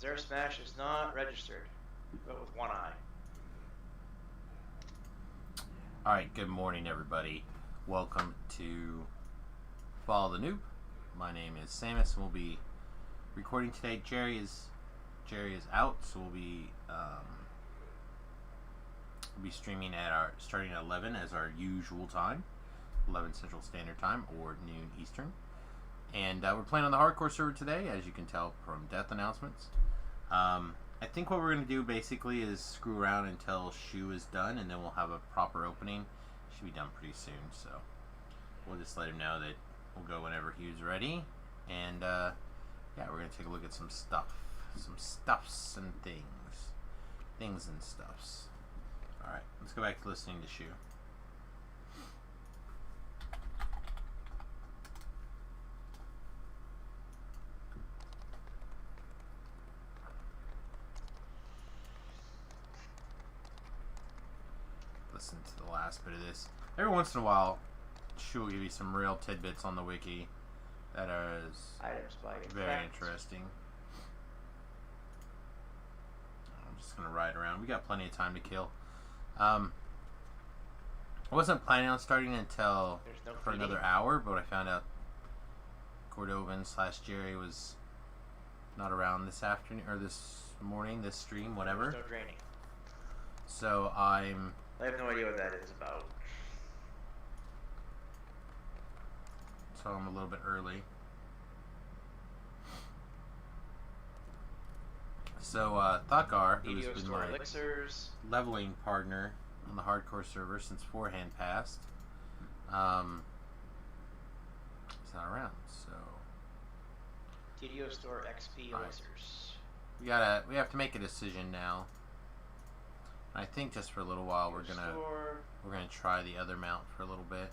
Zero Smash is not registered, but with one eye. Alright, good morning everybody. Welcome to Follow the Noob. My name is Samus and we'll be recording today. Jerry is out, so we'll be streaming at starting at 11 as our usual time, 11 Central Standard Time or noon Eastern. And we're playing on the hardcore server today, as you can tell from death announcements. I think what we're going to do basically is screw around until Shu is done, and then we'll have a proper opening. Should be done pretty soon, so we'll just let him know that we'll go whenever he's ready. And yeah, we're going to take a look at some stuffs and things and stuffs. Alright, let's go back to listening to Shu. Listen to the last bit of this. Every once in a while, Shu will give you some real tidbits on the wiki that are very interesting. I'm just gonna ride around. We got plenty of time to kill. I wasn't planning on starting until for another hour, but I found out Cordovan/Jerry was not around this afternoon or this morning, this stream, whatever. There's no draining. So I have no idea what that is about. So I'm a little bit early. So Thakar, who's been my leveling partner on the hardcore server since Forehand passed, he's not around. So TDO Store XP elixirs. We have to make a decision now. I think just for a little while we're gonna try the other mount for a little bit.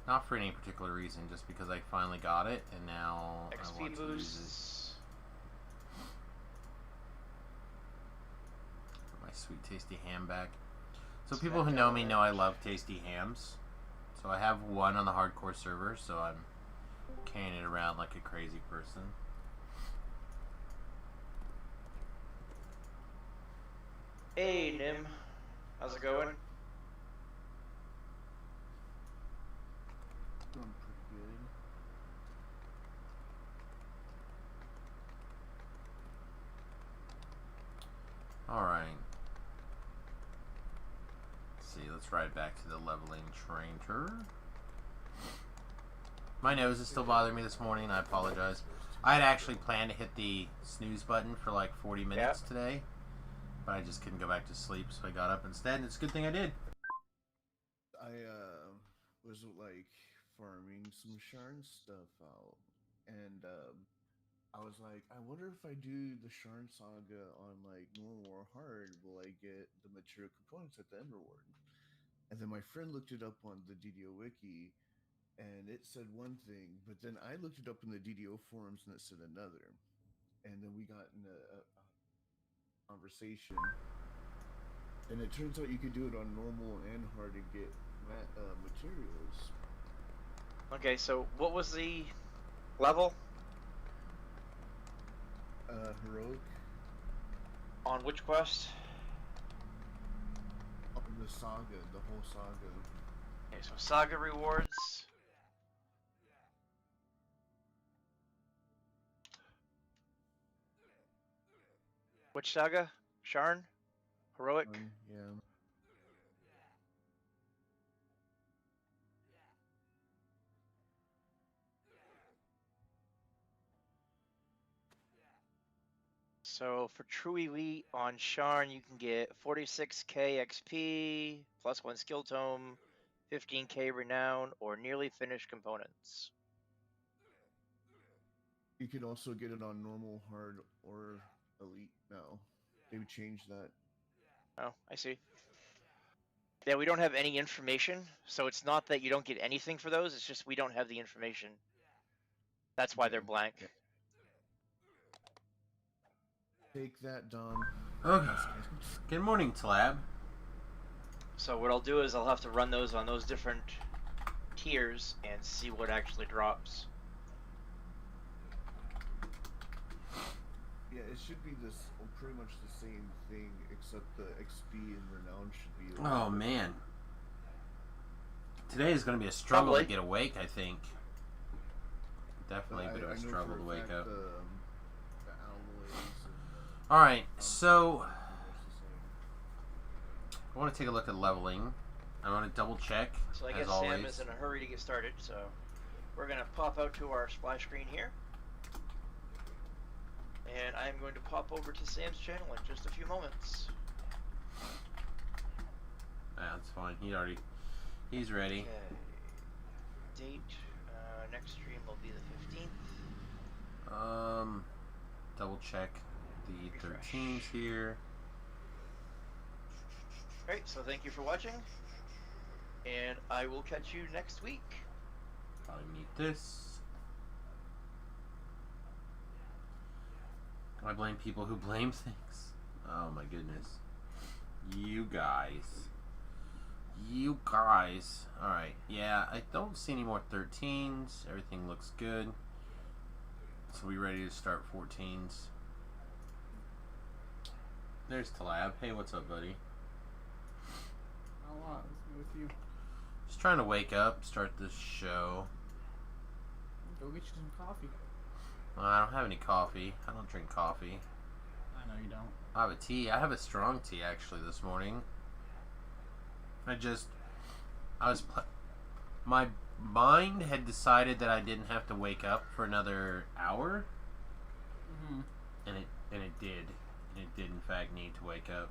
Not for any particular reason, just because I finally got it and now XP I want to use boosts. Put my sweet tasty ham back. So people who know me know I love tasty hams. So I have one on the hardcore server, so I'm carrying it around like a crazy person. Hey Nim, how's it going? Doing pretty good. Alright. Let's see, let's ride back to the leveling trainer. My nose is still bothering me this morning, I apologize. I had actually planned to hit the snooze button for like 40 minutes today. But I just couldn't go back to sleep, so I got up instead, and it's a good thing I did. I was like farming some Sharn stuff out, and I was like, I wonder if I do the Sharn saga on like normal or hard, will I get the material components at the End Reward? And then my friend looked it up on the DDO wiki, and it said one thing, but then I looked it up in the DDO forums, and it said another. And then we got in a conversation, and it turns out you could do it on normal and hard to get materials. Okay, so what was the level? Heroic. On which quest? On the saga, the whole saga. Okay, so saga rewards. Which saga? Sharn? Heroic? Yeah. So for True Elite on Sharn, you can get 46k XP, plus 1 skill tome, 15k renown, or nearly finished components. You could also get it on normal, hard, or elite now. They would change that. Oh, I see. Yeah, we don't have any information, so it's not that you don't get anything for those, it's just we don't have the information. That's why they're blank. Yeah. Take that, Dom. Okay. Good morning, Tlab. So what I'll do is I'll have to run those on those different tiers and see what actually drops. it should be this pretty much the same thing, except the XP and renown should be. Oh man, today is going to be a struggle to get awake. I think definitely a bit of a struggle to wake up. The alloys and, all right, so I want to take a look at leveling. I want to double check. So I guess Sam is in a hurry to get started, so we're going to pop out to our splash screen here. And I'm going to pop over to Sam's channel in just a few moments. That's fine. He's ready. Okay. Date, next stream will be the 15th. Double check the 13s here. Alright, so thank you for watching. And I will catch you next week. Probably mute this. I blame people who blame things. Oh my goodness. You guys. Alright, yeah, I don't see any more 13s. Everything looks good. So we ready to start 14s. There's Talab. Hey, what's up, buddy? Not a lot. Let's be with you. Just trying to wake up, start this show. Go get you some coffee. I don't have any coffee. I don't drink coffee. I know you don't. I have a tea. I have a strong tea actually this morning. My mind had decided that I didn't have to wake up for another hour, and it did. It did in fact need to wake up.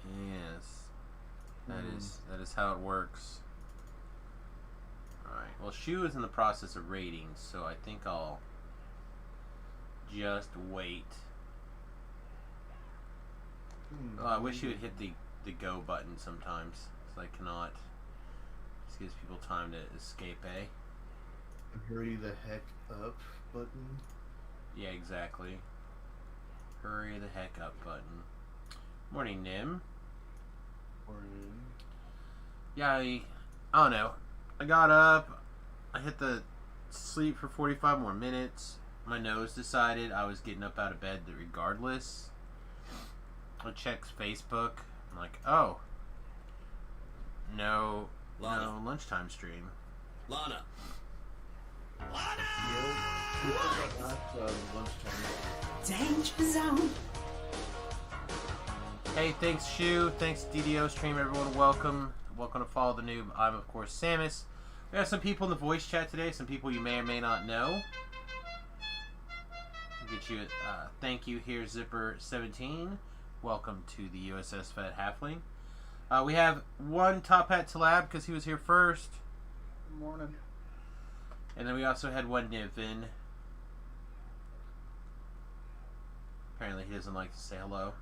Yes, that is how it works. Alright, well, Shu is in the process of raiding, so I think I'll just wait. Oh, I wish you would hit the go button sometimes, because I cannot. This gives people time to escape, eh? Hurry the heck up button? Yeah, exactly. Hurry the heck up button. Morning, Nim. Morning. Yeah, I don't know. I got up, I hit the sleep for 45 more minutes. My nose decided I was getting up out of bed regardless. I checked Facebook. I'm like, oh, no lunchtime stream. Lana. Danger zone. Hey, thanks Shu, thanks DDO stream, everyone. Welcome to Follow the Noob. I'm of course Samus. We have some people in the voice chat today, some people you may or may not know. I'll get you thank you here, Zipper17. Welcome to the USS Fed Halfling. We have one Top Hat Talab because he was here first. Good morning. And then we also had one Nivin. Apparently he doesn't like to say hello.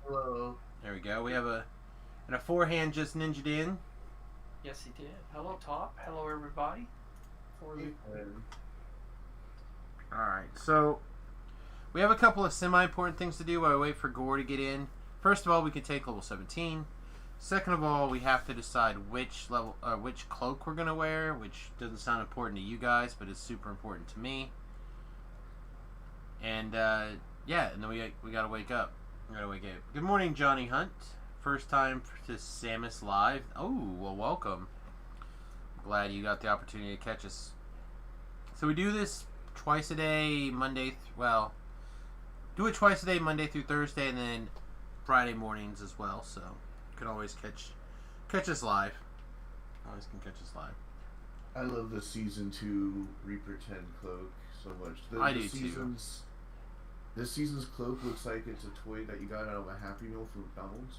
Hello. There we go. We have a forehand just ninja'd in. Yes, he did. Hello, Top. Hello, everybody. Alright, so we have a couple of semi-important things to do while we wait for Gore to get in. First of all, we can take level 17. Second of all, we have to decide which cloak we're going to wear, which doesn't sound important to you guys, but is super important to me. And, yeah, and then we got to wake up. Good morning, Johnny Hunt. First time to Samus Live. Oh, well, welcome. Glad you got the opportunity to catch us. So we do this twice a day, do it twice a day, Monday through Thursday, and then Friday mornings as well. So you can always catch us live. Always can catch us live. I love the Season 2 Reaper 10 cloak so much. I do too. This season's cloak looks like it's a toy that you got out of a Happy Meal from McDonald's.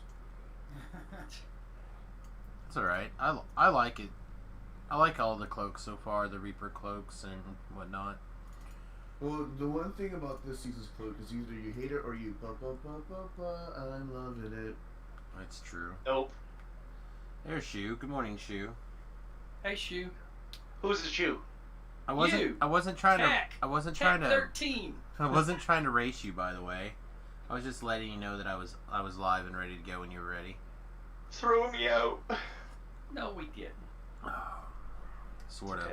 It's alright. I like it. I like all the cloaks so far, the Reaper cloaks and whatnot. Well, the one thing about this season's cloak is either you hate it or you I'm loving it. That's true. Nope. There's Shu. Good morning, Shu. Hey, Shu. Who's the Shu? I wasn't trying to 13. I wasn't trying to race you, by the way. I was just letting you know that I was live and ready to go when you were ready. Throw me out. No, we didn't. Sort of.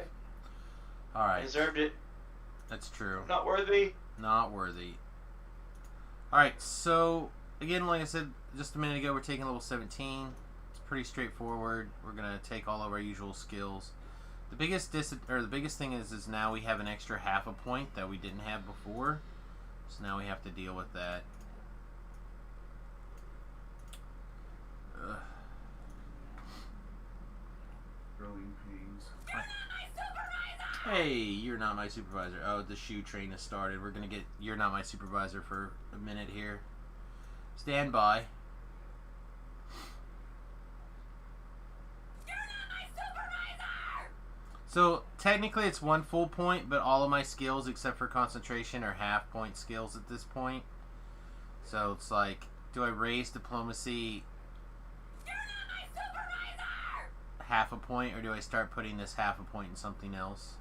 All right. Deserved it. That's true. Not worthy. Not worthy. Alright, so, again, like I said just a minute ago, we're taking level 17. It's pretty straightforward. We're going to take all of our usual skills. The biggest thing is now we have an extra half a point that we didn't have before. So now we have to deal with that. Ugh. Growing pains. Hey, you're not my supervisor. Oh, the shoe train has started. We're going to get you're not my supervisor for a minute here. Stand by. You're not my supervisor! So, technically it's 1 full point, but all of my skills except for concentration are half point skills at this point. So, it's like, do I raise diplomacy You're not my supervisor! half a point, or do I start putting this half a point in something else?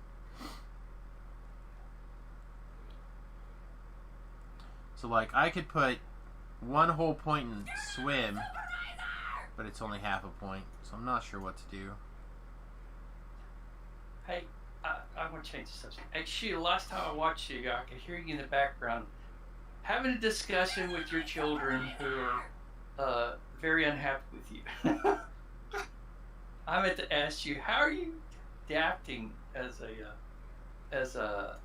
So, like, I could put 1 whole point in swim, but it's only half a point. So I'm not sure what to do. Hey, I want to change the subject. Hey, Sheila, last time I watched you, I could hear you in the background having a discussion with your children who are very unhappy with you. I meant to ask you, how are you adapting as a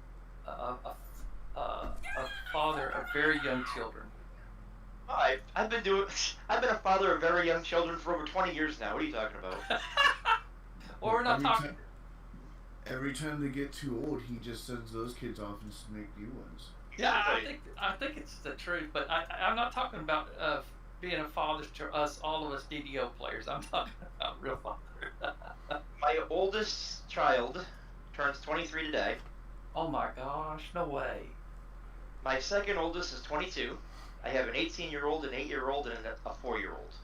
father of very young children? I've been a father of very young children for over 20 years now. What are you talking about? Well, we're not talking. Every time they get too old, he just sends those kids off and just make new ones. Yeah, I think it's the truth, but I'm not talking about being a father to us, all of us DDO players. I'm talking about real father. My oldest child turns 23 today. Oh my gosh, no way. My second oldest is 22. I have an 18-year-old, an 8-year-old, and a 4-year-old.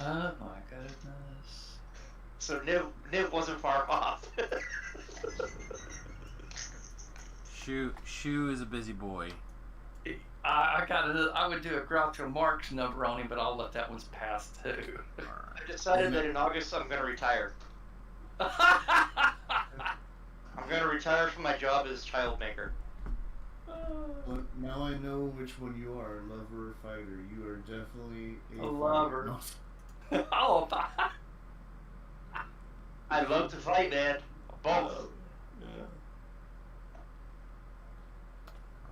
Oh my goodness. So Niv wasn't far off. Shu is a busy boy. I would do a Groucho Marx number on him, but I'll let that one's pass too. I decided that in August I'm going to retire. I'm going to retire from my job as child maker. Well, now I know which one you are, lover or fighter. You are definitely A lover. No. Oh, I love to fight, man. Both.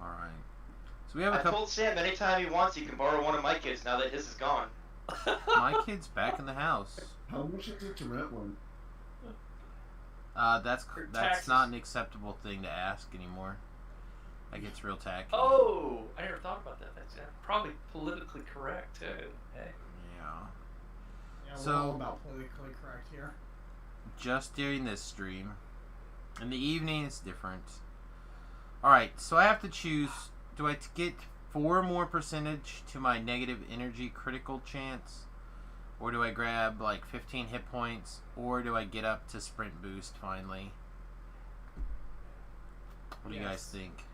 Alright. So we have a I couple. told Sam anytime he wants he can borrow one of my kids now that his is gone. My kid's back in the house. How much is it to rent one? That's taxes. not an acceptable thing to ask anymore. That gets real tacky. Oh, I never thought about that. That's probably politically correct too. Hey. Yeah. Yeah, So- we're all about politically correct here. Just during this stream. In the evening, it's different. Alright, so I have to choose. Do I get 4 more percentage to my negative energy critical chance? Or do I grab like 15 hit points? Or do I get up to sprint boost finally? What do you guys think?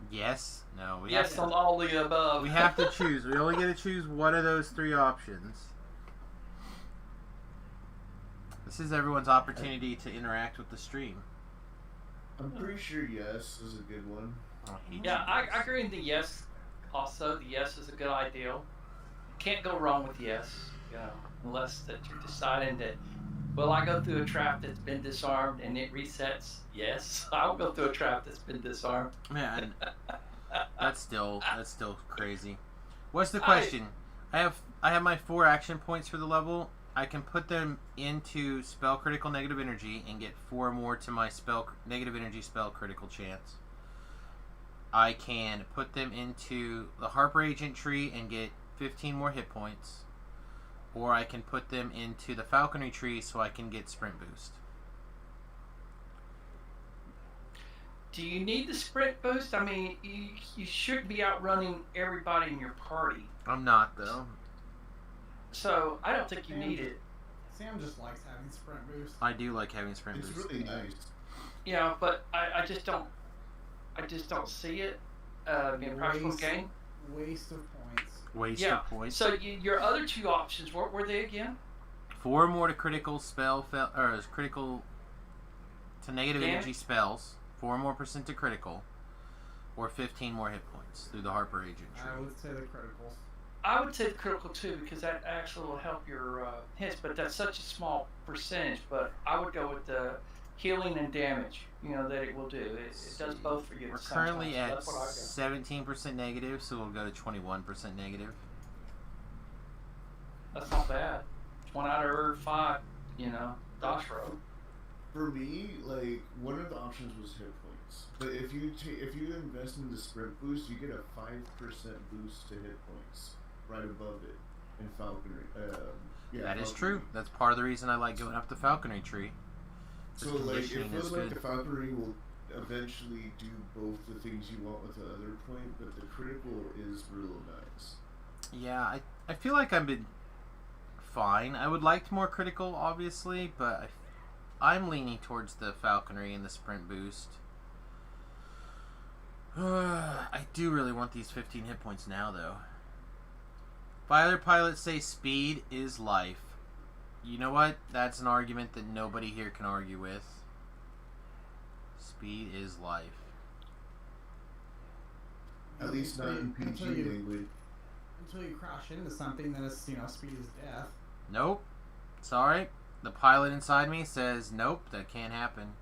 Yes? No. We Yes, have on all the above. to, we have to choose. We only get to choose one of those 3 options. This is everyone's opportunity to interact with the stream. I'm pretty sure yes is a good one. Oh, Yeah, I agree with the yes. Also, the yes is a good ideal. Can't go wrong with yes, you know, unless that you're deciding that, will I go through a trap that's been disarmed and it resets? Yes, I'll go through a trap that's been disarmed. Man, that's still crazy. What's the question? I have my 4 action points for the level. I can put them into spell critical negative energy and get 4 more to my spell negative energy spell critical chance. I can put them into the Harper Agent tree and get 15 more hit points, or I can put them into the Falconry tree so I can get sprint boost. Do you need the sprint boost? I mean, you should be outrunning everybody in your party. I'm not though. So, I don't think you need it. Sam just likes having sprint boost. I do like having sprint It's boost. really nice. Yeah, but I just don't see it being a practical game. Waste of points. Waste Yeah. of points. So your other 2 options, what were they again? 4 more to critical spell or critical to negative Damn. energy spells, 4 more % to critical, or 15 more hit points through the Harper Agent tree. I would say the criticals. I would say the critical too, because that actually will help your hits, but that's such a small percentage. But I would go with the healing and damage, that it will do. It does both for you at We're the same currently time. So at that's what I go. 17% negative, so we'll go to 21% negative. That's not bad. It's 1 out of every 5, dodge roll. For me, like, one of the options was hit points. But if you invest in the sprint boost, you get a 5% boost to hit points right above it in falconry. That is falconry. true. That's part of the reason I like going up the falconry tree. The So like, it conditioning feels is like good. the falconry will eventually do both the things you want with the other point, but the critical is real nice. Yeah, I feel like I've been fine. I would like more critical, obviously, but I'm leaning towards the falconry and the sprint boost. I do really want these 15 hit points now, though. Fighter pilots say speed is life. You know what? That's an argument that nobody here can argue with. Speed is life. At least not in PG Until you- language. Until you crash into something, then it's, speed is death. Nope. Sorry. The pilot inside me says, nope, that can't happen.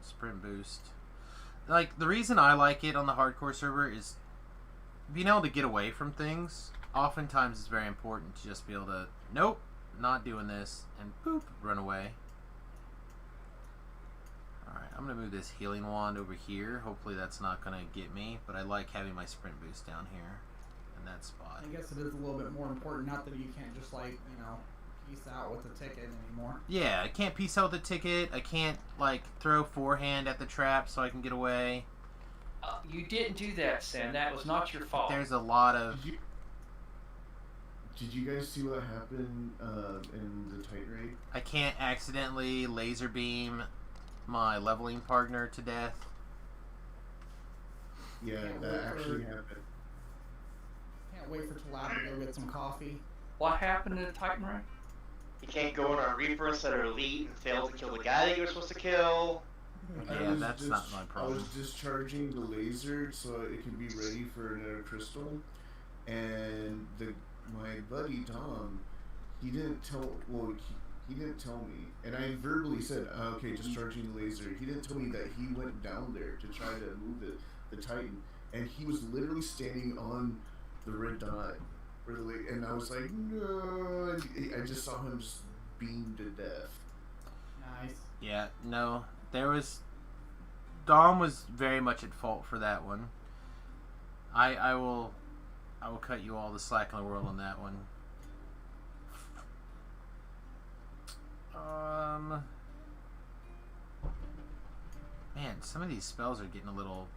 Sprint boost. Like, the reason I like it on the hardcore server is being able to get away from things. Oftentimes it's very important to just be able to, nope, not doing this, and boop, run away. Alright, I'm going to move this healing wand over here. Hopefully that's not going to get me, but I like having my sprint boost down here in that spot. I guess it is a little bit more important, not that you can't just, peace out with the ticket anymore. Yeah, I can't peace out with the ticket. I can't, throw forehand at the trap so I can get away. You didn't do that, Sam. That was not your fault. There's a lot of... Did you guys see what happened in the Titan raid? I can't accidentally laser beam my leveling partner to death. Yeah, Can't that wait actually for- happened. Can't wait for Talab to go get some coffee. What happened in the Titan raid? You can't go in on Reapers that are elite and fail to kill the guy that you're supposed to kill. I Yeah, was that's not my problem. I was discharging the laser so it could be ready for another crystal, and my buddy Tom, he didn't tell me, and I verbally said, okay, discharging the laser. He didn't tell me that he went down there to try to move the Titan, and he was literally standing on the red dot, and I was like, no, and I just saw him just beam to death. Nice. Yeah, no. Dom was very much at fault for that one. I will cut you all the slack in the world on that one. Man, some of these spells are getting a little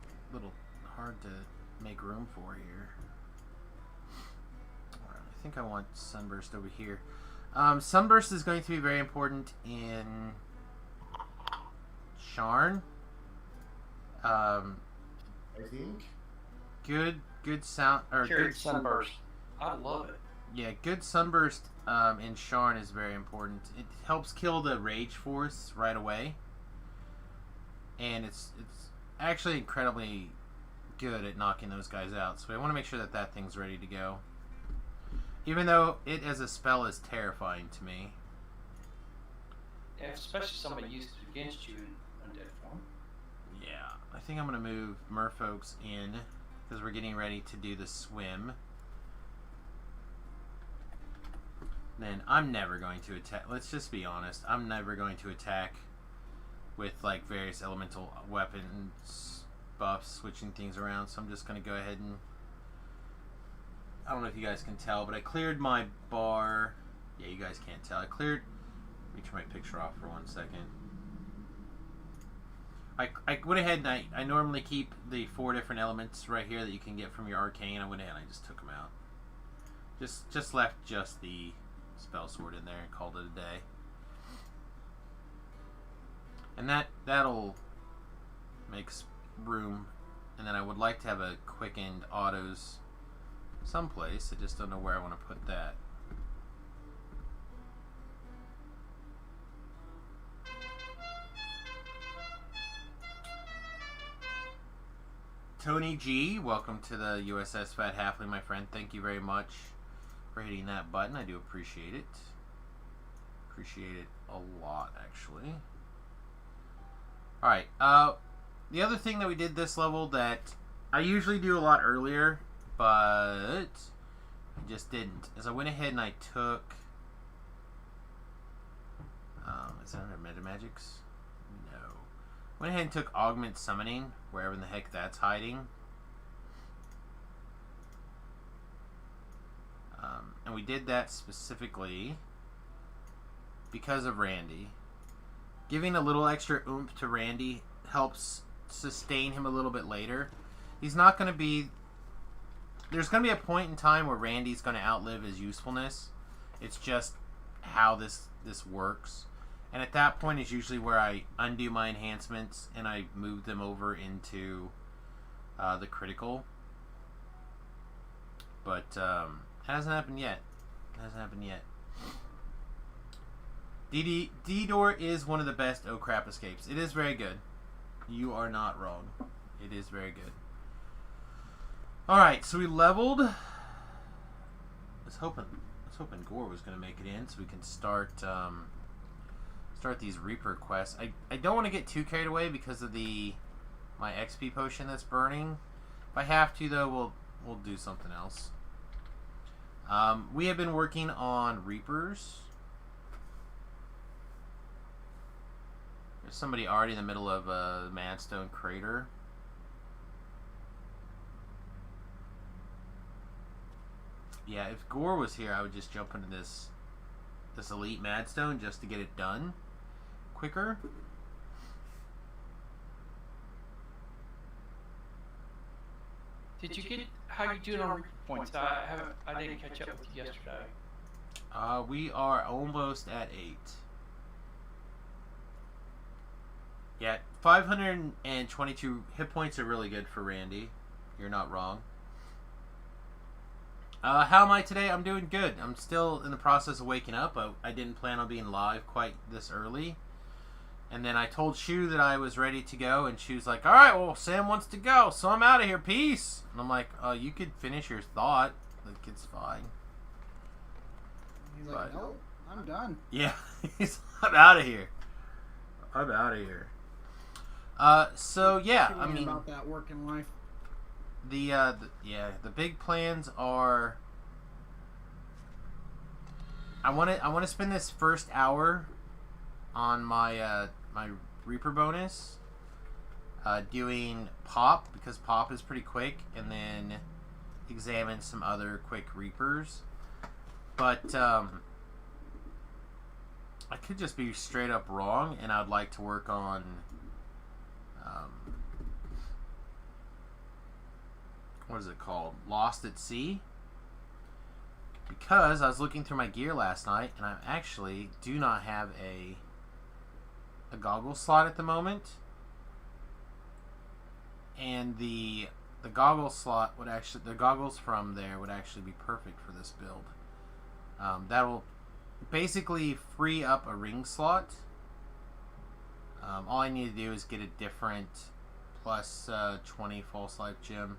hard to make room for here. Alright, I think I want Sunburst over here. Sunburst is going to be very important in Sharn. I think. Good sound or Cured good sunburst. I love it. Yeah, good sunburst in Sharn is very important. It helps kill the rage force right away, and it's actually incredibly good at knocking those guys out. So I want to make sure that thing's ready to go. Even though it as a spell is terrifying to me. Yeah, especially somebody used it against you in undead form. Yeah, I think I'm gonna move Merfolks in because we're getting ready to do the swim. Then I'm never going to attack. Let's just be honest. I'm never going to attack with various elemental weapons buffs, switching things around. So I'm just going to go ahead and... I don't know if you guys can tell, but I cleared my bar. Yeah, you guys can't tell. I cleared... Let me turn my picture off for 1 second. I went ahead and I normally keep the 4 different elements right here that you can get from your arcane. I went ahead and I just took them out. Just left just the spell sword in there and called it a day. And that'll make room. And then I would like to have a quickened autos someplace. I just don't know where I want to put that. Tony G, welcome to the USS Fat Halfling, my friend. Thank you very much for hitting that button. I do appreciate it. Appreciate it a lot, actually. Alright, the other thing that we did this level that I usually do a lot earlier, but I just didn't, is I went ahead and I took... is that under Metamagics? No. Went ahead and took Augment Summoning, wherever in the heck that's hiding. And we did that specifically because of Randy. Giving a little extra oomph to Randy helps sustain him a little bit later. He's not going to be... There's going to be a point in time where Randy's going to outlive his usefulness. It's just how this works. And at that point is usually where I undo my enhancements and I move them over into the critical. But hasn't happened yet. Hasn't happened yet. D-Door is one of the best oh crap escapes. It is very good. You are not wrong. It is very good. Alright, so we leveled. I was hoping Gore was going to make it in so we can start these Reaper quests. I don't want to get too carried away because of my XP potion that's burning. If I have to, though, we'll do something else. We have been working on Reapers. There's somebody already in the middle of a Madstone crater. Yeah, if Gore was here, I would just jump into this elite Madstone just to get it done quicker. Did you get how you doing on Reaper points? I didn't catch up with you yesterday. We are almost at 8. Yeah, 522 hit points are really good for Randy. You're not wrong. How am I today? I'm doing good. I'm still in the process of waking up. I didn't plan on being live quite this early. And then I told Shu that I was ready to go, and Shu's like, alright, well, Sam wants to go, so I'm out of here. Peace. And I'm like, you could finish your thought. Like, it's fine. He's like, nope, I'm done. Yeah, I'm out of here. I'm out of here. So yeah, I mean, about that working life. The big plans are. I want to spend this first hour on my my Reaper bonus, doing Pop because Pop is pretty quick, and then examine some other quick Reapers. But I could just be straight up wrong, and I'd like to work on what is it called? Lost at Sea. Because I was looking through my gear last night, and I actually do not have a goggle slot at the moment. And the goggle slot would actually, the goggles from there would actually be perfect for this build. That will basically free up a ring slot. All I need to do is get a different plus 20 false life gem.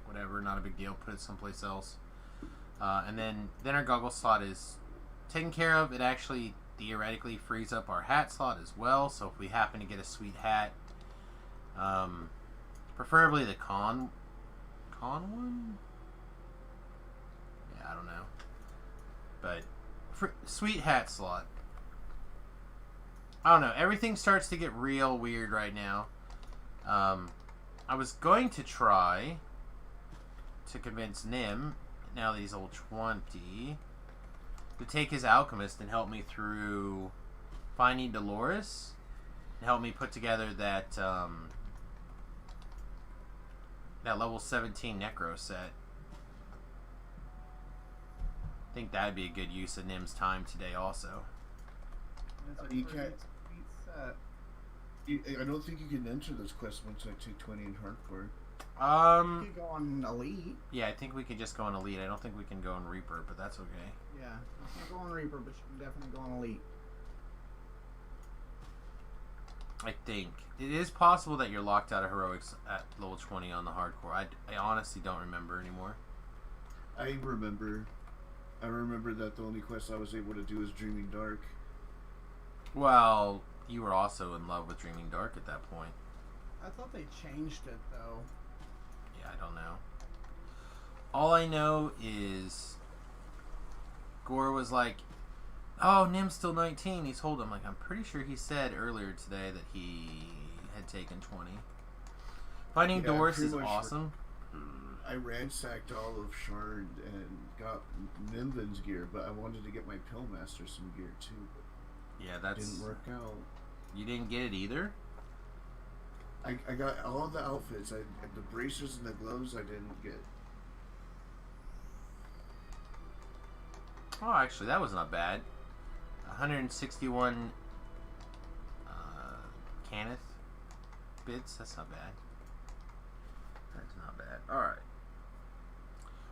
Whatever, not a big deal. Put it someplace else. And then our goggle slot is taken care of. It actually theoretically frees up our hat slot as well. So if we happen to get a sweet hat, preferably the con one? Yeah, I don't know. But sweet hat slot. I don't know. Everything starts to get real weird right now. I was going to try to convince Nim, now that he's level 20, to take his alchemist and help me through finding Dolores and help me put together that that level 17 Necro set. I think that'd be a good use of Nim's time today also. You can't. I don't think you can enter this quest once I take 20 in hardcore. You could go on Elite. Yeah, I think we can just go on Elite. I don't think we can go on Reaper, but that's okay. Yeah, you can't go on Reaper, but you can definitely go on Elite. I think it is possible that you're locked out of heroics at level 20 on the hardcore. I honestly don't remember anymore. I remember that the only quest I was able to do is Dreaming Dark. Well, you were also in love with Dreaming Dark at that point. I thought they changed it though. Yeah, I don't know. All I know is Gore was like, "Oh, Nim's still 19. He's holding." I'm like, I'm pretty sure he said earlier today that he had taken 20. Finding Doris is awesome. I ransacked all of Sharn and got Nimvin's gear, but I wanted to get my Pillmaster some gear too. Yeah, that didn't work out. You didn't get it either? I got all the outfits. The bracers and the gloves I didn't get. Oh, actually, that was not bad. 161 Caneth bits. That's not bad. That's not bad. Alright.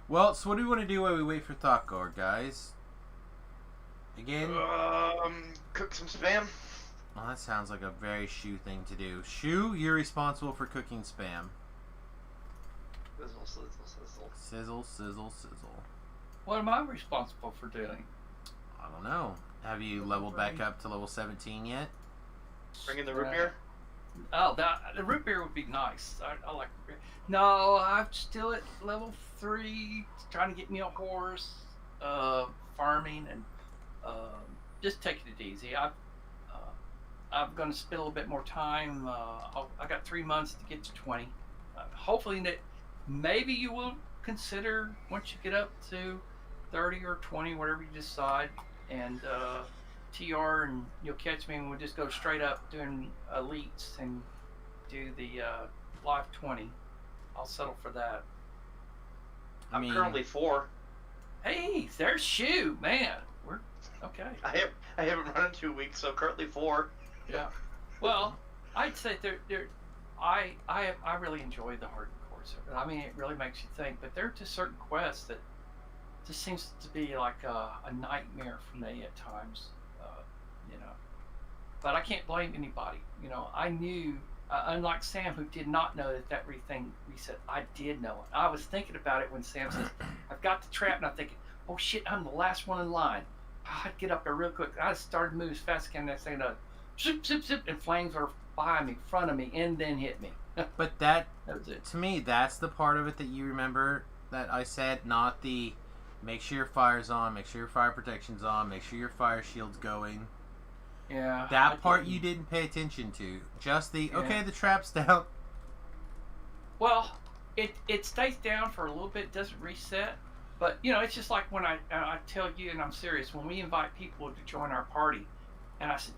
Well, so what do we want to do while we wait for Thought-Gore, guys? Again? Cook some spam. Well, that sounds like a very Shu thing to do. Shu, you're responsible for cooking spam. Sizzle, sizzle, sizzle. Sizzle, sizzle, sizzle. What am I responsible for doing? I don't know. Have you leveled back up to level 17 yet? Bring in the root beer? Oh, the root beer would be nice. I like root beer. No, I'm still at level 3, trying to get me a horse, farming, and just taking it easy. I'm going to spend a little bit more time. I got 3 months to get to 20. Hopefully that maybe you will consider once you get up to 30 or 20, whatever you decide, and TR, and you'll catch me and we'll just go straight up doing elites and do the live 20. I'll settle for that. I'm currently 4. Hey, there's Shu, man. We're okay. I haven't run in 2 weeks, so currently 4. Yeah. Well, I'd say I really enjoy the hardcore server. I mean, it really makes you think. But there are just certain quests that just seems to be like a nightmare for me at times. But I can't blame anybody. I knew, unlike Sam, who did not know that thing reset. I did know it. I was thinking about it when Sam says, "I've got the trap," and I'm thinking, "Oh shit, I'm the last one in line." I'd get up there real quick. I started to move as fast as I can. Next thing, zip, zip, zip, and flames are behind me, front of me, and then hit me. But that was it. To me, that's the part of it that you remember that I said, not the make sure your fire's on, make sure your fire protection's on, make sure your fire shield's going. Yeah. That part you didn't pay attention to. Just the, okay, the trap's down. Well, it stays down for a little bit, doesn't reset. But, it's just like when I tell you, and I'm serious, when we invite people to join our party, and I said,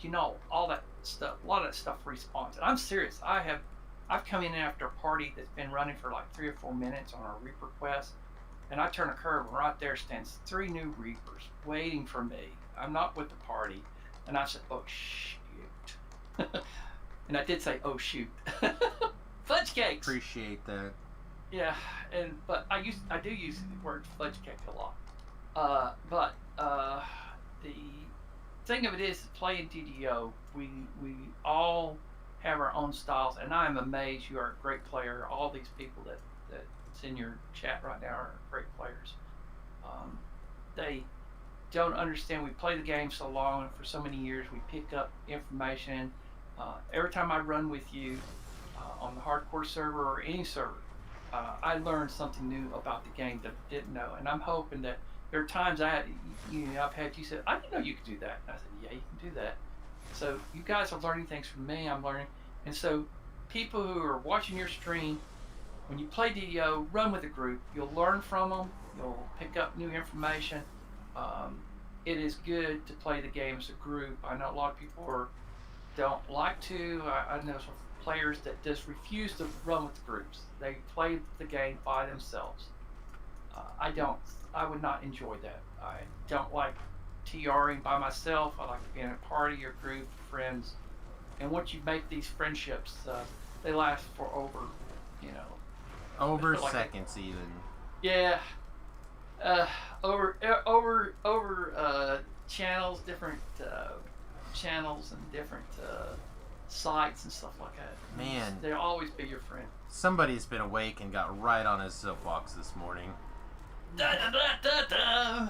all that stuff, a lot of that stuff respawns. And I'm serious. I've come in after a party that's been running for like 3 or 4 minutes on our Reaper quest, and I turn a curve, and right there stands 3 new Reapers waiting for me. I'm not with the party. And I said, "Oh, shoot." And I did say, "Oh, shoot." Fudge cakes. Appreciate that. Yeah, but I do use the word fudge cake a lot. But the thing of it is, playing DDO, we all have our own styles, and I am amazed you are a great player. All these people that's in your chat right now are great players. They don't understand. We play the game so long, and for so many years, we pick up information. Every time I run with you on the hardcore server or any server, I learned something new about the game that I didn't know. And I'm hoping that there are times I've had you say, "I didn't know you could do that." And I said, "Yeah, you can do that." So you guys are learning things from me. I'm learning. And so people who are watching your stream, when you play DDO, run with a group. You'll learn from them. You'll pick up new information. It is good to play the game as a group. I know a lot of people don't like to. I know some players that just refuse to run with the groups. They play the game by themselves. I don't. I would not enjoy that. I don't like TRing by myself. I like to be in a party or group of friends. And once you make these friendships, they last for over seconds even. Yeah. Over channels, different channels and different sights and stuff like that. Man. They'll always be your friend. Somebody's been awake and got right on his soapbox this morning. Da, da, da, da, da.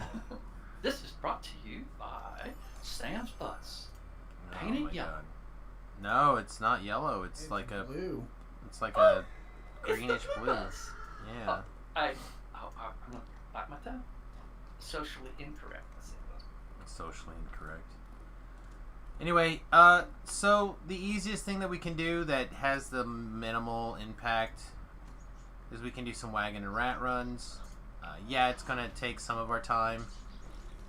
This is brought to you by Sam's Butts. Paint it yellow. God. No, it's not yellow. It's like a blue. It's like a greenish blue. Butts. Yeah. I'm gonna bite my tongue. Socially incorrect. Socially incorrect. Anyway, so the easiest thing that we can do that has the minimal impact is we can do some wagon and rat runs. Yeah, it's gonna take some of our time,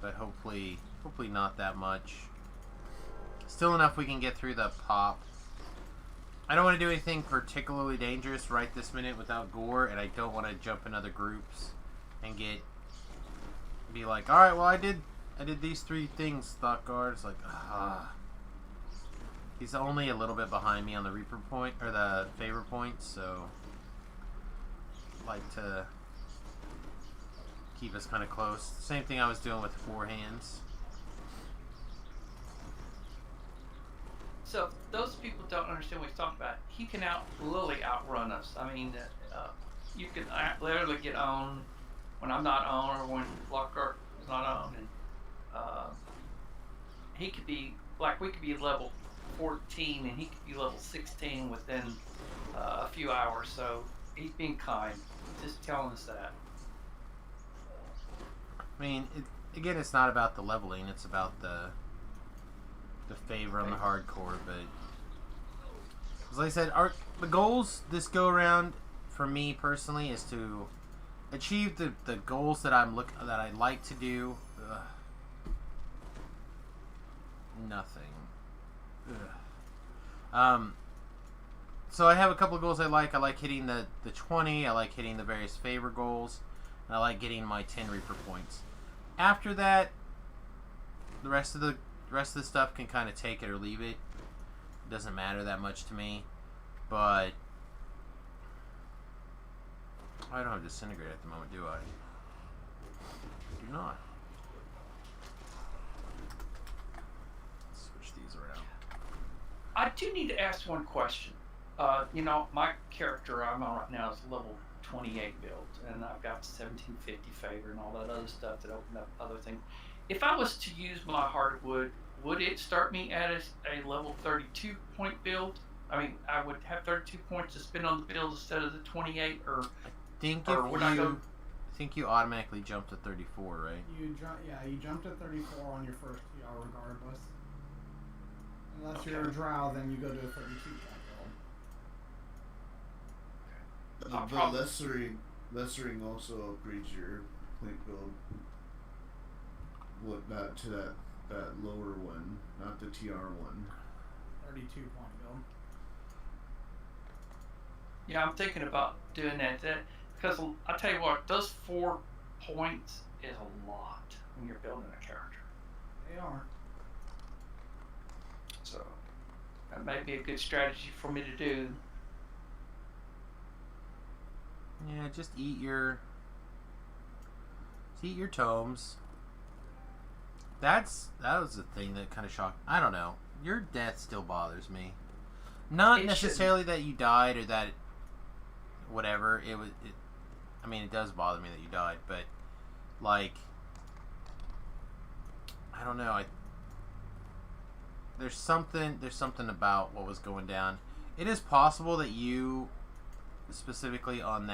but hopefully not that much. Still enough we can get through the pop. I don't want to do anything particularly dangerous right this minute without gore, and I don't want to jump in other groups and be like, all right, well I did these 3 things, Thought Guard. It's like, he's only a little bit behind me on the Reaper point or the favor point, so I like to keep us kind of close. Same thing I was doing with 4 hands. So those people don't understand what he's talking about. He can literally outrun us. I mean, you can literally get on when I'm not on or when Lockhart is not on, and he could be like we could be level 14 and he could be level 16 within a few hours. So he's being kind. He's just telling us that. I mean, again, it's not about the leveling; it's about the favor on the hardcore. But as I said, the goals this go around for me personally is to achieve the goals that that I like to do. Nothing. So I have a couple of goals I like. I like hitting the 20. I like hitting the various favor goals. And I like getting my 10 Reaper points. After that, the rest of the stuff can kind of take it or leave it. It doesn't matter that much to me. But I don't have Disintegrate at the moment, do I? I do not. Switch these around. I do need to ask one question. My character I'm on right now is level 28 build, and I've got 1750 favor and all that other stuff that opened up other things. If I was to use my hardwood, would it start me at a level 32 point build? I mean, I would have 32 points to spend on the build instead of the 28, or I think you automatically jump to 34, right? You jump to 34 on your first TR regardless. Unless you're a drow, then you go to a 32 point build. The lessering also upgrades your point build. To that lower one, not the TR one. 32 point build. Yeah, I'm thinking about doing that. Because I tell you what, those 4 points is a lot when you're building a character. They are. So that may be a good strategy for me to do. Yeah, just eat your tomes. That was the thing that kind of shocked. I don't know. Your death still bothers me. Not necessarily that you died or that whatever. I mean, it does bother me that you died, but like, I don't know. There's something about what was going down. It is possible that you, specifically on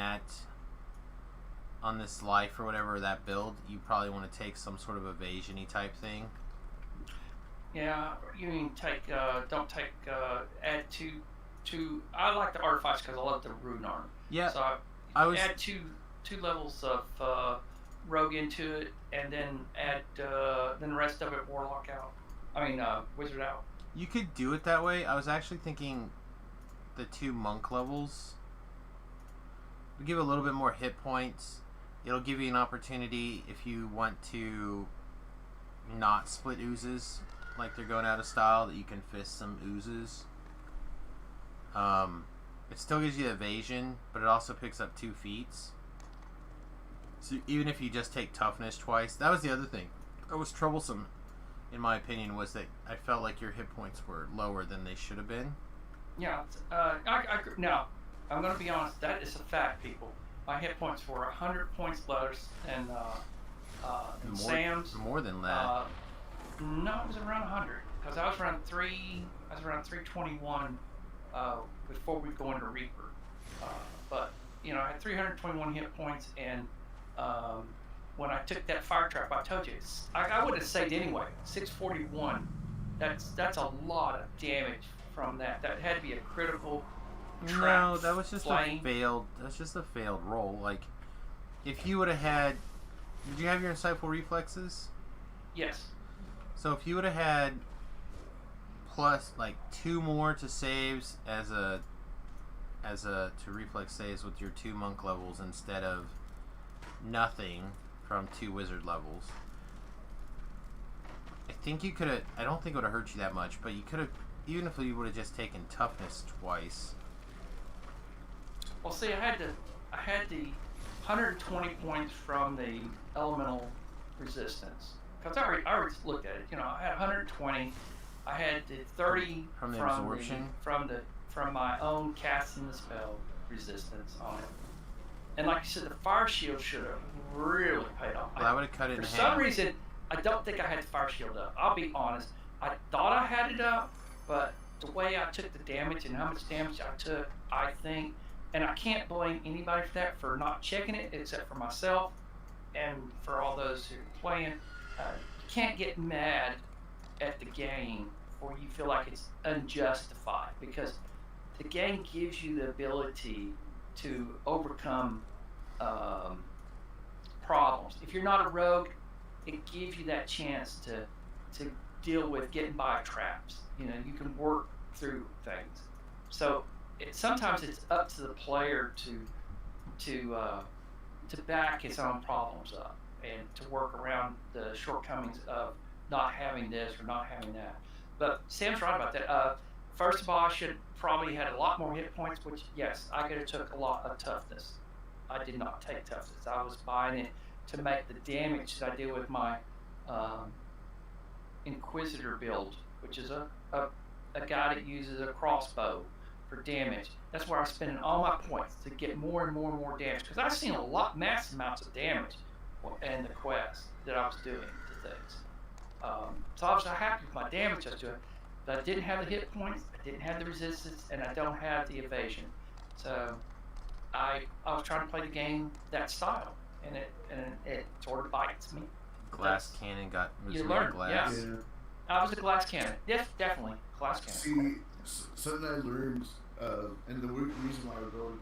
this life or whatever, that build, you probably want to take some sort of evasion-y type thing. Yeah, you mean add two. I like the artifacts because I love the rune armor. Yeah, so I was add two levels of rogue into it, and then add then the rest of it warlock out. I mean wizard out. You could do it that way. I was actually thinking the 2 monk levels would give a little bit more hit points. It'll give you an opportunity if you want to not split oozes like they're going out of style, that you can fist some oozes. It still gives you evasion, but it also picks up 2 feats. So even if you just take toughness twice, that was the other thing that was troublesome, in my opinion, was that I felt like your hit points were lower than they should have been. Yeah. Now, I'm going to be honest. That is a fact, people. My hit points were 100 points less than Sam's. More than that. No, it was around 100 because I was around 321 before we go into Reaper. But you know, I had 321 hit points, and when I took that fire trap, I told you, I would have saved anyway. 641. That's a lot of damage from that. That had to be a critical trap. No, that was just flame. a failed. That's just a failed roll. Like, if you would have had, did you have your insightful reflexes? Yes. So if you would have had plus like 2 more to saves as a to reflex saves with your 2 monk levels instead of nothing from 2 wizard levels, I think you could have. I don't think it would have hurt you that much, but you could have, even if you would have just taken toughness twice. Well, see, I had the 120 points from the elemental resistance because I already looked at it. You know, I had 120. I had the 30 from the absorption from my own casting the spell resistance on it. And like you said, the fire shield should have really paid off. Well, I would have cut it in For half. some reason, I don't think I had the fire shield up. I'll be honest. I thought I had it up, but the way I took the damage and how much damage I took, I think, and I can't blame anybody for that, for not checking it, except for myself and for all those who are playing. You can't get mad at the game or you feel like it's unjustified, because the game gives you the ability to overcome problems. If you're not a rogue, it gives you that chance to deal with getting by traps. You know, you can work through things. So sometimes it's up to the player to back his own problems up and to work around the shortcomings of not having this or not having that. But Sam's right about that. First of all, I should probably had a lot more hit points, which, yes, I could have took a lot of toughness. I did not take toughness. I was buying it to make the damage that I did with my Inquisitor build, which is a guy that uses a crossbow for damage. That's where I'm spending all my points to get more and more and more damage, because I've seen massive amounts of damage in the quest that I was doing to things. So I was happy with my damage I was doing, but I didn't have the hit points, I didn't have the resistance, and I don't have the evasion. So I was trying to play the game that style, and it sort of bites me. Glass cannon was you real learn, glass. yeah. I was a glass cannon. Yes, definitely glass cannon. See, something I learned, and the reason why I go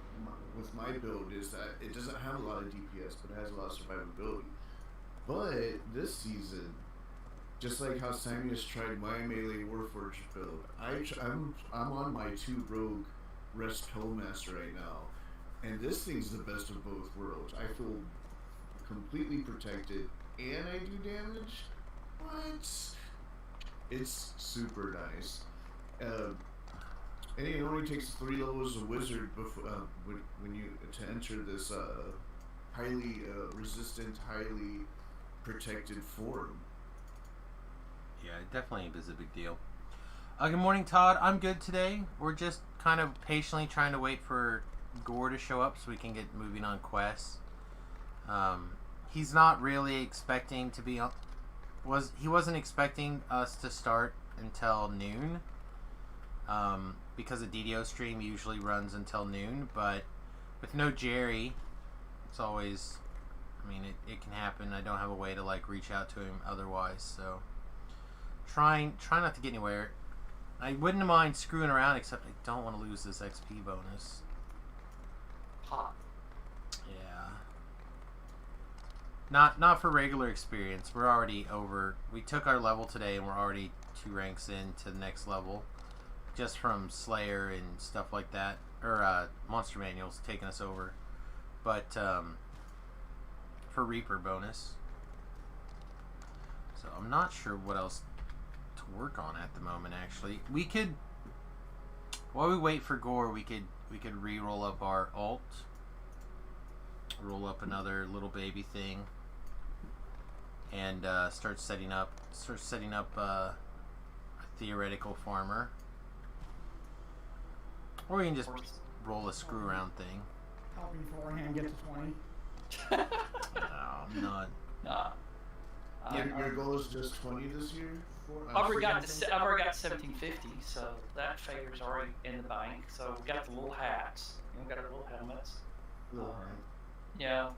with my build is that it doesn't have a lot of DPS, but it has a lot of survivability. But this season, just like how Samuel's tried my melee Warforged build, I'm on my 2 rogue rest Hellmaster right now, and this thing's the best of both worlds. I feel completely protected, and I do damage. What? It's super nice. And it only takes 3 levels of wizard before when you to enter this highly resistant, highly protected form. Yeah, it definitely is a big deal. Good morning, Todd. I'm good today. We're just kind of patiently trying to wait for Gore to show up so we can get moving on quests. He's not really expecting to be on. He wasn't expecting us to start until noon. Because the DDO stream usually runs until noon, but with no Jerry, it's always. I mean, it can happen. I don't have a way to like reach out to him otherwise, so. Try not to get anywhere. I wouldn't mind screwing around, except I don't want to lose this XP bonus. Hot. Yeah. Not for regular experience. We're already over. We took our level today, and we're already 2 ranks into the next level, just from Slayer and stuff like that, or Monster Manuals taking us over. But for Reaper bonus. So I'm not sure what else to work on at the moment. Actually, we could, while we wait for Gore, we could re-roll up our alt, roll up another little baby thing, and start setting up a theoretical farmer. Or you can just roll a screw around thing. Helping forehand get to 20. No, I'm not. Nah. Your goal is just 20 this year? I've already got 1750, so that figure's already in the bank. So we got the little hats. We got our little helmets. Yeah,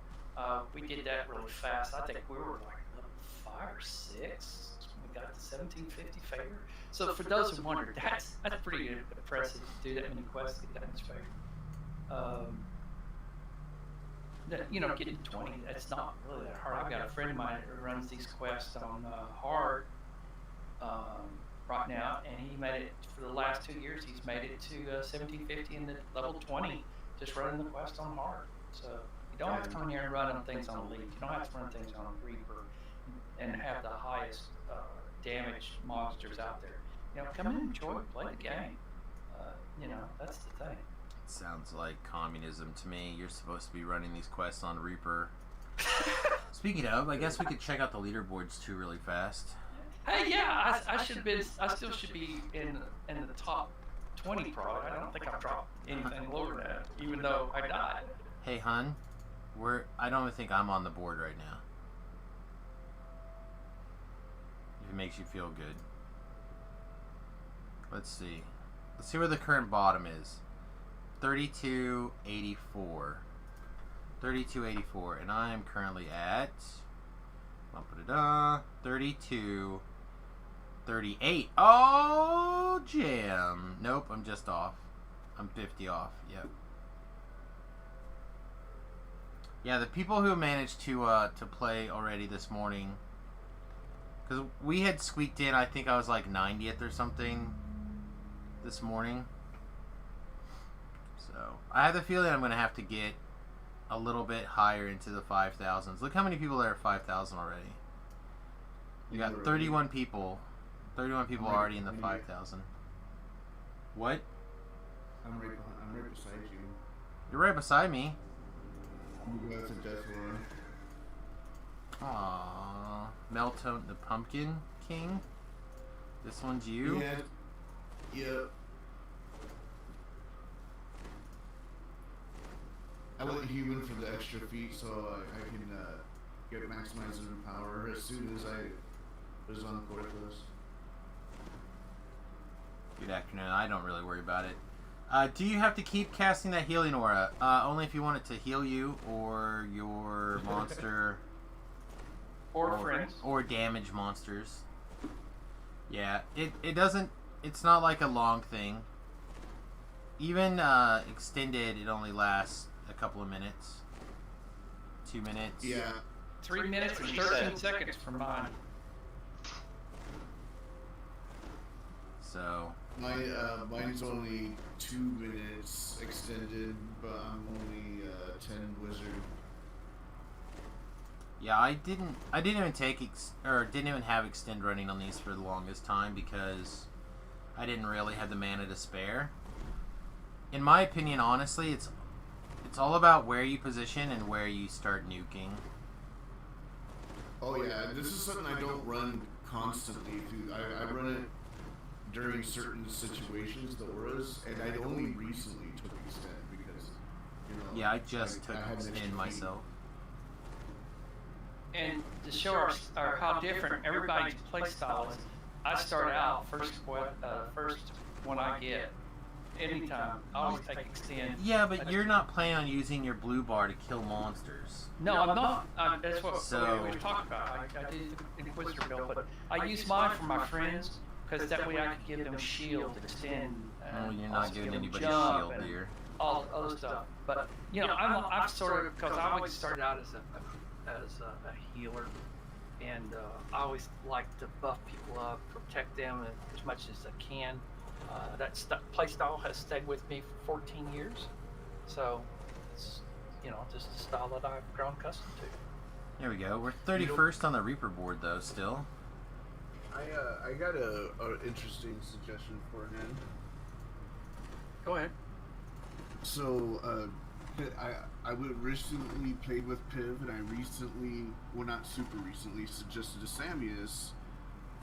we did that really fast. I think we were like level 5 or 6 when we got the 1750 figure. So for those who wondered, that's pretty good, impressive to do that many quests to get that much figure. Getting 20, that's not really that hard. I've got a friend of mine who runs these quests on hard right now, and he made it for the last 2 years. He's made it to 1750 and the level 20, just running the quest on hard. So you don't have to come here and run on things on Elite. You don't have to run things on Reaper and have the highest damage monsters out there. Come in and enjoy, play the game. That's the thing. Sounds like communism to me. You're supposed to be running these quests on Reaper. Speaking of, I guess we could check out the leaderboards too really fast. Hey, yeah, I still should be in the top 20 probably. I don't think I've dropped anything lower than that, even though I died. Hey, hun, I don't think I'm on the board right now. If it makes you feel good. Let's see. Let's see where the current bottom is. 3284. 3284, and I am currently at 3238. Oh, jam. Nope, I'm just off. I'm 50 off. Yep. Yeah, the people who managed to play already this morning, because we had squeaked in, I think I was like 90th or something this morning. So I have the feeling I'm going to have to get a little bit higher into the 5,000s. Look how many people are at 5,000 already. You got 31 people. 31 people already in the 5,000. What? I'm right beside you. You're right beside me. That's a death one. Aww. Meltone the Pumpkin King. This one's you? Yeah. Yep. I went human for the extra feet so I can get maximizing power as soon as I was on Corpus. Good afternoon. I don't really worry about it. Do you have to keep casting that healing aura? Only if you want it to heal you or your monster. Or friends. Or damage monsters. Yeah, it doesn't... It's not like a long thing. Even extended, it only lasts a couple of minutes. 2 minutes. Yeah. 3 minutes and 13 seconds for mine. So... Mine's only 2 minutes extended, but I'm only 10 wizard. Yeah, I didn't even take didn't even have extend running on these for the longest time because I didn't really have the mana to spare. In my opinion, honestly, it's all about where you position and where you start nuking. Oh yeah, this is something I don't run constantly. I run it during certain situations, the auras, and I only recently took extend because, Yeah, I just took extend myself. And to show our how different everybody's playstyle is, I start out first one I get anytime. I always take extend. Yeah, but you're not planning on using your blue bar to kill monsters. No, I'm not. That's what we were talking about. I did the Inquisitor build, but I use mine for my friends because that way I can give them shield, extend. Oh, you're not giving anybody jump shield here. All other stuff. But I've sort of, because I always started out as a healer, and I always like to buff people up, protect them as much as I can. That playstyle has stayed with me for 14 years, so it's just a style that I've grown accustomed to. There we go. We're 31st on the Reaper board though. Still. I got a interesting suggestion for him. Go ahead. So I recently played with Piv, and I recently, well not super recently, suggested to Samus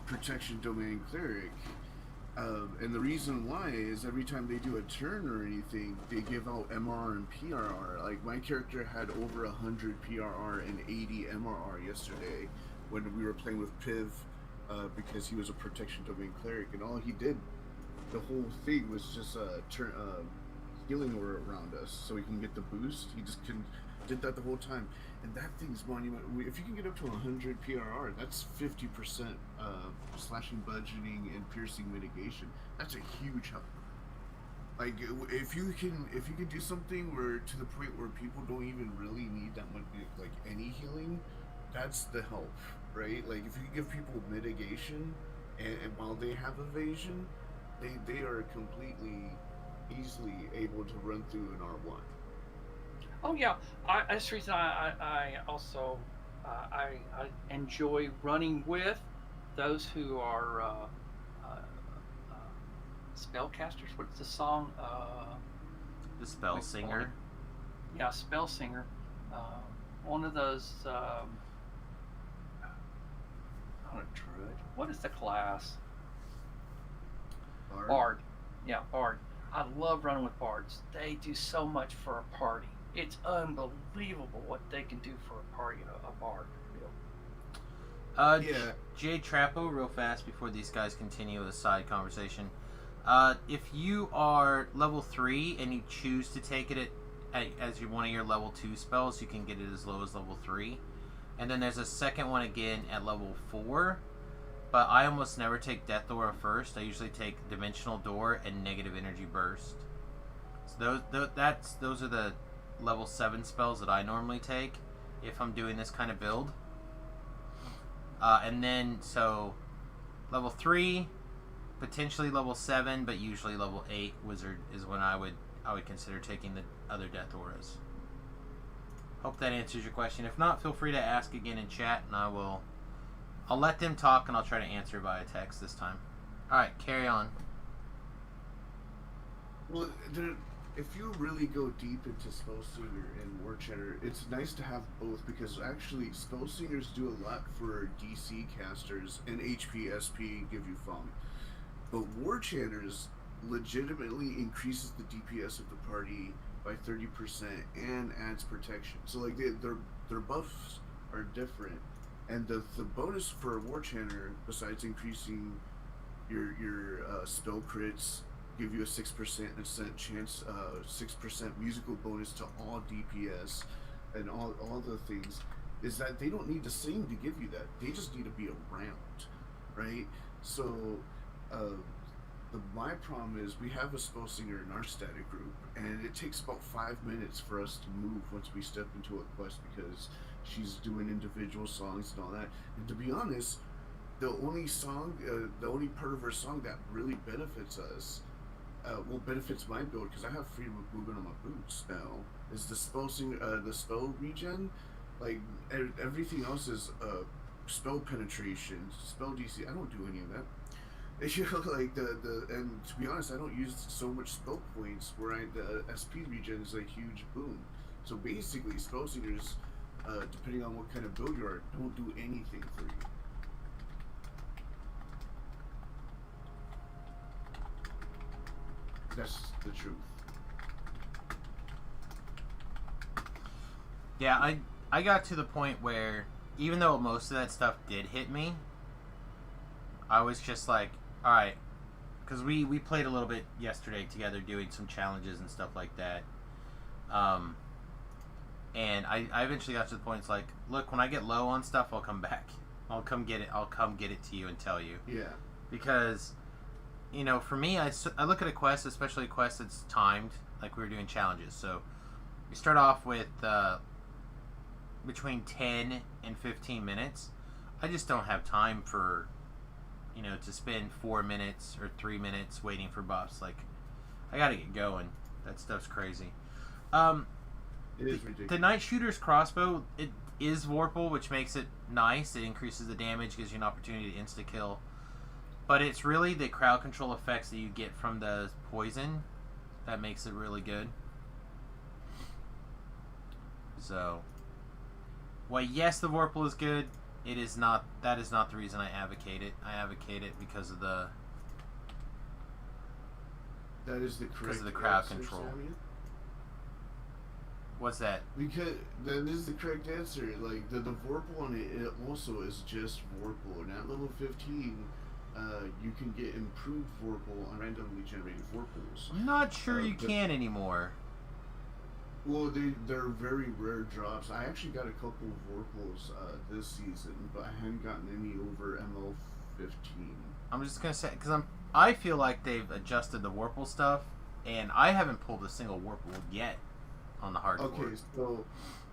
Protection Domain Cleric. And the reason why is every time they do a turn or anything, they give out MRR and PRR. Like, my character had over 100 PRR and 80 MRR yesterday when we were playing with Piv, because he was a protection domain cleric, and all he did, the whole thing was just healing around us so he can get the boost. He just did that the whole time, and that thing's monumental. If you can get up to 100 PRR, that's 50% slashing, budgeting, and piercing mitigation. That's a huge help. Like, if you can do something where to the point where people don't even really need that much, like any healing, that's the help, right? Like, if you give people mitigation, and while they have evasion, they are completely easily able to run through an R1. Oh yeah, that's the reason I also I enjoy running with those who are spellcasters. What's the song? The spell singer. Yeah, spell singer. One of those. Not a druid. What is the class? Bard. Yeah, Bard. I love running with Bards. They do so much for a party. It's unbelievable what they can do for a party, a Bard. Yeah. Jay Trappo, real fast before these guys continue with a side conversation. If you are level 3 and you choose to take it as one of your level 2 spells, you can get it as low as level 3. And then there's a second one again at level 4. But I almost never take Death Aura first. I usually take Dimensional Door and Negative Energy Burst. So those are the level 7 spells that I normally take if I'm doing this kind of build. And then, so, level 3, potentially level 7, but usually level 8 Wizard is when I would consider taking the other Death Auras. Hope that answers your question. If not, feel free to ask again in chat, and I'll let them talk, and I'll try to answer via text this time. Alright, carry on. Well, if you really go deep into Spellsinger and War Chatter, it's nice to have both, because actually Spellsingers do a lot for DC casters, and HP, SP give you funk. But War Chatters legitimately increases the DPS of the party by 30% and adds protection. So like their buffs are different. And the bonus for a War Chanter, besides increasing your spell crits, give you a 6% chance, 6% musical bonus to all DPS, and all the things, is that they don't need to sing to give you that. They just need to be around, right? So, my problem is we have a spell singer in our static group, and it takes about 5 minutes for us to move once we step into a quest, because she's doing individual songs and all that. And to be honest, the only part of her song that really benefits us, benefits my build, because I have freedom of movement on my boots now, is the spell regen. Like, everything else is spell penetration, spell DC. I don't do any of that. You know, like and to be honest, I don't use so much spell points where the SP regen is a huge boon. So basically, spell singers, depending on what kind of build you are, don't do anything for you. That's the truth. Yeah, I got to the point where, even though most of that stuff did hit me, I was just like, alright, because we played a little bit yesterday together doing some challenges and stuff like that. And I eventually got to the point, it's like, look, when I get low on stuff, I'll come back. I'll come get it to you and tell you. Yeah. Because, you know, for me, I look at a quest, especially a quest that's timed, like we were doing challenges. So, we start off with between 10 and 15 minutes. I just don't have time for, you know, to spend 4 minutes or 3 minutes waiting for buffs. Like, I gotta get going. That stuff's crazy. It is ridiculous. The Night Shooter's crossbow, it is Vorpal, which makes it nice. It increases the damage, gives you an opportunity to insta-kill. But it's really the crowd control effects that you get from the poison that makes it really good. So, well, yes, the Vorpal is good. It is not. That is not the reason I advocate it. I advocate it because of the That is the correct because of the crowd answer, control. Sammy. What's that? Because that is the correct answer. Like the Vorpal on it also is just Vorpal, and at level 15, you can get improved Vorpal on randomly generated Vorpals. I'm not sure you can anymore. Well, they're very rare drops. I actually got a couple of Vorpals this season, but I haven't gotten any over ML 15. I'm just gonna say because I feel like they've adjusted the Warple stuff, and I haven't pulled a single Warple yet on the hardcore. Okay, so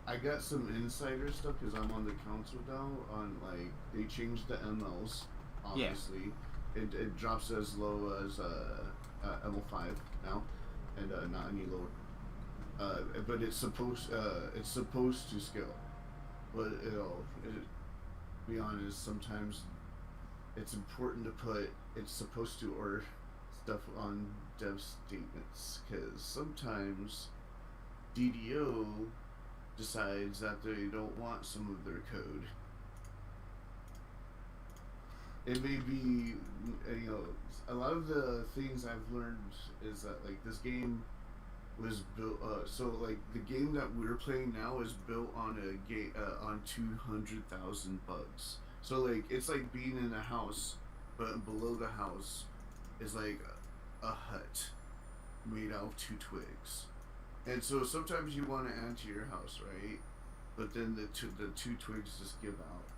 I got some insider stuff because I'm on the council now. On like they changed the MLs, obviously. Yeah. It drops as low as ML5 now, and not any lower. But it's supposed to scale. But be honest, sometimes it's important to put it's supposed to or stuff on dev statements because sometimes DDO decides that they don't want some of their code. It may be, a lot of the things I've learned is that like this game was built. So like the game that we're playing now is built on a game on 200,000 bugs. So like it's like being in a house, but below the house is like a hut made out of 2 twigs. And so sometimes you want to add to your house, right? But then the two twigs just give out,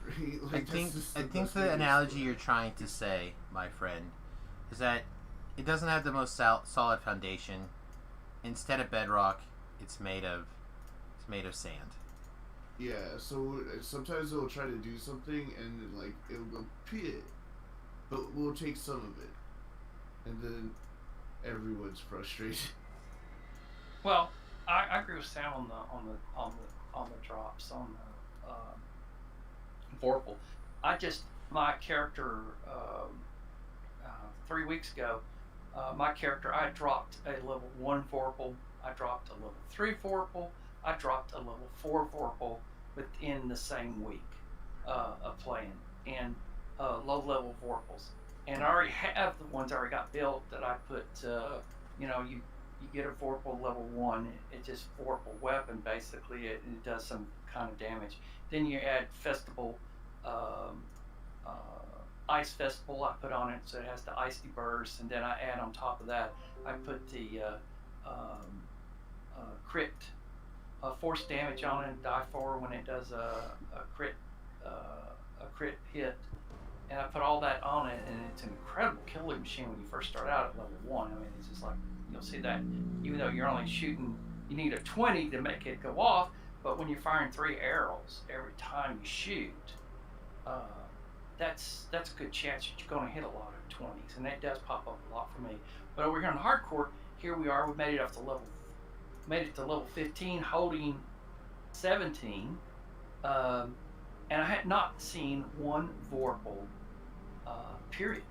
right? Like I think the analogy you're trying to say, my friend, is that it doesn't have the most solid foundation. Instead of bedrock, it's made of sand. Yeah. So sometimes they'll try to do something and like it'll go pit, but we'll take some of it, and then everyone's frustrated. Well, I agree with Sam on the drops on the Vorpal. My character 3 weeks ago, my character I dropped a level 1 Vorpal, I dropped a level 3 Vorpal, I dropped a level 4 Vorpal within the same week of playing, and low level Vorpals. And I already have the ones I already got built that I put. You get a Vorpal level 1, it's just Vorpal weapon basically. It does some kind of damage. Then you add Festival, Ice Festival I put on it, so it has the icy burst, and then I add on top of that, I put the crit force damage on it, die 4 when it does a crit hit. And I put all that on it, and it's an incredible killing machine when you first start out at level 1. I mean, it's just like, you'll see that even though you're only shooting, you need a 20 to make it go off, but when you're firing 3 arrows every time you shoot, that's a good chance that you're going to hit a lot of 20s, and that does pop up a lot for me. But over here on hardcore, here we are, we made it to level 15, holding 17, and I had not seen one Vorpal, period.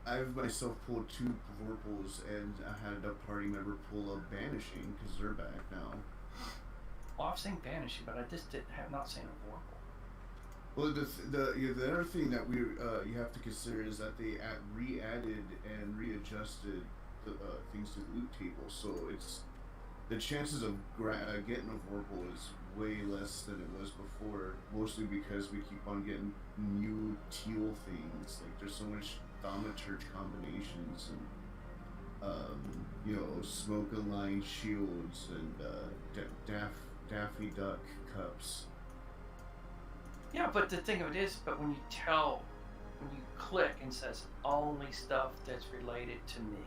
I've myself pulled 2 Vorpals, and I had a party member pull up Banishing because they're back now. Well, I've seen Banishing, but I just have not seen a Vorpal. Well, the other thing that you have to consider is that they re-added and readjusted the things to the loot table, so it's the chances of getting a Vorpal is way less than it was before, mostly because we keep on getting new teal things. Like there's so much thaumaturge combinations and smoke aligned shields and Daffy Duck cups. Yeah, but the thing of it is, when you click and says only stuff that's related to me,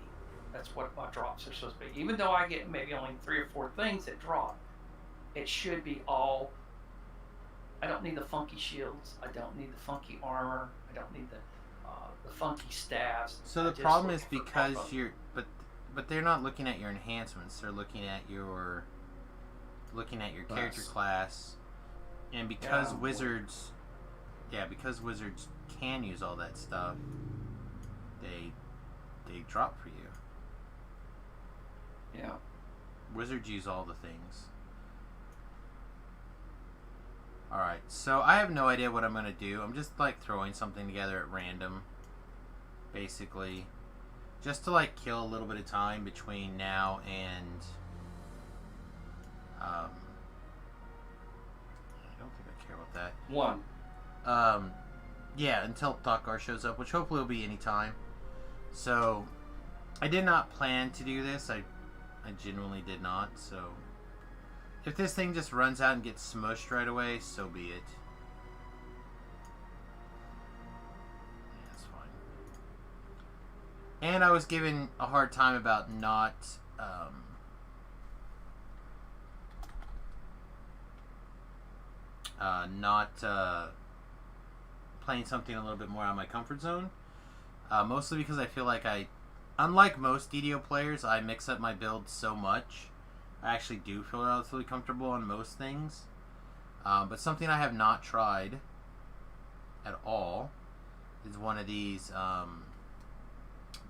that's what my drops are supposed to be. Even though I get maybe only 3 or 4 things that drop, it should be all. I don't need the funky shields. I don't need the funky armor. I don't need the funky staffs. So the problem is because but they're not looking at your enhancements. They're looking at your character class, and because wizards can use all that stuff, they drop for you. Yeah. Wizards use all the things. Alright, so I have no idea what I'm going to do. I'm just like throwing something together at random, basically. just to like kill a little bit of time between now and I don't think I care about that. 1. Yeah, until Thakgar shows up, which hopefully will be any time. So I did not plan to do this. I genuinely did not. So if this thing just runs out and gets smushed right away, so be it. Yeah, that's fine. And I was given a hard time about not playing something a little bit more out of my comfort zone. Mostly because I feel like unlike most DDO players, I mix up my build so much. I actually do feel relatively comfortable on most things. But something I have not tried at all is one of these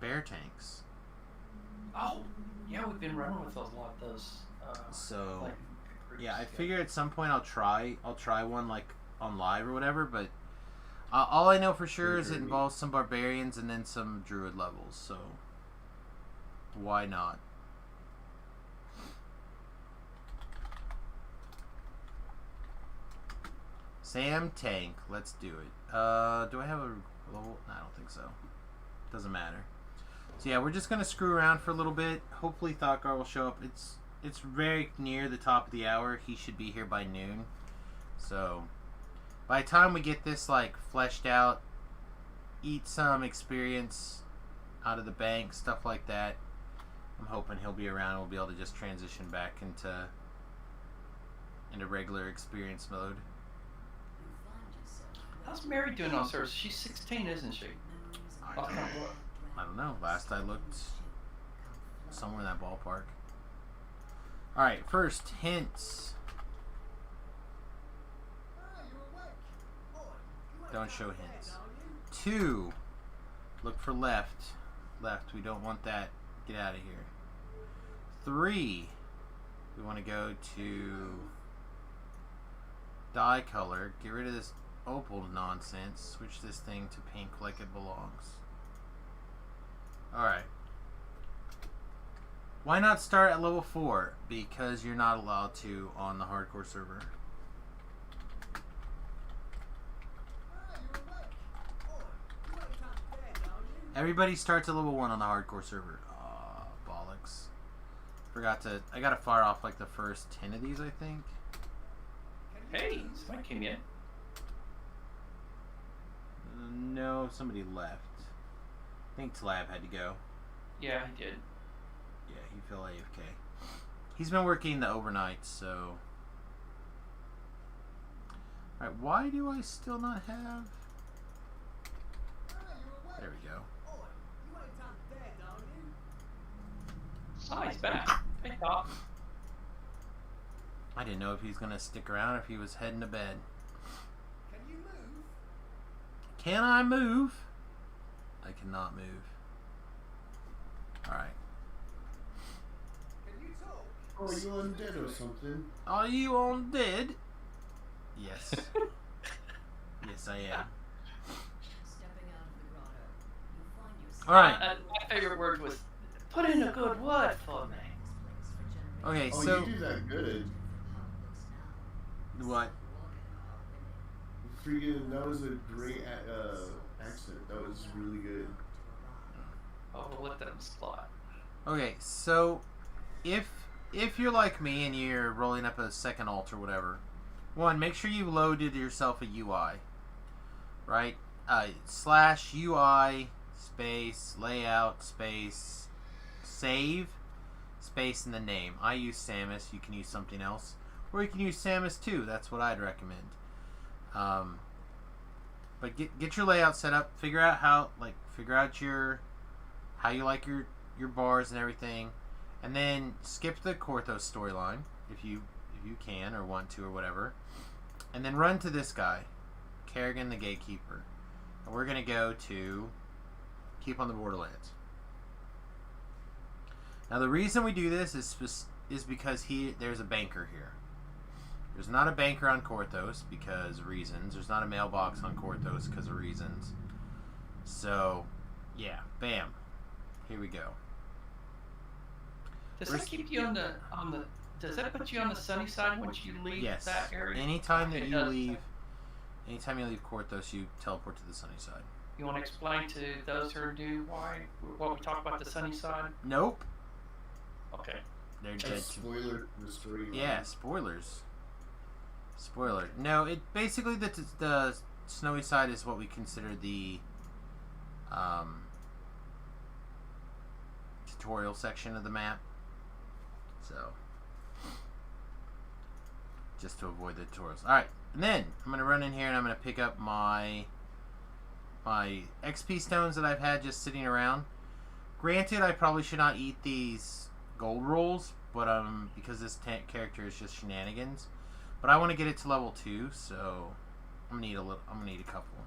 bear tanks. Oh, yeah, we've been running with a lot of those. So, like, yeah, I figure at some point I'll try one like on live or whatever, but all I know for sure is it involves some barbarians and then some druid levels, so why not? Sam Tank, let's do it. Do I have a level? No, I don't think so. Doesn't matter. So yeah, we're just gonna screw around for a little bit. Hopefully Thakgar will show up. It's very near the top of the hour. He should be here by noon. So by the time we get this like fleshed out, eat some experience out of the bank, stuff like that, I'm hoping he'll be around and we'll be able to just transition back into regular experience mode. How's Mary doing on service? She's 16, isn't she? I don't know. Last I looked, somewhere in that ballpark. Alright, first, hints. Don't show hints. 2, look for left. Left, we don't want that. Get out of here. 3, we want to go to dye color. Get rid of this opal nonsense. Switch this thing to pink like it belongs. Alright. Why not start at level 4? Because you're not allowed to on the hardcore server. Everybody starts at level 1 on the hardcore server. Aw, bollocks. I gotta fire off like the first 10 of these, I think. Hey, somebody came in. No, somebody left. I think Tlab had to go. Yeah, he did. Yeah, he fell AFK. He's been working the overnight, so... Alright, why do I still not have... There we go. Oh, he's back. Hey, Doc. I didn't know if he was going to stick around or if he was heading to bed. Can you move? Can I move? I cannot move. Alright. Can you talk? Oh, are you undead or something? Are you undead? Yes. Yes, I am. Alright. My favorite word was, put in a good word for me. Okay, Oh, so... you do that good. What? Freaking, that was a great accent. That was really good. Oh, we'll let them slot. Okay, so if you're like me and you're rolling up a second alt or whatever, one, make sure you loaded yourself a UI, right? Slash UI space layout space save space in the name. I use Samus. You can use something else, or you can use Samus too. That's what I'd recommend. But get your layout set up. Figure out how you like your bars and everything, and then skip the Korthos storyline if you can or want to or whatever, and then run to this guy, Kerrigan the Gatekeeper, and we're gonna go to Keep on the Borderlands. Now the reason we do this is because there's a banker here. There's not a banker on Korthos because of reasons. There's not a mailbox on Korthos because of reasons. So, yeah, bam. here we go. Does that keep you on the does that put you on the sunny side once you leave Yes. that area? Anytime that It you does. leave, anytime you leave Korthos, you teleport to the sunny side. You want to explain to those who are new what we talk about the sunny side? Nope. Okay. They're That's dead. spoiler for the story. Yeah, spoilers. Spoiler. No, it basically the snowy side is what we consider the tutorial section of the map. So, just to avoid the tutorials. All right, and then I'm gonna run in here and I'm gonna pick up my XP stones that I've had just sitting around. Granted, I probably should not eat these gold rolls, but because this character is just shenanigans. But I want to get it to level 2, so I'm gonna need a couple.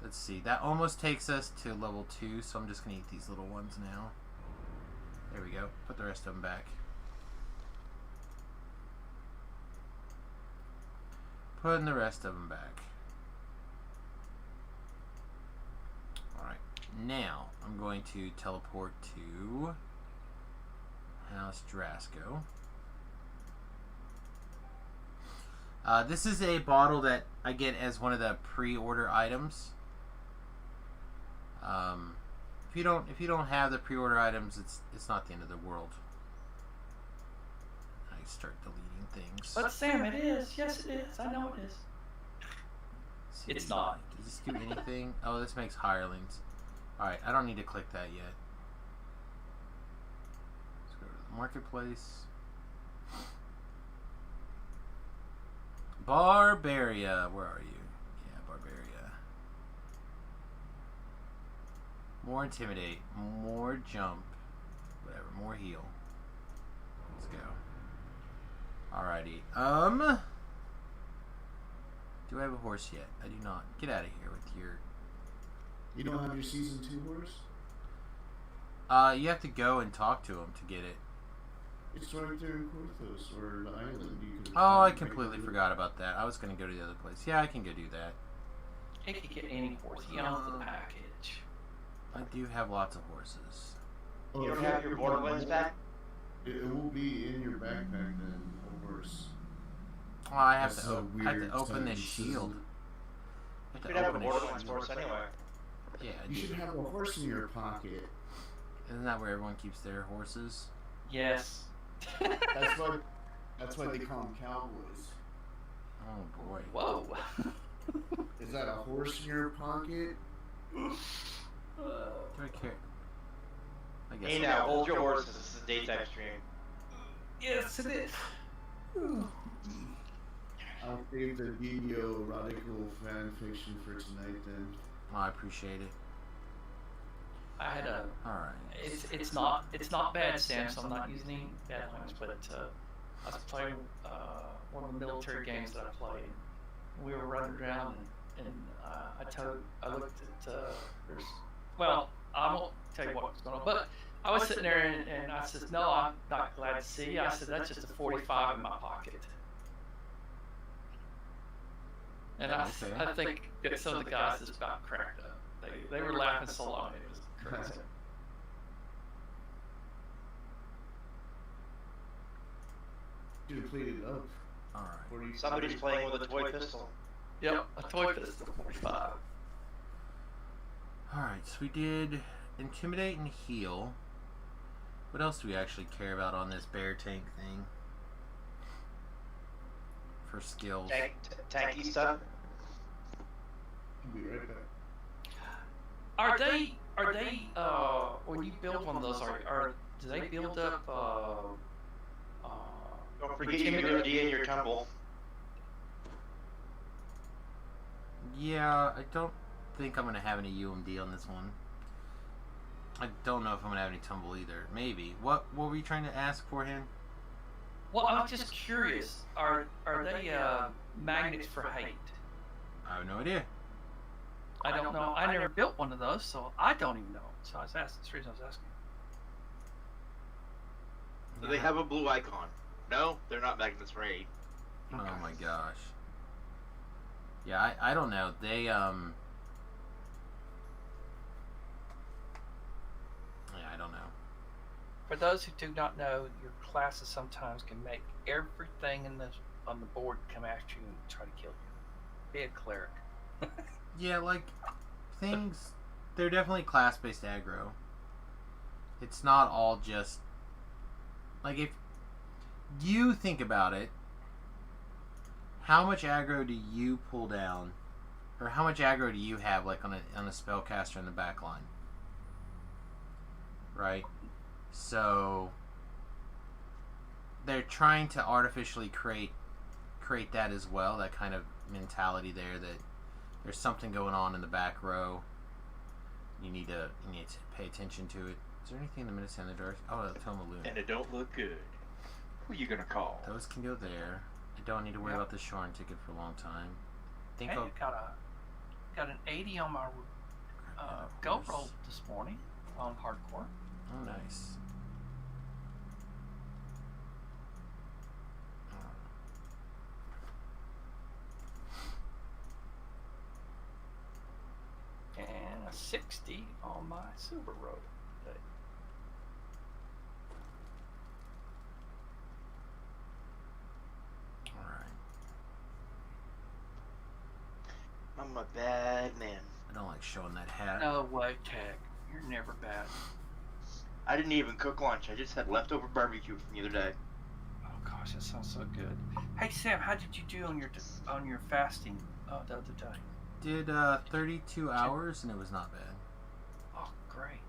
Let's see. That almost takes us to level 2, so I'm just gonna eat these little ones now. There we go. Put the rest of them back. Putting the rest of them back. Alright. Now, I'm going to teleport to House Drasco. This is a bottle that I get as one of the pre-order items. If you don't have the pre-order items, it's not the end of the world. I start deleting things. But Sam, it is. Yes, it is. I know it is. See, It's not. Does this do anything? Oh, this makes hirelings. Alright, I don't need to click that yet. Let's go to the marketplace. Barbaria, where are you? Yeah, Barbaria. More intimidate, more jump, whatever, more heal. Let's go. Alrighty. Do I have a horse yet? I do not. Get out of here with your... You don't have your season 2 horse? You have to go and talk to him to get it. It's right there in Korthos, or the island. You can Oh, I completely forgot about that. I was going to go to the other place. Yeah, I can go do that. It could get any horse. He owns the package. I do have lots of horses. Oh, You if don't have your Borderlands back? It will be in your backpack then, a horse. Oh, I have That's to, a I have weird to open this sentence, shield. You I should have have to a open this Borderlands shield. horse anyway. Yeah, I You do. should have a horse in your pocket. Isn't that where everyone keeps their horses? Yes. That's why they call them cowboys. Oh boy. Whoa. Is that a horse in your pocket? Do I care? I guess. Hey now, hold your horses. This is a daytime stream. Yes, it is. I'll save the video erotical fan fiction for tonight then. Oh, I appreciate it. I had a. Alright. It's not bad, Sam. So I'm not using any bad ones, but I was playing one of the military games that I played. We were running around, and I looked at well, I won't tell you what was going on, but I was sitting there and I said, no, I'm not glad to see you. I said, that's just a 45 in my pocket. And I think that some of the guys just about cracked up. They were laughing so long it was crazy. Should have played it up. Alright. Somebody's playing with a toy pistol. Yep, a toy pistol 45. Alright, so we did intimidate and heal. What else do we actually care about on this bear tank thing? For skills. Tanky stuff. I'll be right back. Are they when you build one of those do they build up Don't forget your D and your tumble. Yeah, I don't think I'm going to have any UMD on this one. I don't know if I'm going to have any tumble either. Maybe. What were you trying to ask for him? well, I'm just curious. Are they magnets for hate? I have no idea. I don't know. I never built one of those, so I don't even know. So I was asking. That's the reason I was asking. Do they have a blue icon? No, they're not magnets for hate. Oh my gosh. Yeah, I don't know. They For those who do not know, your classes sometimes can make everything on the board come after you and try to kill you. Be a cleric. Yeah, like things. They're definitely class-based aggro. It's not all just like if you think about it. How much aggro do you pull down, or how much aggro do you have, like on a spellcaster in the back line? Right. So they're trying to artificially create that as well. That kind of mentality there that there's something going on in the back row. You need to pay attention to it. Is there anything in the Minutes and the Dark? Oh, Tome of Luna. And it don't look good. Who you gonna call? Those can go there. I don't need to worry about the Shorn ticket for a long time. Hey, I got an 80 on my go roll this morning on hardcore. Oh, nice. And a 60 on my silver road today. Alright. I'm a bad man. I don't like showing that hat. No way, Tag. You're never bad. I didn't even cook lunch. I just had leftover barbecue from the other day. Oh gosh, that sounds so good. Hey Sam, how did you do on your fasting the other day? Did 32 hours and it was not bad. Oh great.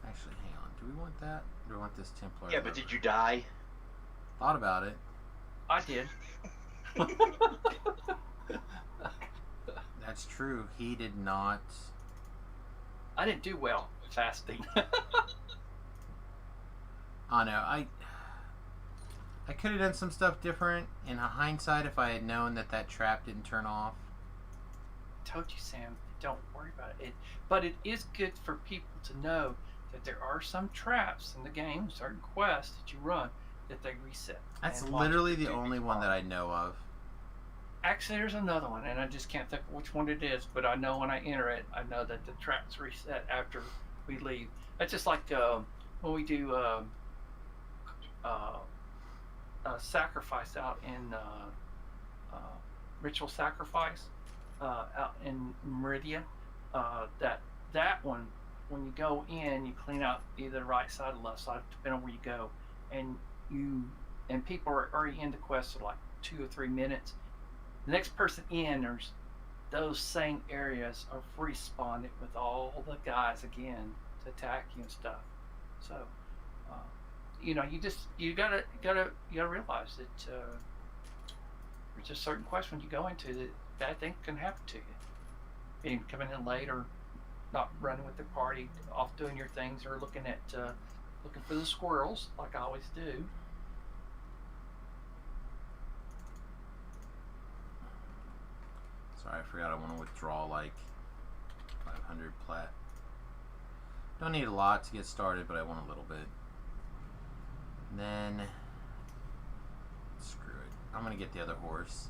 Actually, hang on. Do we want that? Do we want this Templar? Yeah, but did you die? Thought about it. I did. That's true. He did not. I didn't do well fasting. I know. I could have done some stuff different. In hindsight, if I had known that trap didn't turn off. I told you, Sam, don't worry about it. But it is good for people to know that there are some traps in the game, certain quests that you run, that they reset. That's And literally watch the only one that I know of. Actually, there's another one, and I just can't think of which one it is, but I know when I enter it, I know that the traps reset after we leave. That's just like when we do sacrifice out in ritual sacrifice out in Meridia. That one, when you go in, you clean out either the right side or left side, depending on where you go, and people are already in the quest for like 2 or 3 minutes. The next person in, there's those same areas are respawned with all the guys again to attack you and stuff. So, you gotta realize that there's just certain quests when you go into that bad things can happen to you. Being coming in late or not running with the party, off doing your things, or looking for the squirrels like I always do. Sorry, I forgot I want to withdraw like 500 plat. Don't need a lot to get started, but I want a little bit. And then, screw it. I'm going to get the other horse.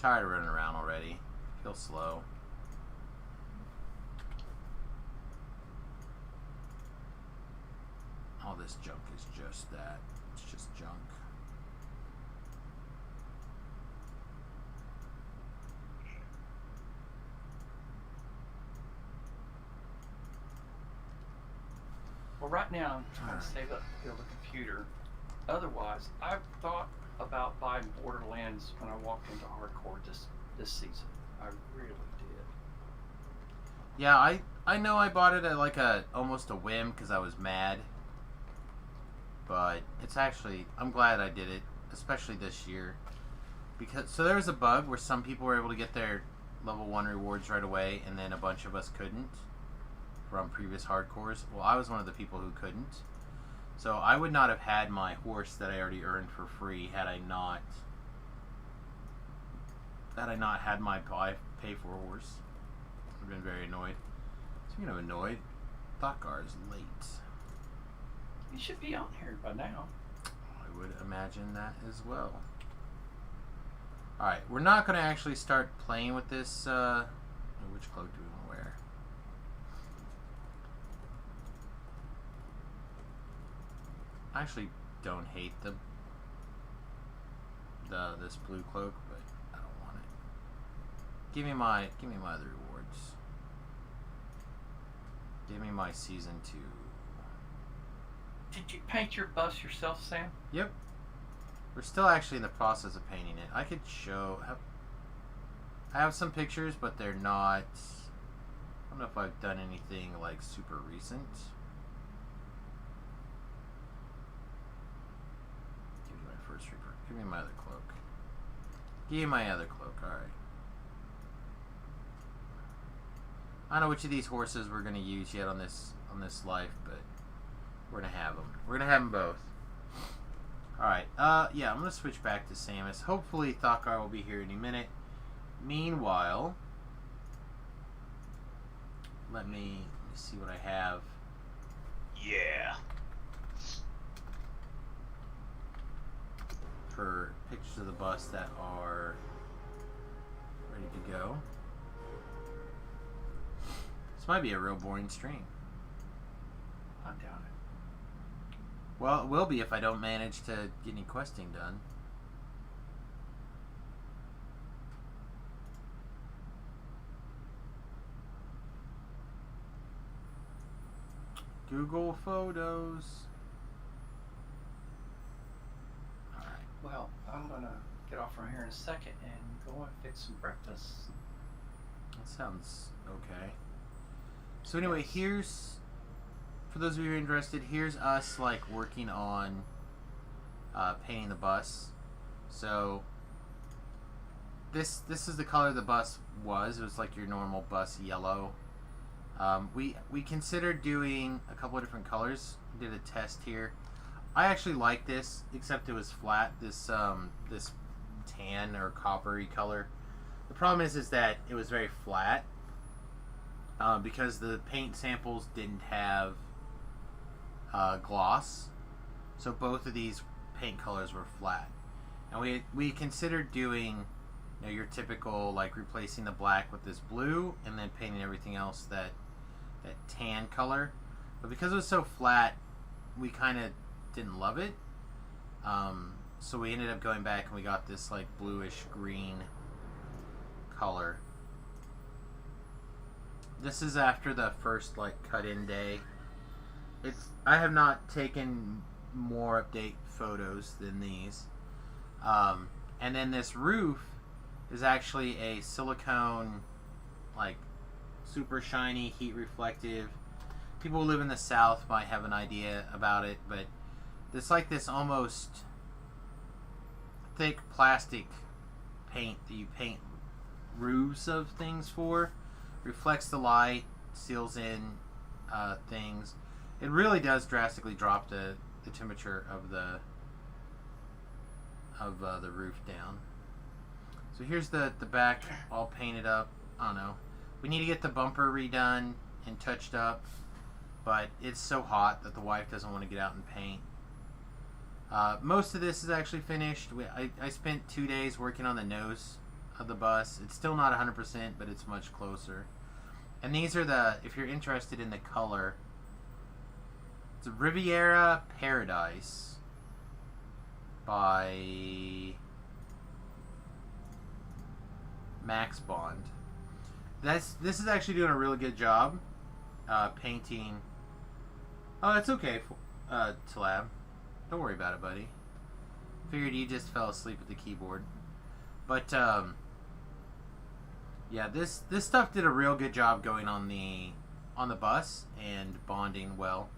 Tired of running around already. Feel slow. All this junk is just that. It's just junk. Well, right now I'm trying to save up to build a computer. Otherwise, I've thought about buying Borderlands when I walked into hardcore this season. I really did. Yeah, I know I bought it at like almost a whim because I was mad. But it's actually, I'm glad I did it, especially this year. So there was a bug where some people were able to get their level 1 rewards right away, and then a bunch of us couldn't from previous hardcores. Well, I was one of the people who couldn't. So I would not have had my horse that I already earned for free had I not had my pay for horse. I've been very annoyed. Speaking of annoyed, Thotgar is late. You should be on here by now. I would imagine that as well. Alright, we're not going to actually start playing with this. Which cloak do we want to wear? I actually don't hate this blue cloak, but I don't want it. Give me my other rewards. Give me my season 2. Did you paint your bus yourself, Sam? Yep. We're still actually in the process of painting it. I could show. I have some pictures, but they're not. I don't know if I've done anything like super recent. Give me my first reaper. Give me my other cloak. Give me my other cloak. All right. I don't know which of these horses we're gonna use yet on this life, but we're gonna have them. We're gonna have them both. All right. Yeah, I'm gonna switch back to Samus. Hopefully, Thakar will be here any minute. Meanwhile, let me see what I have. Yeah. For pictures of the bus that are ready to go. This might be a real boring stream. I doubt it. Well, it will be if I don't manage to get any questing done. Google Photos. Alright. Well, I'm gonna get off from here in a second and go and fix some breakfast. That sounds okay. So anyway, here's, for those of you who are interested, here's us like working on painting the bus. So this is the color the bus was. It was like your normal bus yellow. We considered doing a couple of different colors. We did a test here. I actually like this, except it was flat. This this tan or coppery color. The problem is that it was very flat because the paint samples didn't have gloss. So both of these paint colors were flat. And we considered doing, you know, your typical like replacing the black with this blue and then painting everything else that tan color, but because it was so flat, we kind of didn't love it. So we ended up going back and we got this like bluish green color. This is after the first like cut-in day. I have not taken more update photos than these. And then this roof is actually a silicone, like super shiny, heat reflective. People who live in the south might have an idea about it, but it's like this almost thick plastic paint that you paint roofs of things for. Reflects the light, seals in things. It really does drastically drop the temperature of the roof down. So here's the back all painted up. I don't know. We need to get the bumper redone and touched up, but it's so hot that the wife doesn't want to get out and paint. Most of this is actually finished. I spent 2 days working on the nose of the bus. It's still not 100%, but it's much closer. And these are if you're interested in the color, it's a Riviera Paradise by Max Bond. This is actually doing a really good job painting. Oh, that's okay, Talab. Don't worry about it, buddy. Figured you just fell asleep at the keyboard. But yeah, this stuff did a real good job going on the bus and bonding well.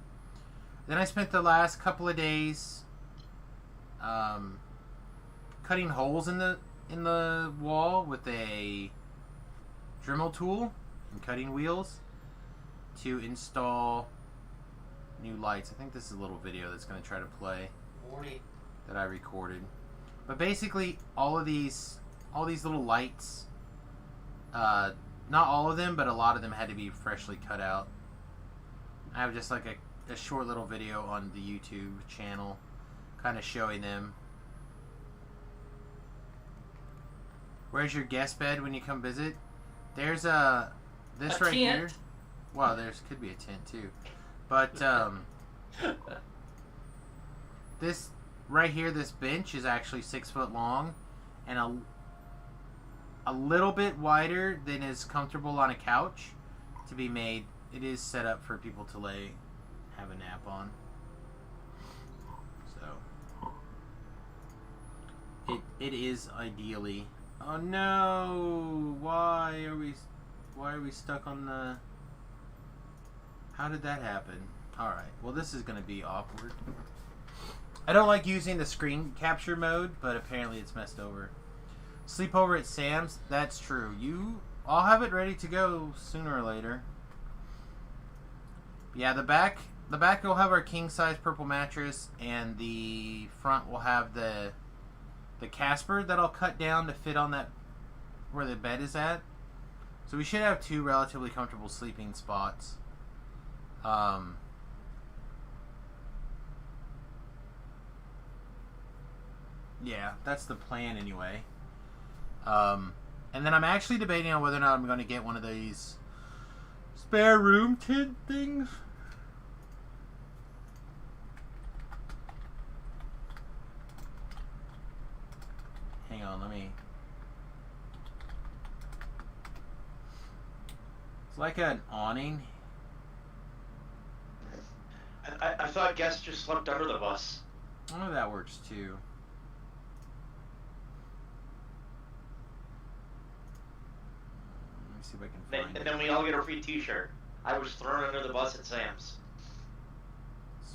Then I spent the last couple of days cutting holes in the wall with a Dremel tool and cutting wheels to install new lights. I think this is a little video that's going to try to play that I recorded. But basically, all these little lights, not all of them, but a lot of them had to be freshly cut out. I have just like a short little video on the YouTube channel kind of showing them. Where's your guest bed when you come visit? There's this a right tent. here. Well, could be a tent too. But this right here, this bench is actually 6 foot long and a little bit wider than is comfortable on a couch to be made. It is set up for people to have a nap on. So it is ideally. Oh no! Why are we stuck on the? How did that happen? All right. Well, this is going to be awkward. I don't like using the screen capture mode, but apparently it's messed over. Sleepover at Sam's. That's true. I'll have it ready to go sooner or later. Yeah, the back will have our king size purple mattress, and the front will have the Casper that I'll cut down to fit on that where the bed is at. So we should have 2 relatively comfortable sleeping spots. Yeah, that's the plan anyway. And then I'm actually debating on whether or not I'm going to get one of these spare room tent things. Hang on, let me... It's like an awning. I thought guests just slept under the bus. Oh, that works too. Let me see if I can find And it. then we all get a free T-shirt. I was thrown under the bus at Sam's.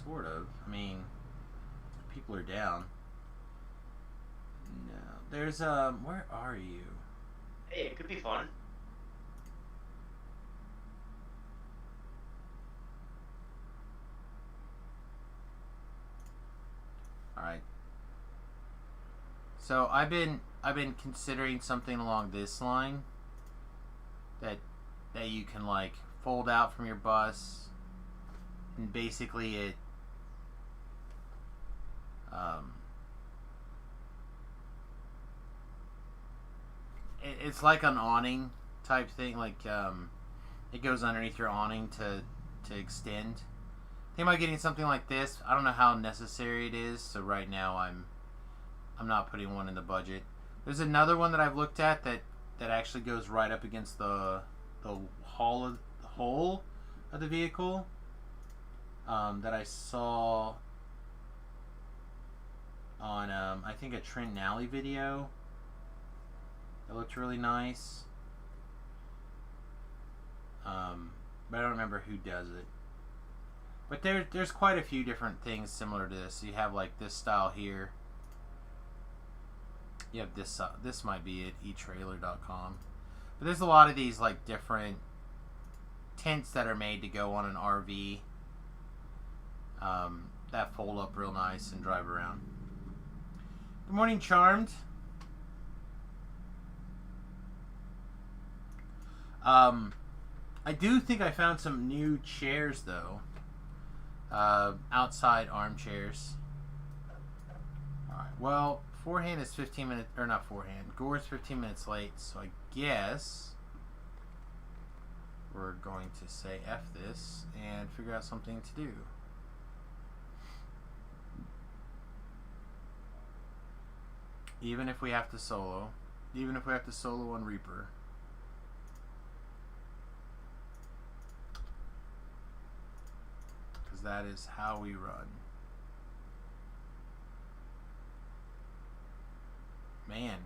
Sort of. I mean, people are down. No. There's, where are you? Hey, it could be fun. Alright. So I've been considering something along this line that you can like fold out from your bus, and basically it's like an awning type thing, like it goes underneath your awning to extend. Think about getting something like this. I don't know how necessary it is, so right now I'm not putting one in the budget. There's another one that I've looked at that actually goes right up against the hull of the vehicle that I saw on I think a Trent Nally video. It looked really nice. But I don't remember who does it. But there's quite a few different things similar to this. You have like this style here. You have this. This might be at eTrailer.com. But there's a lot of these like different tents that are made to go on an RV. That fold up real nice and drive around. Good morning, Charmed. I do think I found some new chairs though. Outside armchairs. Alright, well, forehand is 15 minutes, or not forehand, Gore's 15 minutes late, so I guess we're going to say F this and figure out something to do. Even if we have to solo. Even if we have to solo on Reaper. Because that is how we run. Man,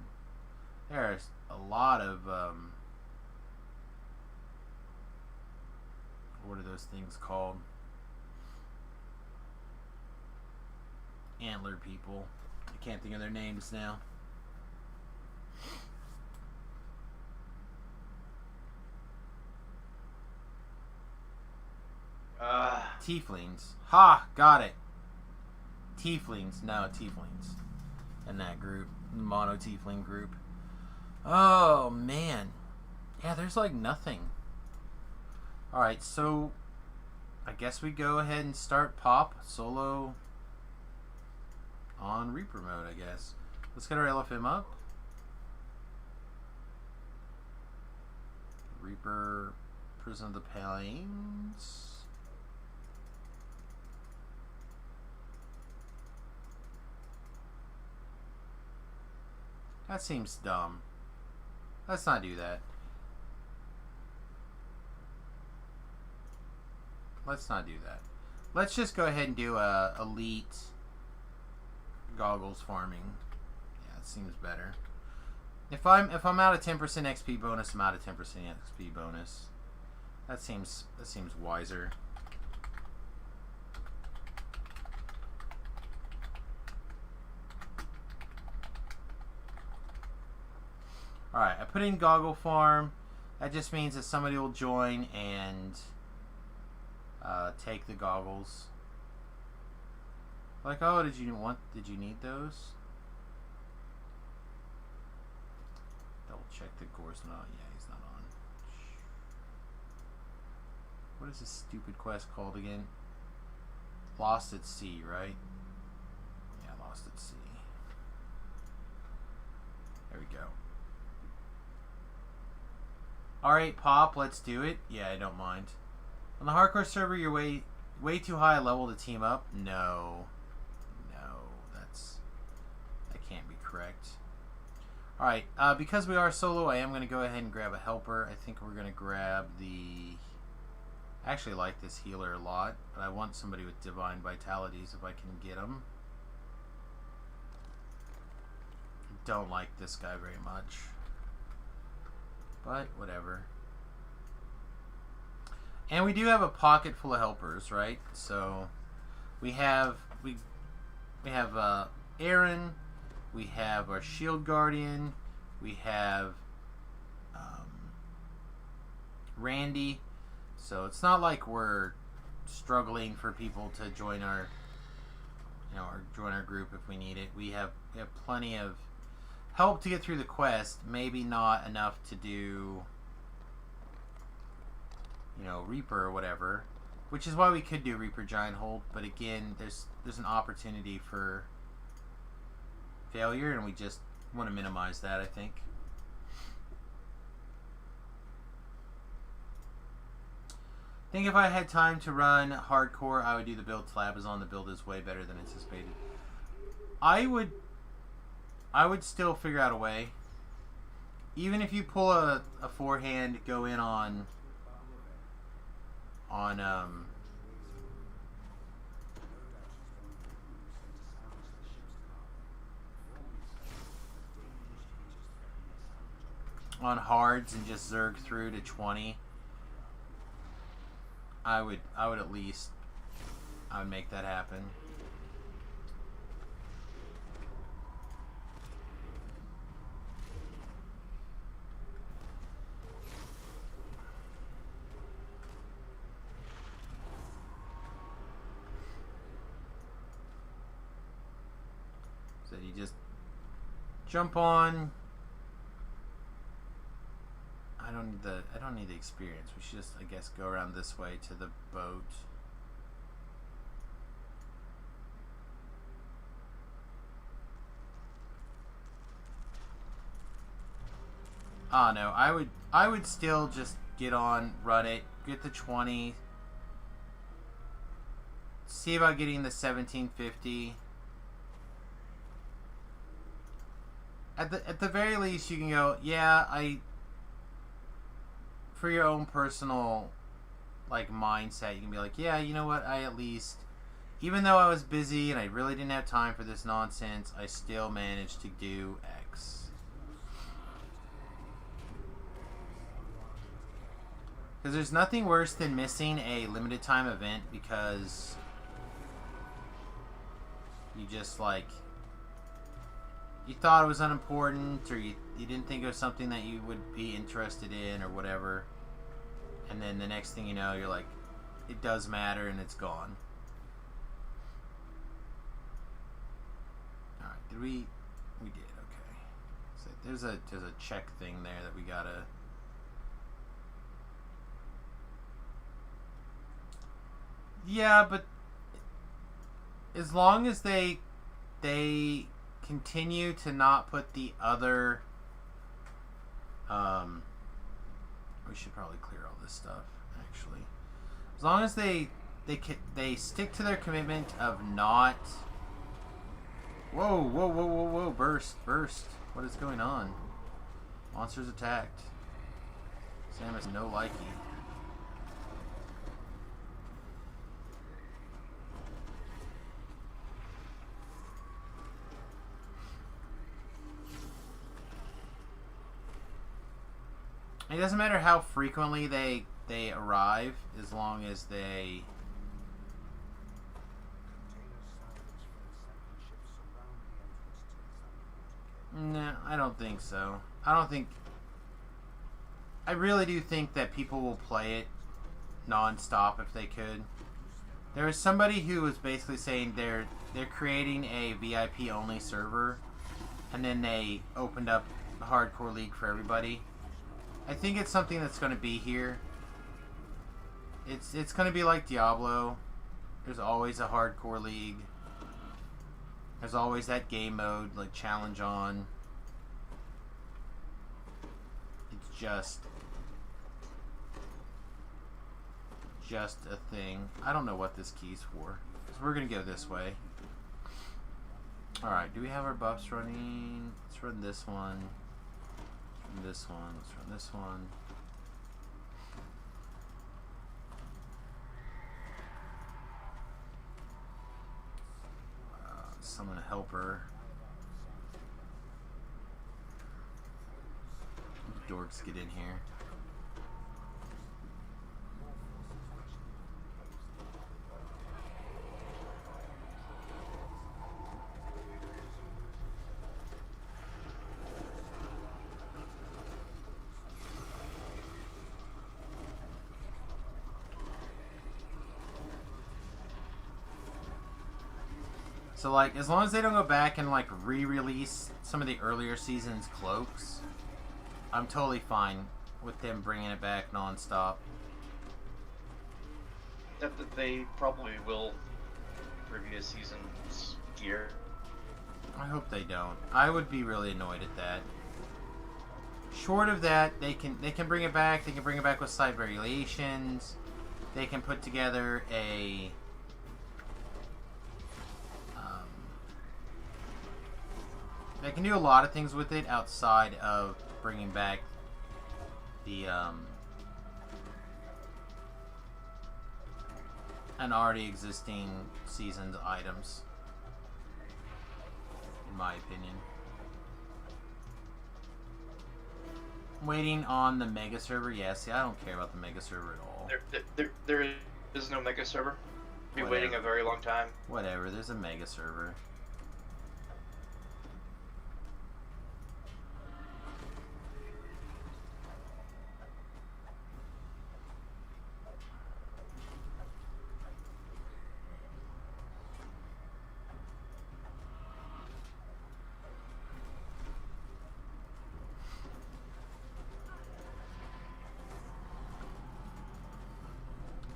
there's a lot of what are those things called? Antler people. I can't think of their names now. Tieflings. Ha! Got it. Tieflings. No, tieflings. In that group. Mono tiefling group. Oh, man. Yeah, there's like nothing. Alright, so I guess we go ahead and start Pop solo on Reaper mode, I guess. Let's get our LFM up. Reaper, Prison of the Plains. That seems dumb. Let's not do that. Let's not do that. Let's just go ahead and do a elite goggles farming. Yeah, it seems better. If I'm out of 10% XP bonus, I'm out of 10% XP bonus. That seems wiser. Alright, I put in goggle farm. That just means that somebody will join and take the goggles. Like, oh, did you need those? Double check the Gore's not. Yeah, he's not on. What is this stupid quest called again? Lost at Sea, right? Yeah, Lost at Sea. There we go. Alright, Pop, let's do it. Yeah, I don't mind. On the hardcore server, you're way too high a level to team up? No. That can't be correct. Alright, because we are solo, I am going to go ahead and grab a helper. I think we're going to grab the... I actually like this healer a lot, but I want somebody with Divine Vitalities if I can get them. Don't like this guy very much. But whatever. And we do have a pocket full of helpers, right? So we have Aaron, we have our Shield Guardian, we have Randy. So it's not like we're struggling for people to join our join our group if we need it. We have plenty of help to get through the quest, maybe not enough to do, Reaper or whatever, which is why we could do Reaper Giant Hold, but again, there's an opportunity for failure, and we just want to minimize that, I think. I think if I had time to run hardcore, I would do the build Tlabazon. The build is way better than anticipated. I would still figure out a way. Even if you pull a forehand, go in on hards and just zerg through to 20. I would at least make that happen. So you just jump on. I don't need the experience. We should just, I guess, go around this way to the boat. Oh no, I would still just get on, run it, get the 20. See about getting the 1750. At the very least, you can go, yeah, for your own personal, mindset, you can be like, yeah, you know what, I at least, even though I was busy and I really didn't have time for this nonsense, I still managed to do X. Because there's nothing worse than missing a limited time event because you just, you thought it was unimportant, or you didn't think it was something that you would be interested in, or whatever. And then the next thing you know, you're like, it does matter, and it's gone. Alright, did we did, okay. So there's a check thing there that we gotta... Yeah, but as long as they continue to not put the other, we should probably clear all this stuff, actually. As long as they stick to their commitment of not... Whoa, burst. What is going on? Monsters attacked. Samus no likey. It doesn't matter how frequently they arrive, as long as they... No, I don't think so. I really do think that people will play it non-stop if they could. There was somebody who was basically saying they're creating a VIP only server, and then they opened up the hardcore league for everybody. I think it's something that's going to be here. It's going to be like Diablo. There's always a hardcore league. There's always that game mode, like challenge on. It's just a thing. I don't know what this key's for. So we're going to go this way. Alright, do we have our buffs running? Let's run this one. This one. Let's run this one. Summon a helper. Dorks get in here. So, like, as long as they don't go back and, like, re-release some of the earlier season's cloaks, I'm totally fine with them bringing it back non-stop. That they probably will previous season's gear. I hope they don't. I would be really annoyed at that. Short of that, they can bring it back. They can bring it back with slight variations. They can put together a... they can do a lot of things with it outside of bringing back the an already existing season's items, in my opinion. Waiting on the mega server. Yeah, see, I don't care about the mega server at all. There is no mega server. Be Whatever. waiting a very long time. Whatever, there's a mega server.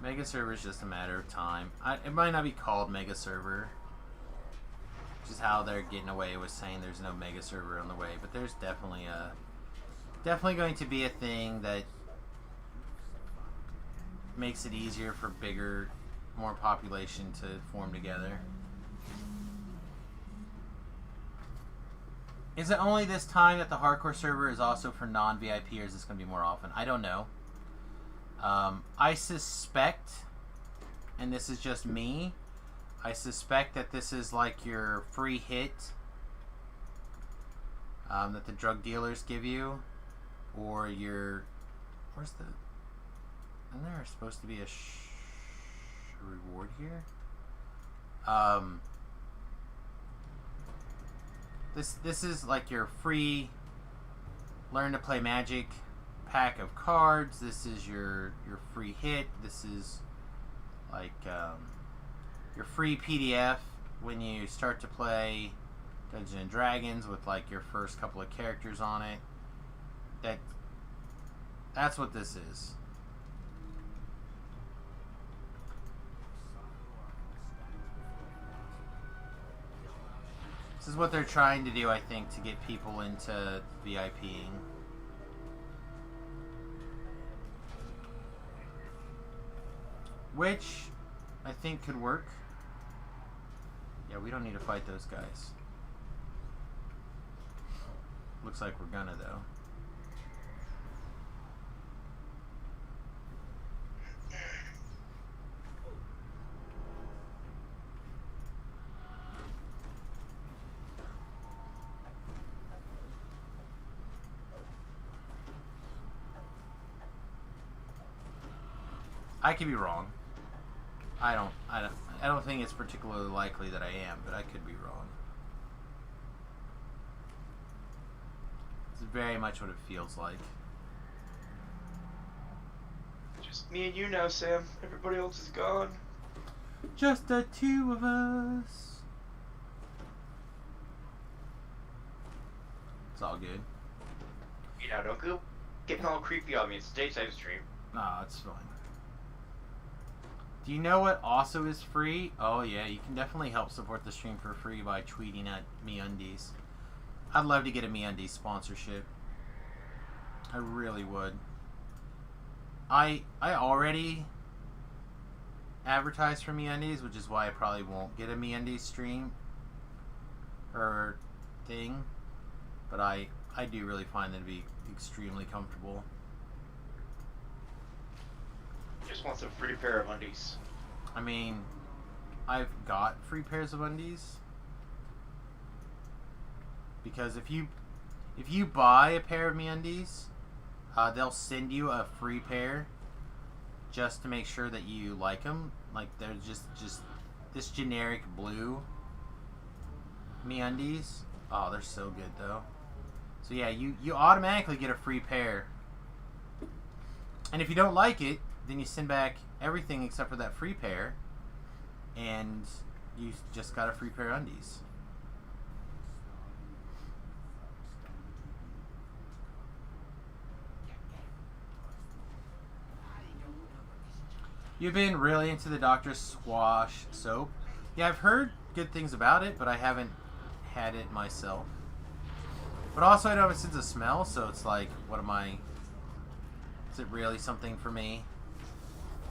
Mega server is just a matter of time. It might not be called mega server, which is how they're getting away with saying there's no mega server on the way. But there's definitely going to be a thing that makes it easier for bigger, more population to form together. Is it only this time that the hardcore server is also for non-VIP, or is this going to be more often? I don't know. I suspect, and this is just me, I suspect that this is like your free hit that the drug dealers give you, or your... Where's the... Isn't there supposed to be a reward here? This is like your free learn to play Magic pack of cards. This is your free hit. This is like your free PDF when you start to play Dungeons and Dragons with like your first couple of characters on it. That's what this is. This is what they're trying to do, I think, to get people into VIPing. Which I think could work. Yeah, we don't need to fight those guys. Looks like we're gonna, though. I could be wrong. I don't think it's particularly likely that I am, but I could be wrong. It's very much what it feels like. Just me and you now, Sam. Everybody else is gone. Just the two of us. It's all good. You know, don't go getting all creepy on me. It's a daytime stream. Nah, it's fine. Do you know what also is free? Oh yeah, you can definitely help support the stream for free by tweeting at MeUndies. I'd love to get a MeUndies sponsorship. I really would. I already advertise for MeUndies, which is why I probably won't get a MeUndies stream or thing. But I do really find them to be extremely comfortable. Just want some free pair of undies. I mean, I've got free pairs of undies because if you buy a pair of MeUndies, they'll send you a free pair just to make sure that you like them. Like they're just this generic blue MeUndies. Oh, they're so good though. So yeah, you automatically get a free pair. And if you don't like it, then you send back everything except for that free pair, and you just got a free pair of undies. You've been really into the Dr. Squash soap. Yeah, I've heard good things about it, but I haven't had it myself. But also, I don't have a sense of smell, so it's like, what am I... Is it really something for me?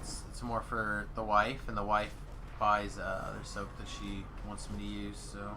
It's more for the wife, and the wife buys other soap that she wants me to use, so...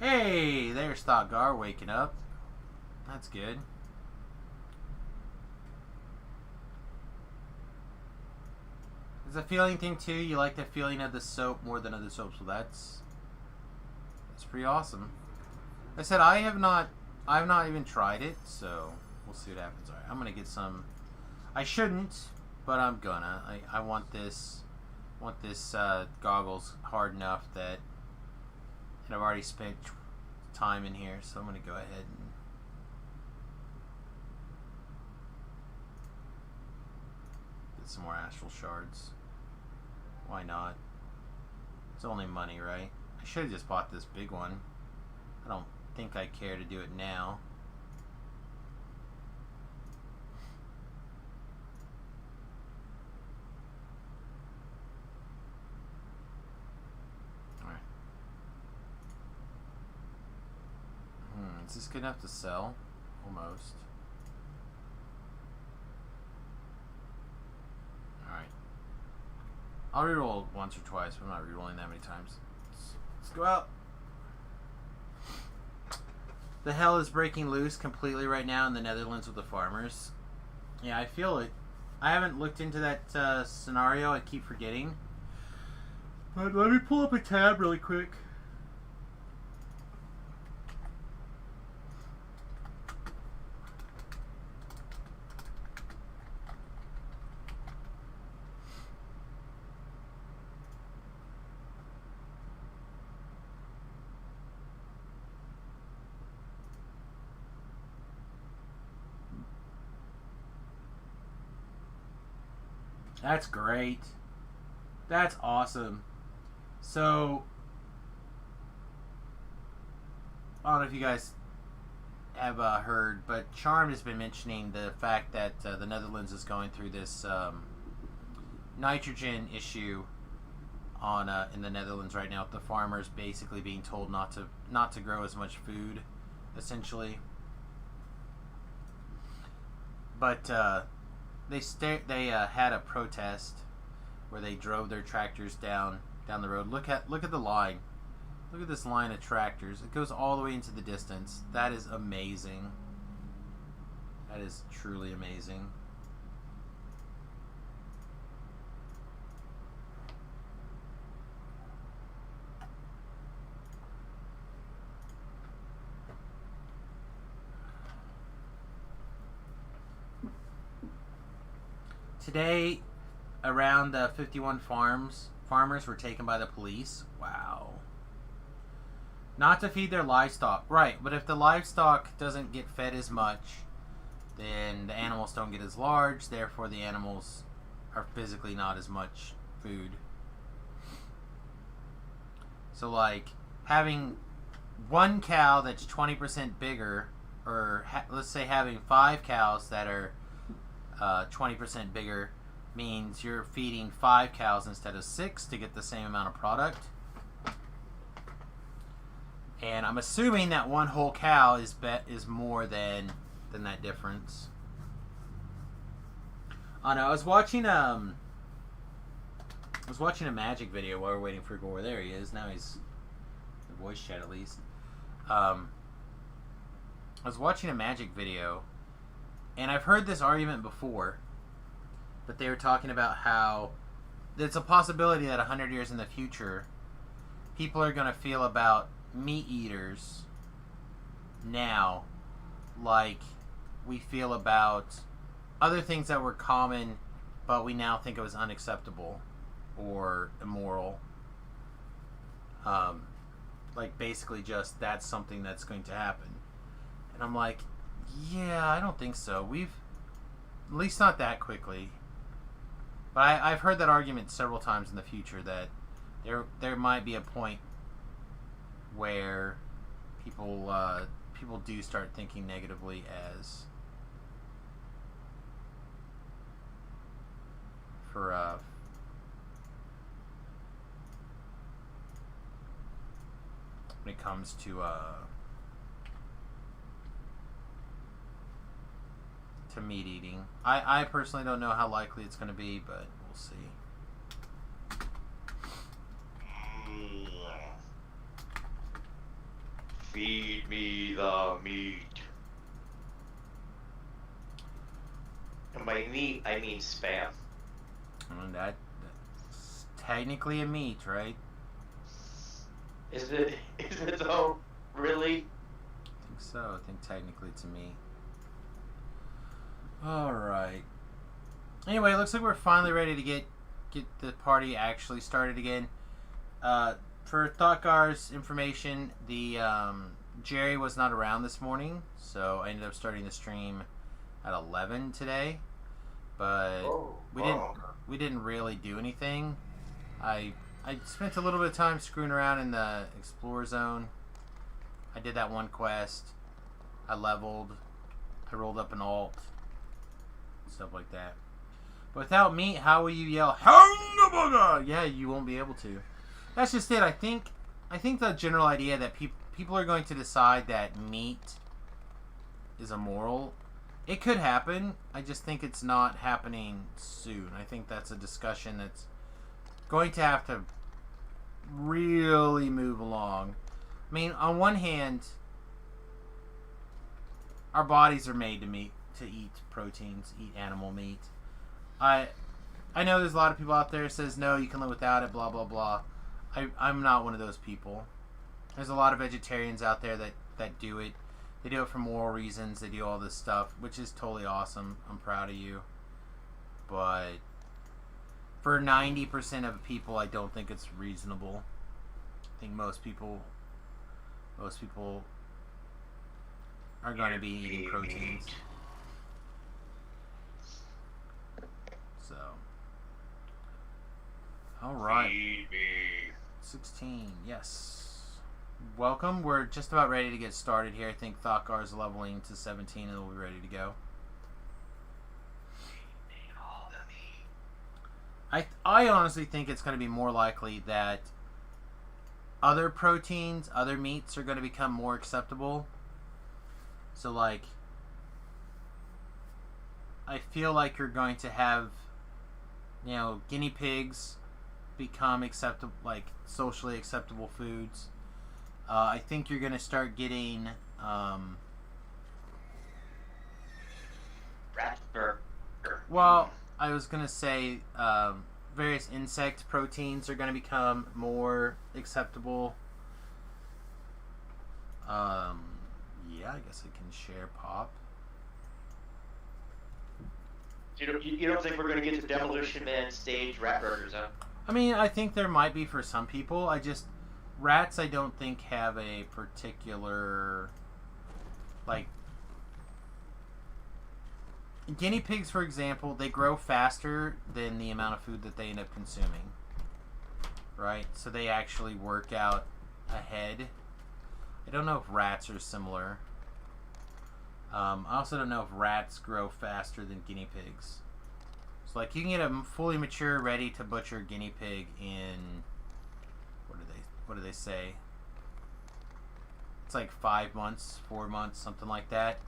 Hey, there's Thought waking up. That's good. It's a feeling thing too. You like the feeling of the soap more than other soaps, so that's pretty awesome. I said I have not even tried it, so we'll see what happens. Alright, I'm gonna get some. I shouldn't, but I'm gonna. I want this goggles hard enough that. And I've already spent time in here, so I'm going to go ahead and get some more astral shards. Why not? It's only money, right? I should have just bought this big one. I don't think I care to do it now. Is this good enough to sell? Almost. Alright. I'll reroll once or twice, but I'm not rerolling that many times. Let's go out. The hell is breaking loose completely right now in the Netherlands with the farmers. Yeah, I feel it. I haven't looked into that scenario. I keep forgetting. But let me pull up a tab really quick. That's great. That's awesome. So, I don't know if you guys have heard, but Charm has been mentioning the fact that the Netherlands is going through this nitrogen issue on in the Netherlands right now, with the farmers basically being told not to grow as much food, essentially. But they had a protest where they drove their tractors down the road. Look at the line. Look at this line of tractors. It goes all the way into the distance. That is amazing. That is truly amazing. Today, around 51 farmers were taken by the police. Wow. Not to feed their livestock. Right, but if the livestock doesn't get fed as much, then the animals don't get as large, therefore the animals are physically not as much food. So like, having one cow that's 20% bigger, or let's say having 5 cows that are 20% bigger, means you're feeding 5 cows instead of 6 to get the same amount of product. And I'm assuming that one whole cow is more than that difference. I know. I was watching a Magic video while we were waiting for Gore. There he is. Now he's in voice chat at least. I was watching a Magic video, and I've heard this argument before, but they were talking about how it's a possibility that 100 years in the future, people are going to feel about meat eaters now like we feel about other things that were common, but we now think it was unacceptable or immoral. Like basically just that's something that's going to happen. And I'm like, yeah, I don't think so. At least not that quickly. But I've heard that argument several times in the future that there might be a point where people do start thinking negatively when it comes to meat eating. I personally don't know how likely it's going to be, but we'll see. Feed me the meat. And by meat, I mean spam. And that's technically a meat, right? Is it though? Really? I think so. I think technically it's a meat. Alright. Anyway, it looks like we're finally ready to get the party actually started again. For Thoughtgar's information, the Jerry was not around this morning, so I ended up starting the stream at 11 today. But we didn't really do anything. I spent a little bit of time screwing around in the Explorer Zone. I did that one quest. I leveled. I rolled up an alt. Stuff like that. But without me, how will you yell "Hungabugga"? Yeah, you won't be able to. That's just it. I think the general idea that people are going to decide that meat is immoral. It could happen. I just think it's not happening soon. I think that's a discussion that's going to have to really move along. I mean, on one hand, our bodies are made to eat proteins, eat animal meat. I know there's a lot of people out there that says no, you can live without it, blah blah blah. I'm not one of those people. There's a lot of vegetarians out there that do it. They do it for moral reasons. They do all this stuff, which is totally awesome. I'm proud of you. But for 90% of people, I don't think it's reasonable. I think most people are going to be eating proteins. So, all right. 16, yes. welcome. We're just about ready to get started here. I think Thokar is leveling to 17 and we'll be ready to go. I honestly think it's going to be more likely that other proteins, other meats are going to become more acceptable. So, like, I feel like you're going to have, guinea pigs become acceptable, like socially acceptable foods. I think you're going to start getting Rat burger. well, I was going to say various insect proteins are going to become more acceptable. Yeah, I guess I can share pop. You don't think we're going to get to Demolition Man stage rat burgers, huh? I mean, I think there might be for some people. Rats I don't think have a particular, like, guinea pigs, for example, they grow faster than the amount of food that they end up consuming, right? So they actually work out ahead. I don't know if rats are similar. I also don't know if rats grow faster than guinea pigs. So, like, you can get a fully mature, ready to butcher guinea pig in, what do they say? It's like 5 months, 4 months, something like that.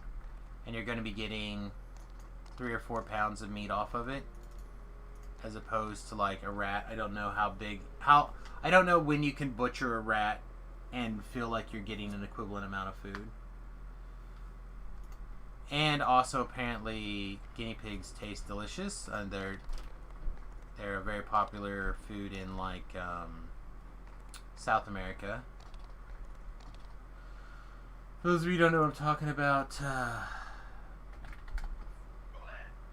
And you're going to be getting 3 or 4 pounds of meat off of it, as opposed to like a rat. I don't know I don't know when you can butcher a rat and feel like you're getting an equivalent amount of food. And also, apparently, guinea pigs taste delicious, and they're a very popular food in like South America. For those of you who don't know what I'm talking about,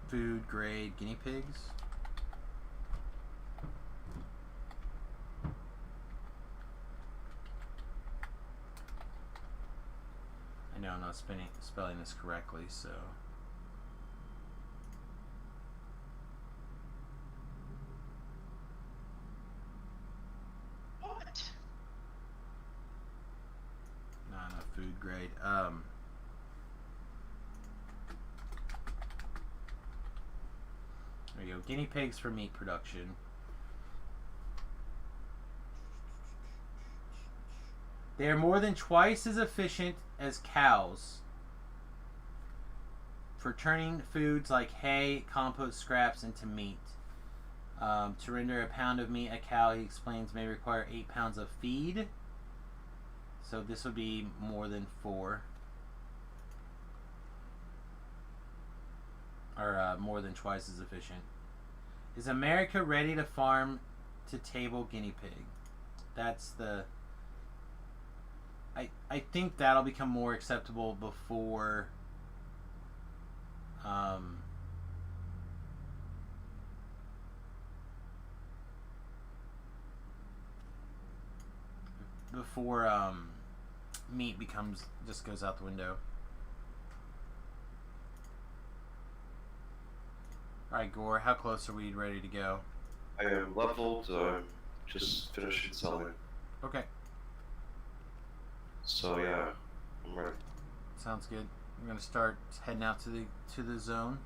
food grade guinea pigs. I know I'm not spelling this correctly, so. What? No, not food grade. There you go. Guinea pigs for meat production. They are more than twice as efficient as cows for turning foods like hay, compost scraps into meat. To render a pound of meat, a cow, he explains, may require 8 pounds of feed. So this would be more than 4. Or more than twice as efficient. Is America ready to farm to table guinea pig? That's the... I think that'll become more acceptable before meat just goes out the window. Alright, Gore, how close are we ready to go? I am leveled, just finishing selling. Okay. So yeah, I'm ready. Sounds good. I'm gonna start heading out to the zone.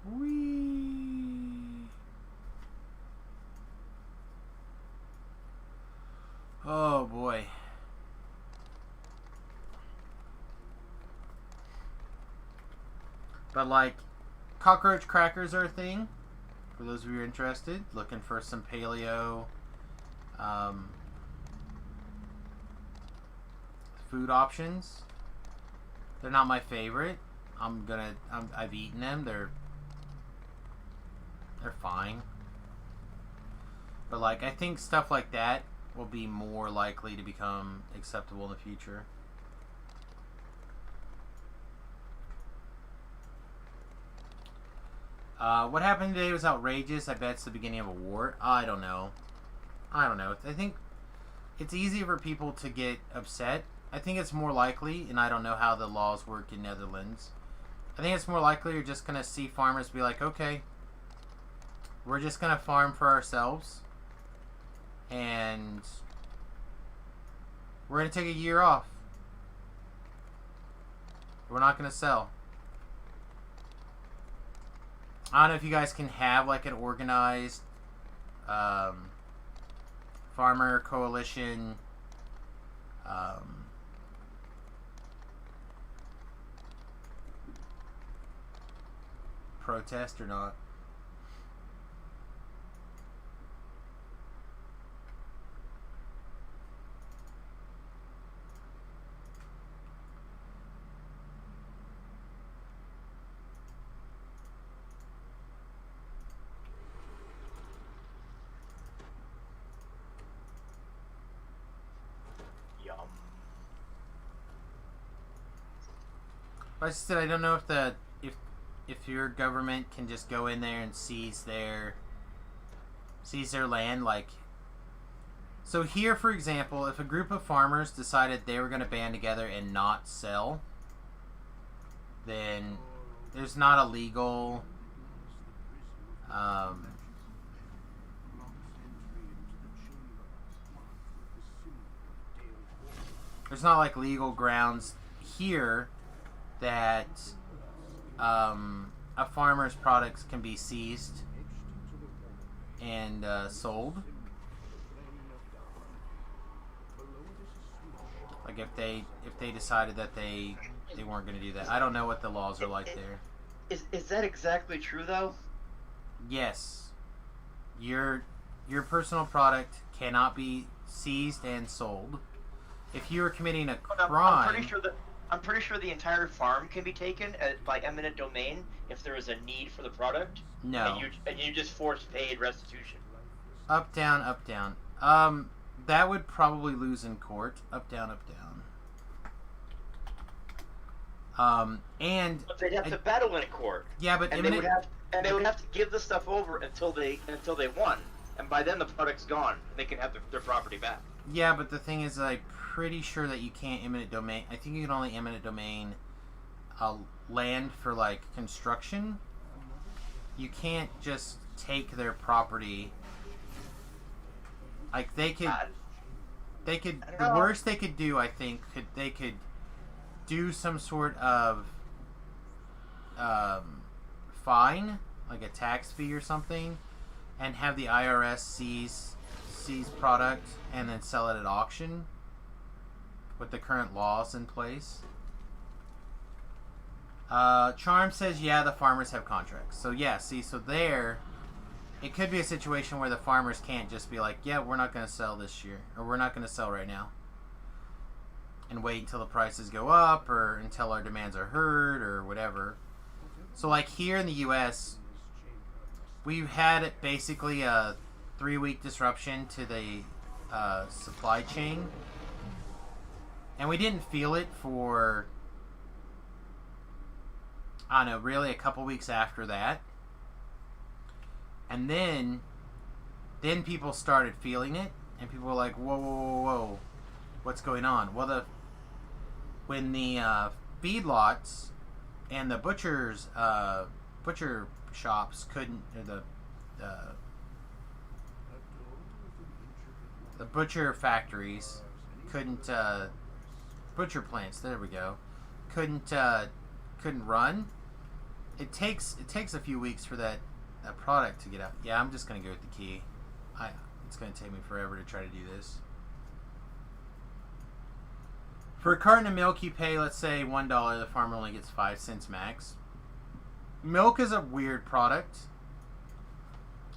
Whee! Oh boy. But like, cockroach crackers are a thing. For those of you who are interested, looking for some paleo food options. They're not my favorite. I've eaten them. They're fine. But like, I think stuff like that will be more likely to become acceptable in the future. What happened today was outrageous. I bet it's the beginning of a war. I don't know. I think it's easy for people to get upset. I think it's more likely, and I don't know how the laws work in Netherlands. I think it's more likely you're just going to see farmers be like, okay, We're just gonna farm for ourselves, and we're gonna take a year off. We're not gonna sell. I don't know if you guys can have like an organized farmer coalition protest or not. Yum. Like I said, I don't know if your government can just go in there and seize their land. Like, so here, for example, if a group of farmers decided they were going to band together and not sell, then there's not a legal there's not like legal grounds here that a farmer's products can be seized and sold. Like if they decided that they weren't going to do that. I don't know what the laws are like there. Is that exactly true though? Yes. Your personal product cannot be seized and sold. If you are committing a crime, I'm pretty sure the entire farm can be taken by eminent domain if there is a need for the product. no. And you just force paid restitution. Up, down, up, down. That would probably lose in court. Up, down, up, down. And But they'd have to battle in court. yeah, but And they would have to give the stuff over until they won. And by then the product's gone. They can have their property back. yeah, but the thing is, I'm pretty sure that you can't eminent domain. I think you can only eminent domain land for like construction. You can't just take their property. Like they could. The worst they could do, I think, they could do some sort of fine, like a tax fee or something, and have the IRS seize product and then sell it at auction with the current laws in place. Charm says, yeah, the farmers have contracts. So yeah, see, so there, it could be a situation where the farmers can't just be like, yeah, we're not going to sell this year, or we're not going to sell right now, and wait until the prices go up, or until our demands are heard, or whatever. So like here in the US, we've had basically a 3-week disruption to the supply chain, and we didn't feel it for, I don't know, really a couple weeks after that. And then people started feeling it, and people were like, whoa, what's going on? Well, when the feedlots and the butcher shops couldn't, or the butcher factories couldn't, butcher plants, there we go, couldn't run. It takes a few weeks for that product to get out. Yeah, I'm just gonna go with the key. It's gonna take me forever to try to do this. For a carton of milk, you pay, let's say, $1. The farmer only gets 5 cents max. Milk is a weird product.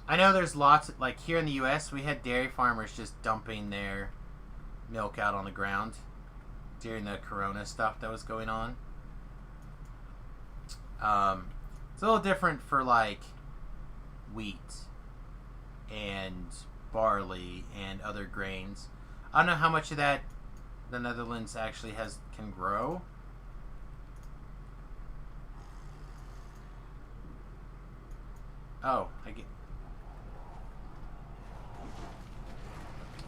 I know there's lots, like here in the U.S., we had dairy farmers just dumping their milk out on the ground during the corona stuff that was going on. It's a little different for like wheat and barley and other grains. I don't know how much of that the Netherlands actually can grow. Oh, I get.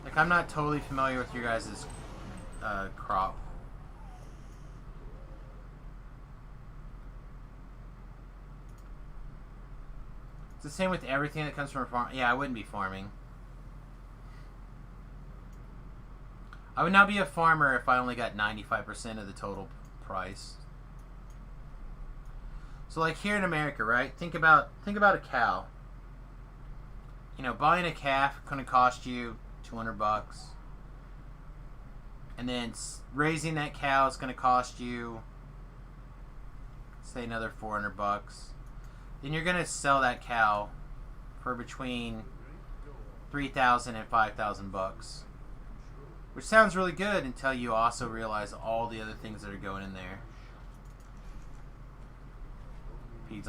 Like, I'm not totally familiar with your guys' crop. It's the same with everything that comes from a farm. Yeah, I wouldn't be farming. I would not be a farmer if I only got 95% of the total price. So like here in America, right? Think about a cow. You know, buying a calf gonna cost you $200, and then raising that cow is gonna cost you, say, another $400. Then you're gonna sell that cow for between $3,000 and $5,000, which sounds really good until you also realize all the other things that are going in there. Depends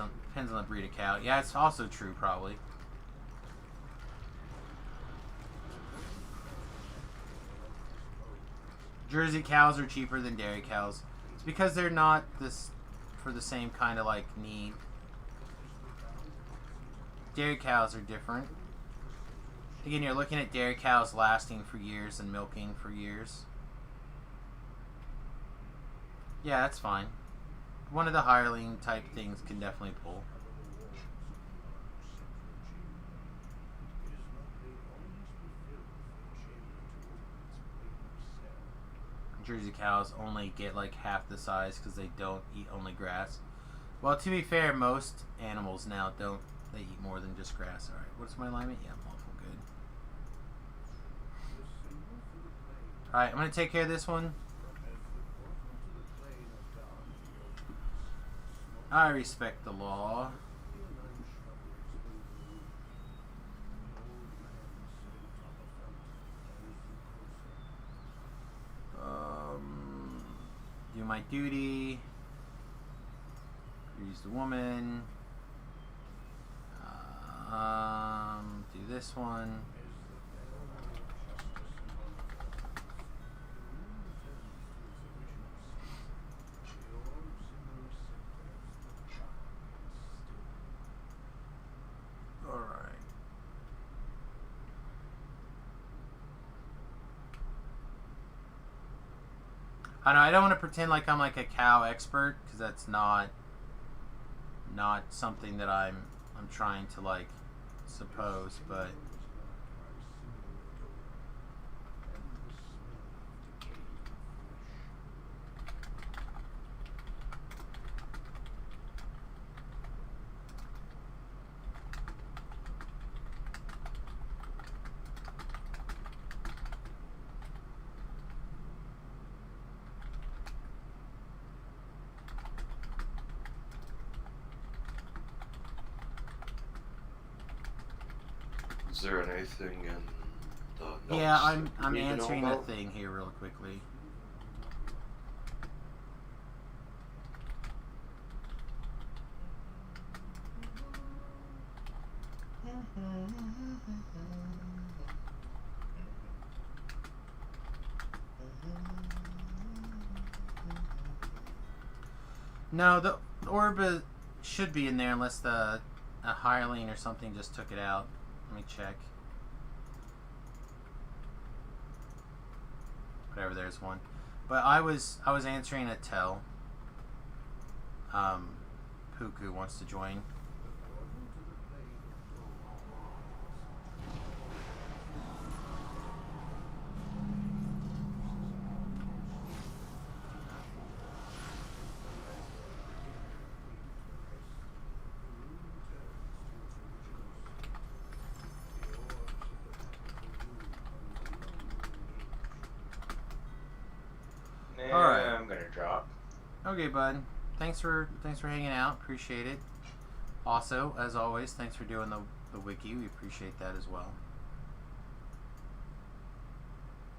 on the breed of cow. Yeah, it's also true, probably. Jersey cows are cheaper than dairy cows. It's because they're not for the same kind of like need. Dairy cows are different. Again, you're looking at dairy cows lasting for years and milking for years. Yeah, that's fine. One of the hireling type things can definitely pull. Jersey cows only get like half the size because they don't eat only grass. Well, to be fair, most animals now don't. They eat more than just grass. Alright, what's my alignment? Yeah, I'm awful good. Alright, I'm going to take care of this one. I respect the law. Do my duty. Use the woman. Do this one. All right. I know I don't want to pretend like I'm like a cow expert, because that's not something that I'm trying to like suppose, but Is there anything in the yeah, notes I'm that we need to know answering a about? thing here real quickly. No, the orb should be in there unless a hireling or something just took it out. Let me check. Whatever, there's one. But I was answering a tell. Puku wants to join. Alright. I'm gonna drop. Okay, bud. Thanks for hanging out. Appreciate it. Also, as always, thanks for doing the wiki. We appreciate that as well.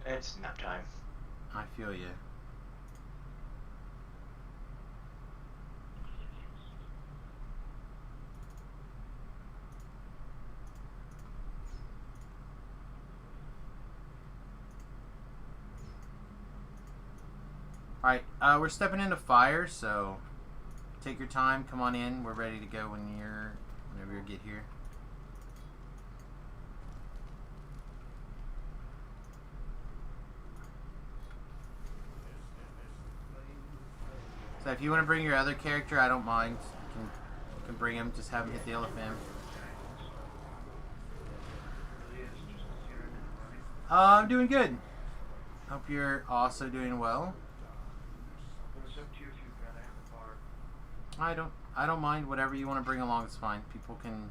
It's nap time. I feel you. Alright, we're stepping into fire, so take your time, come on in. We're ready to go whenever you get here. So if you want to bring your other character, I don't mind. You can bring him, just have him hit the LFM. I'm doing good. Hope you're also doing well. It's up to you if you'd rather have a bar. I don't mind. Whatever you want to bring along is fine. People can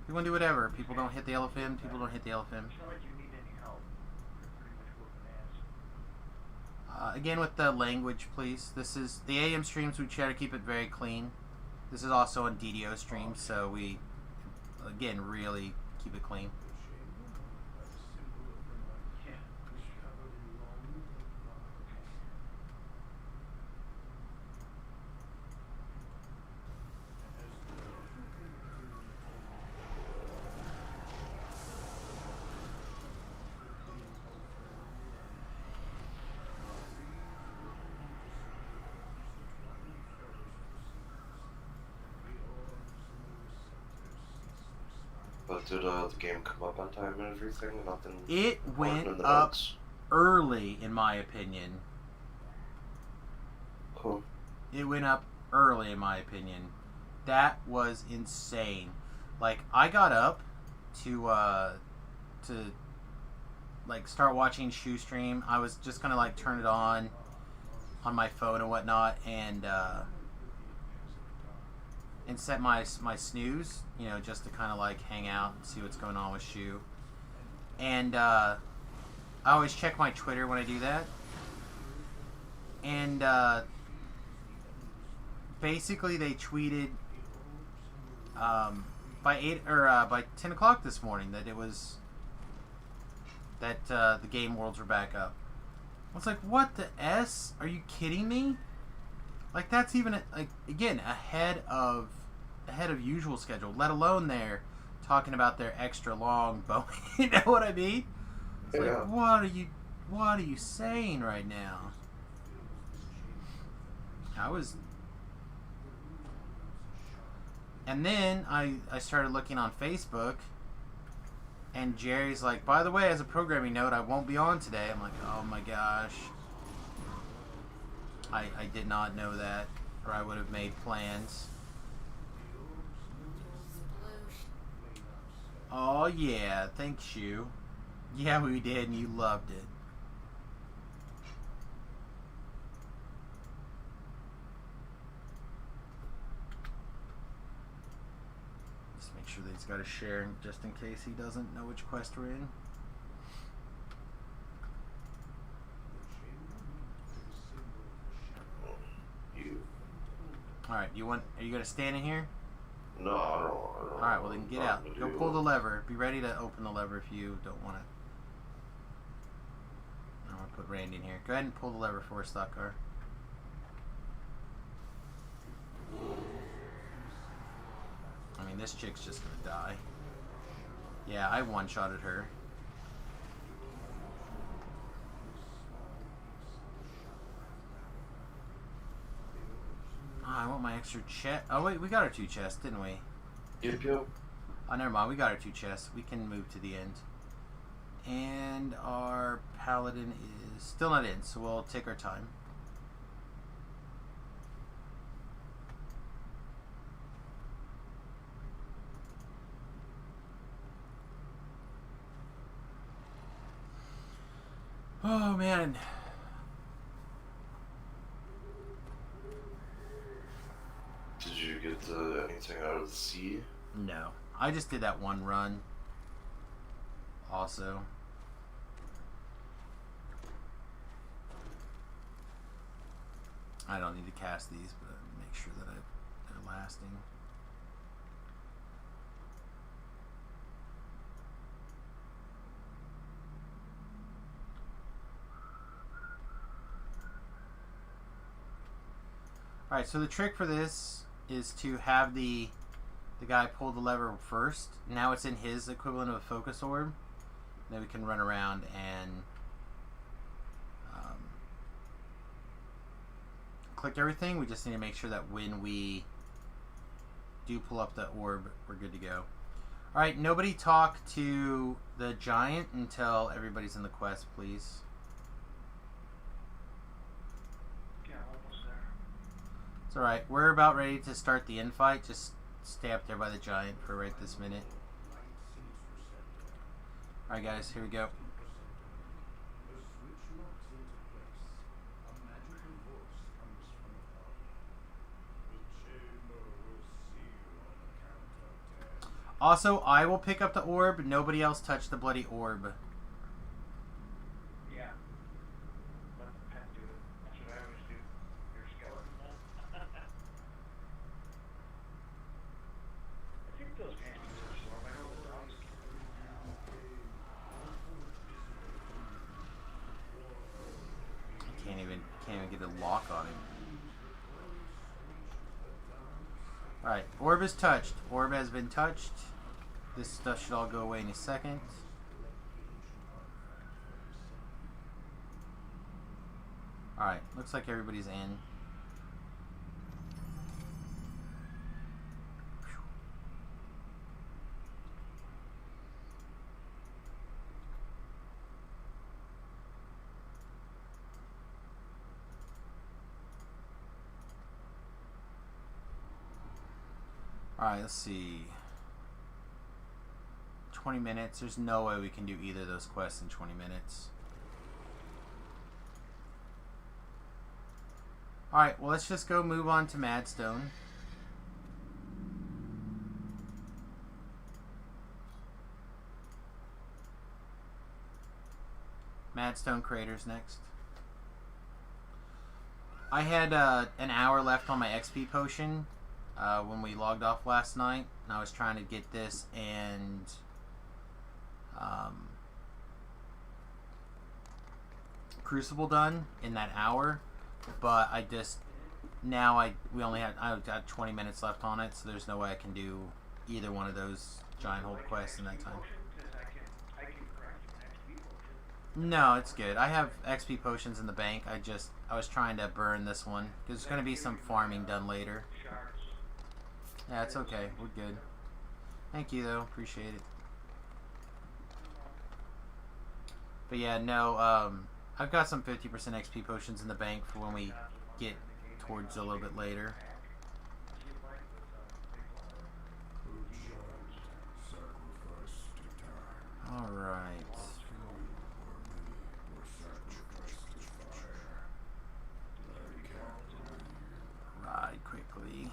do whatever. People don't hit the elephant. People don't hit the elephant. It's not like you need any help. You're pretty much whooping ass. Again, with the language, please. This is the AM streams. We try to keep it very clean. This is also on DDO streams, so we, again, really keep it clean. Yeah. But did the game come up on time and everything? Nothing. It important went in the up notes? early, in my opinion. Cool. It went up early, in my opinion. That was insane. Like, I got up to like start watching Shoe Stream. I was just gonna like turn it on my phone and whatnot, and set my snooze, you know, just to kind of like hang out and see what's going on with Shoe. And I always check my Twitter when I do that. And basically they tweeted by 10 o'clock this morning that it was that the game worlds were back up. I was like, what the S? Are you kidding me? Like, that's even like, again, ahead of usual schedule, let alone they're talking about their extra long bow. You know what I mean? It's Yeah. like, what are you saying right now? And then I started looking on Facebook, and Jerry's like, by the way, as a programming note, I won't be on today. I'm like, oh my gosh. I did not know that, or I would have made plans. Oh yeah, thanks you. Yeah, we did, and you loved it. Just make sure that he's got a share just in case he doesn't know which quest we're in. You. Alright, are you gonna stand in here? No, I don't. Alright, well then get out. Nothing to Go do. pull the lever. Be ready to open the lever if you don't want it. I'm gonna put Randy in here. Go ahead and pull the lever for us, stock car. I mean, this chick's just gonna die. Yeah, I one-shotted her. Oh, I want my extra chest. Oh wait, we got our 2 chests, didn't we? Yep. Oh, never mind. We got our 2 chests. We can move to the end. And our paladin is still not in, so we'll take our time. Oh, man. Did you get anything out of the sea? No. I just did that one run. Also. I don't need to cast these, but make sure that they're lasting. Alright, so the trick for this is to have the guy pull the lever first. Now it's in his equivalent of a focus orb. Then we can run around and click everything. We just need to make sure that when we do pull up the orb, we're good to go. Alright, nobody talk to the giant until everybody's in the quest, please. Yeah, almost there. It's alright. We're about ready to start the infight. Just stay up there by the giant for right this minute. Alright guys, here we go. Also, I will pick up the orb. Nobody else touch the bloody orb. Yeah. Let the pet do it. That's what I always do. Your skeleton. I think those games are slow. I know the dogs Can't even get a lock on him. Alright, orb is touched. Orb has been touched. This stuff should all go away in a second. Alright, looks like everybody's in. Alright, let's see. 20 minutes. There's no way we can do either of those quests in 20 minutes. Alright, well, let's just go move on to Madstone. Madstone Craters next. I had an hour left on my XP potion when we logged off last night, and I was trying to get this and Crucible done in that hour, but I got 20 minutes left on it, so there's no way I can do either one of those giant hold quests in that time. No, it's good. I have XP potions in the bank. I was trying to burn this one because there's going to be some farming done later. Yeah, it's okay. We're good. Thank you, though. Appreciate it. But yeah, no, I've got some 50% XP potions in the bank for when we get towards a little bit later. Alright. Ride quickly.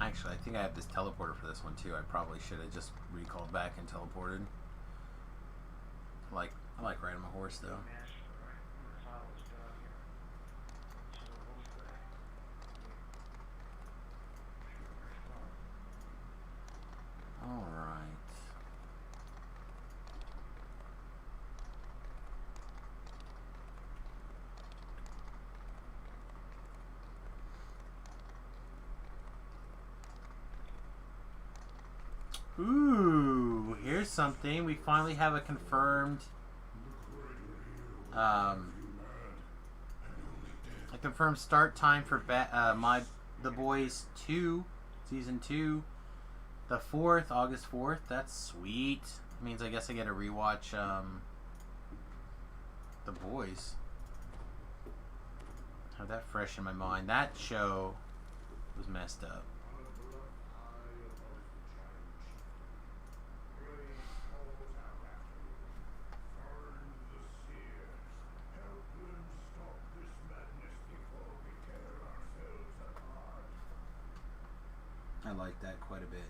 Actually, I think I have this teleporter for this one too. I probably should have just recalled back and teleported. I like riding my horse though. Alright. Ooh, here's something. We finally have a confirmed start time for The Boys 2, Season 2, the 4th, August 4th. That's sweet. Means I guess I get to rewatch The Boys. Have that fresh in my mind. That show was messed up. I like that quite a bit.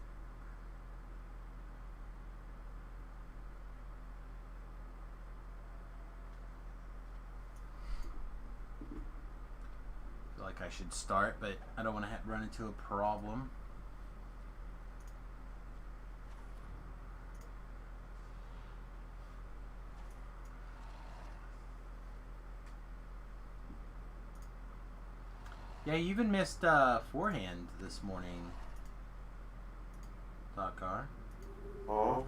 Feel like I should start, but I don't want to run into a problem. Yeah, you even missed forehand this morning. Car. Oh.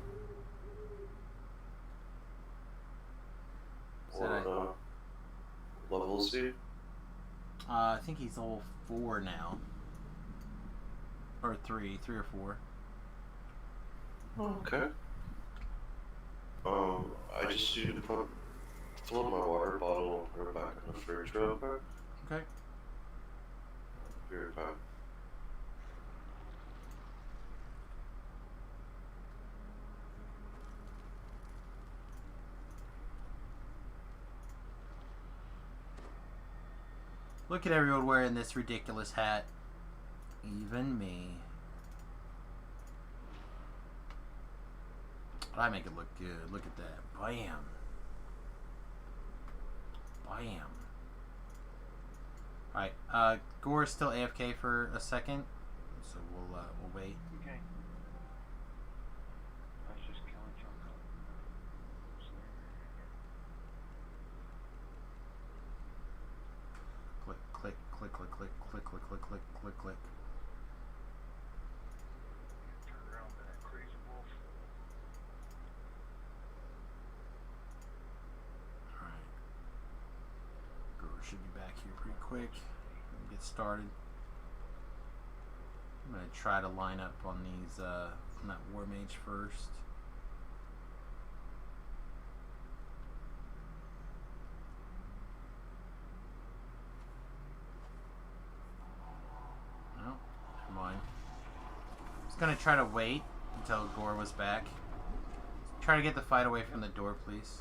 What level is he? I think he's level 4 now. Or 3 or 4. Okay. I just need to fill up my water bottle and put it back in the fridge real quick. Okay. Be right back. Look at everyone wearing this ridiculous hat. Even me. But I make it look good. Look at that. Bam. Bam. Alright, Gore's still AFK for a second. So we'll wait. Okay. I was just killing Jungle. Click, click, click, click, click, click, click, click, click, click, click. Turn around to that crazy wolf. Alright. Gore should be back here pretty quick. Get started. I'm gonna try to line up on these on that War Mage first. No, never mind. I was gonna try to wait until Gore was back. Try to get the fight away from the door, please.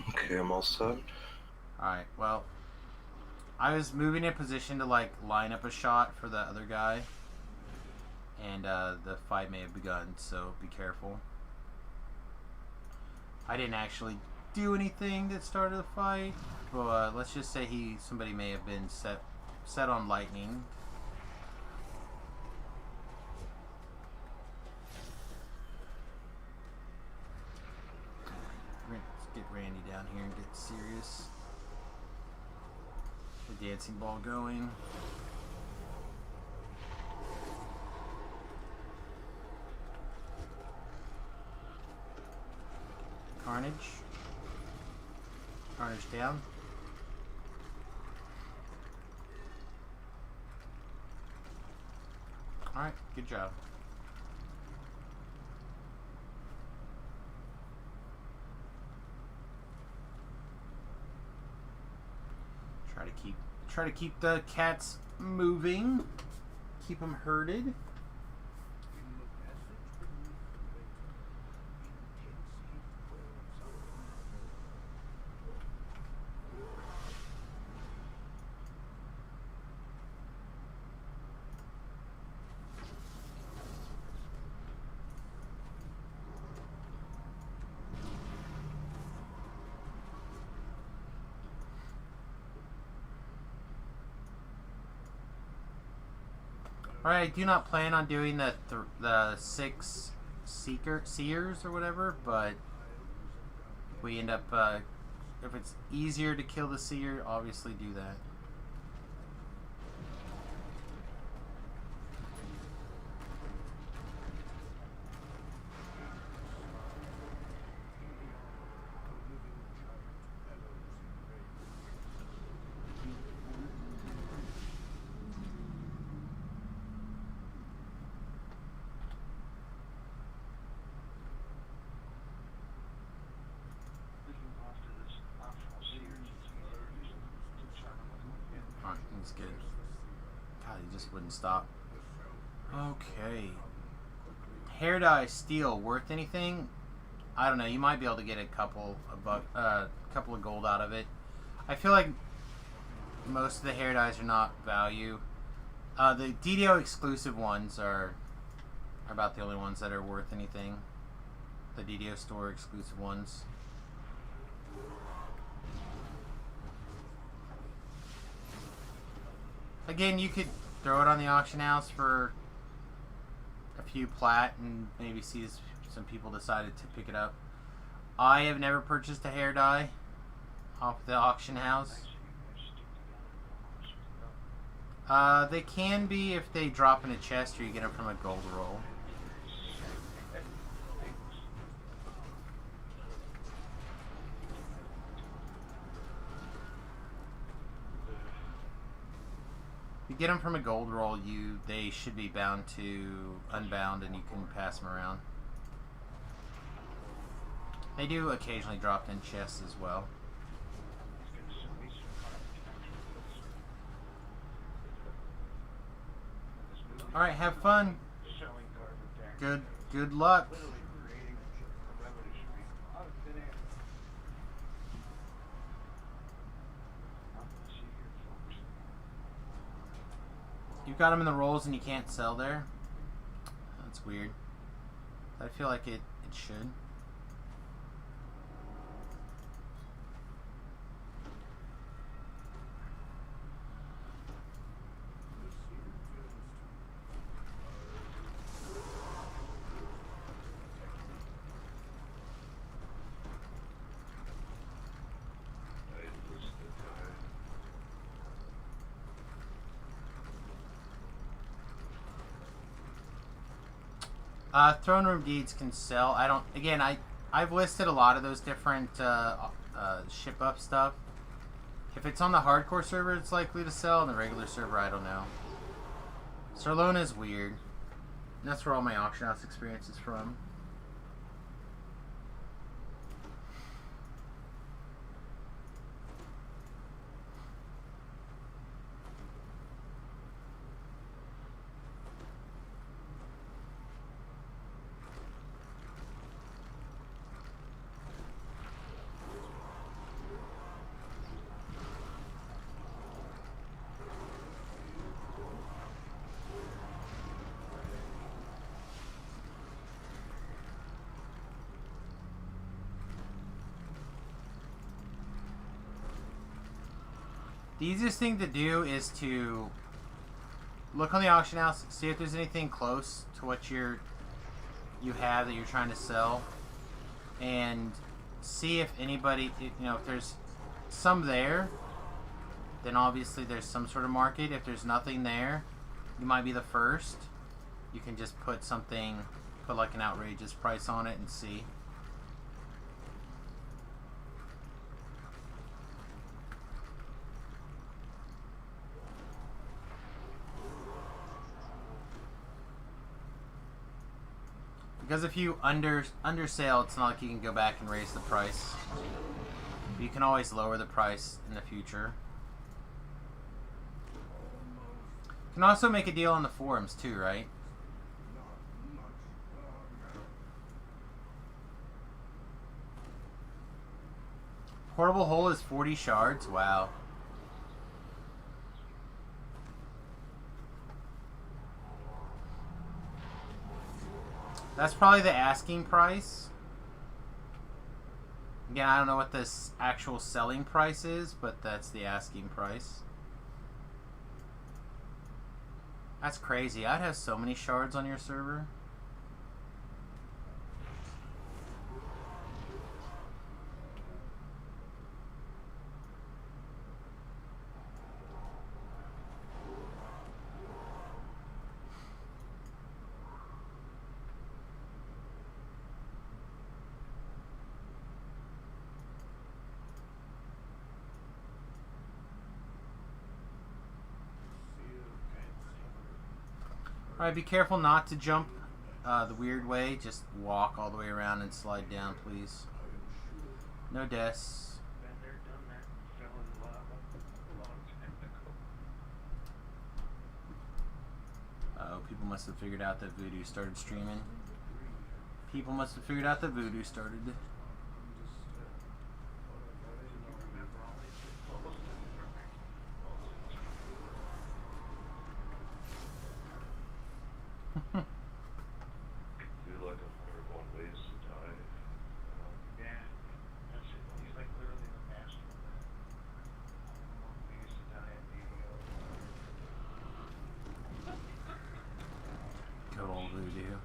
Okay, I'm all set. Alright, well, I was moving in position to like line up a shot for the other guy, and the fight may have begun, so be careful. I didn't actually do anything that started the fight, but let's just say somebody may have been set on lightning. Let's get Randy down here and get serious. The dancing ball going. Carnage. Carnage down. Alright, good job. Try to keep the cats moving. Keep them herded. Alright, I do not plan on doing the 6 seers or whatever, but if we end up, if it's easier to kill the seer, obviously do that. Alright, that's good. God, he just wouldn't stop. Okay. Hair dye steel worth anything? I don't know. You might be able to get a couple of gold out of it. I feel like most of the hair dyes are not value. The DDO exclusive ones are about the only ones that are worth anything. The DDO store exclusive ones. Again, you could throw it on the auction house for a few plat and maybe see some people decided to pick it up. I have never purchased a hair dye off the auction house. They can be if they drop in a chest or you get them from a gold roll. you get them from a gold roll, they should be bound to unbound, and you can pass them around. They do occasionally drop in chests as well. All right, have fun. Good luck. You've got them in the rolls and you can't sell there? That's weird. I feel like it should. Throne room deeds can sell. I've listed a lot of those different ship up stuff. If it's on the hardcore server, it's likely to sell. On the regular server, I don't know. Sarlona is weird. And that's where all my auction house experience is from. The easiest thing to do is to look on the auction house, see if there's anything close to what you have that you're trying to sell, and see if anybody, if there's some there, then obviously there's some sort of market. If there's nothing there, you might be the first. You can just put like an outrageous price on it and see. Because if you undersell, it's not like you can go back and raise the price. But you can always lower the price in the future. You can also make a deal on the forums too, right? Portable hull is 40 shards. Wow. That's probably the asking price. Again, I don't know what this actual selling price is, but that's the asking price. That's crazy. I'd have so many shards on your server. Alright, be careful not to jump the weird way. Just walk all the way around and slide down, please. No deaths. Been there, done that, fell in lava a long time ago. Uh-oh, people must have figured out that Voodoo started streaming. People must have figured out that Voodoo started. Feel like 101 ways to die. Yeah, that's it. He's like literally the master of that. Ways to die at Good old Voodoo.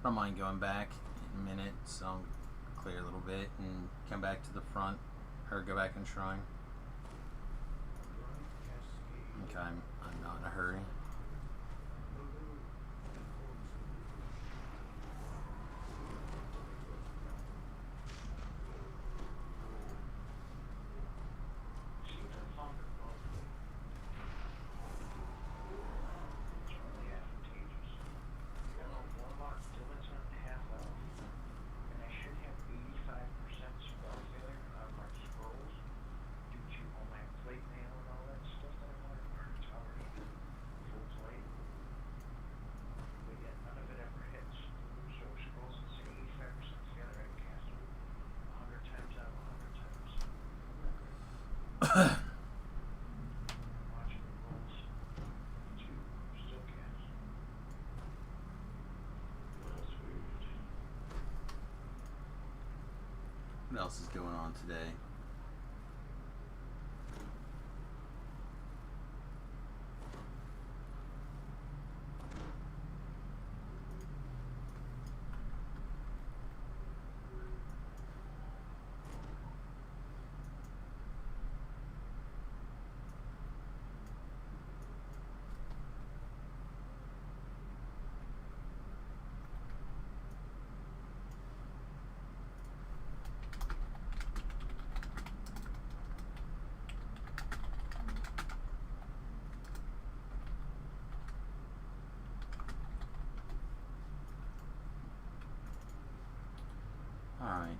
I don't mind going back in a minute, so I'll clear a little bit and come back to the front, or go back in shrine. Okay, I'm not in a hurry. What else is going on today? Alright.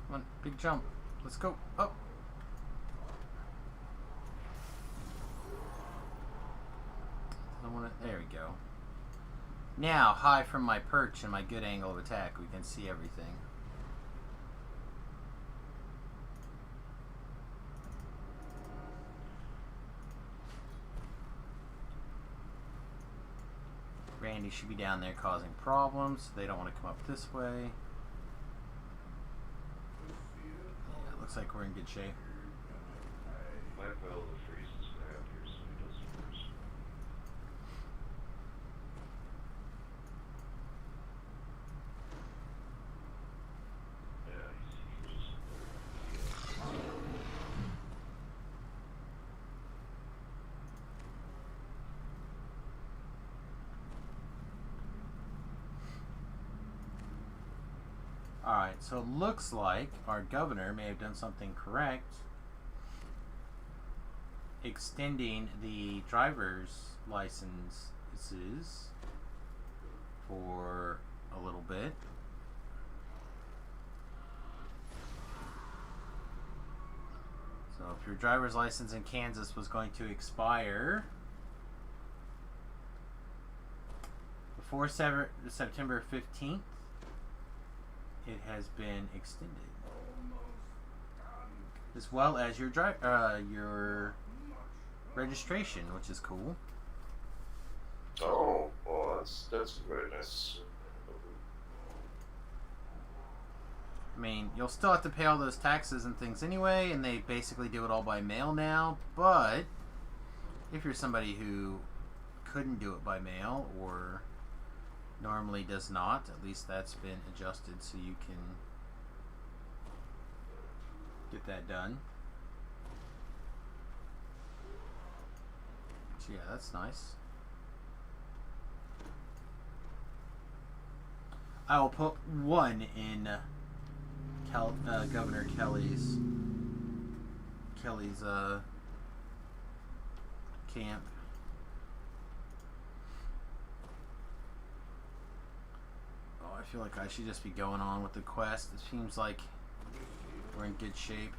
Come on, big jump. Let's go. Up. I want to. There we go. Now, high from my perch and my good angle of attack, we can see everything. Randy should be down there causing problems. They don't want to come up this way. Yeah, looks like we're in good shape. My pile of freezes out here, so he does first. Yeah, he's just. Alright, so it looks like our governor may have done something correct, extending the driver's licenses for a little bit. So if your driver's license in Kansas was going to expire before September 15th, it has been extended, as well as your your registration, which is cool. Oh, well, that's very nice. I mean, you'll still have to pay all those taxes and things anyway, and they basically do it all by mail now. But if you're somebody who couldn't do it by mail or normally does not, at least that's been adjusted so you can get that done. So yeah, that's nice. I will put one in Governor Kelly's camp. Oh, I feel like I should just be going on with the quest. It seems like we're in good shape.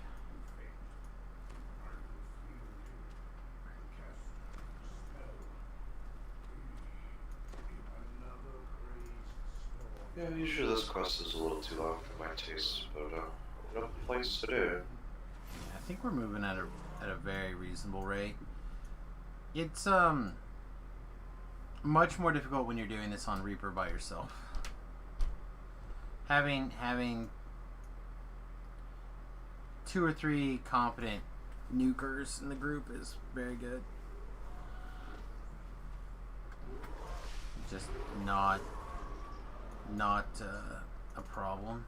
Yeah, usually this quest is a little too long for my taste, but no complaints today. I think we're moving at a very reasonable rate. It's much more difficult when you're doing this on Reaper by yourself. Having 2 or 3 competent nukers in the group is very good. Just not a problem.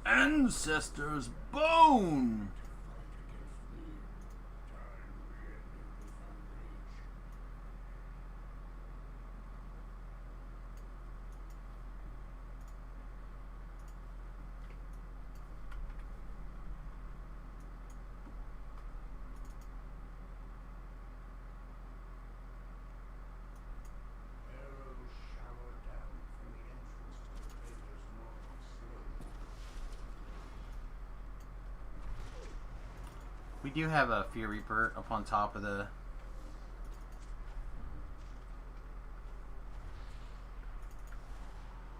Ancestor's bone! We do have a Fear Reaper up on top of the...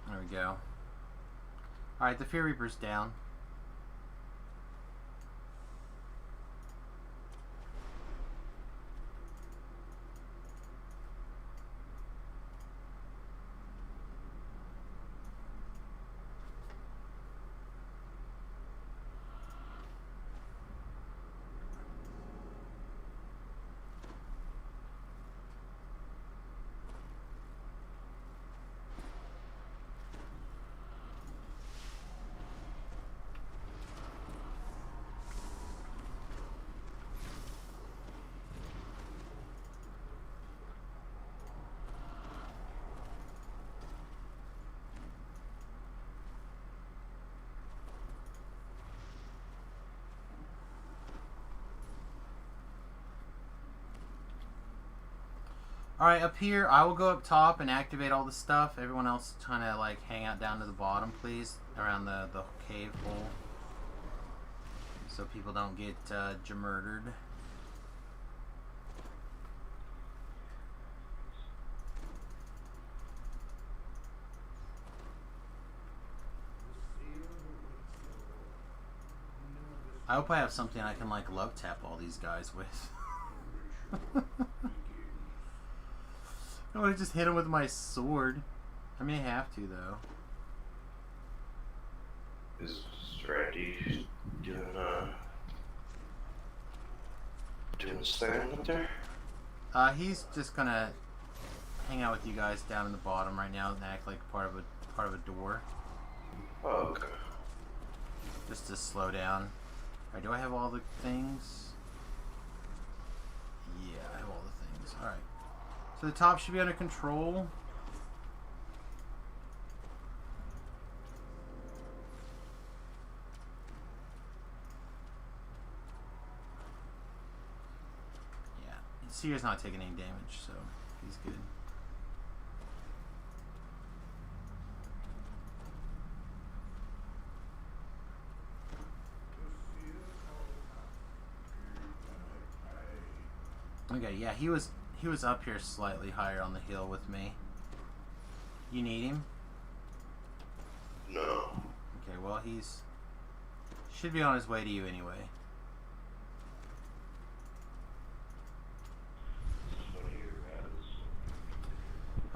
There we go. Alright, the Fear Reaper's down. Alright, up here, I will go up top and activate all the stuff. Everyone else kind of like hang out down to the bottom, please, around the cave hole. So people don't get murdered. I hope I have something I can like love tap all these guys with. I want to just hit him with my sword. I may have to though. Is Randy doing his thing up there? He's just gonna hang out with you guys down in the bottom right now and act like part of a door. Oh, okay. Just to slow down. Alright, do I have all the things? Yeah, I have all the things. Alright. So the top should be under control. Yeah, Seer's not taking any damage, so he's good. Okay, yeah, he was up here slightly higher on the hill with me. You need him? No. Okay, well should be on his way to you anyway.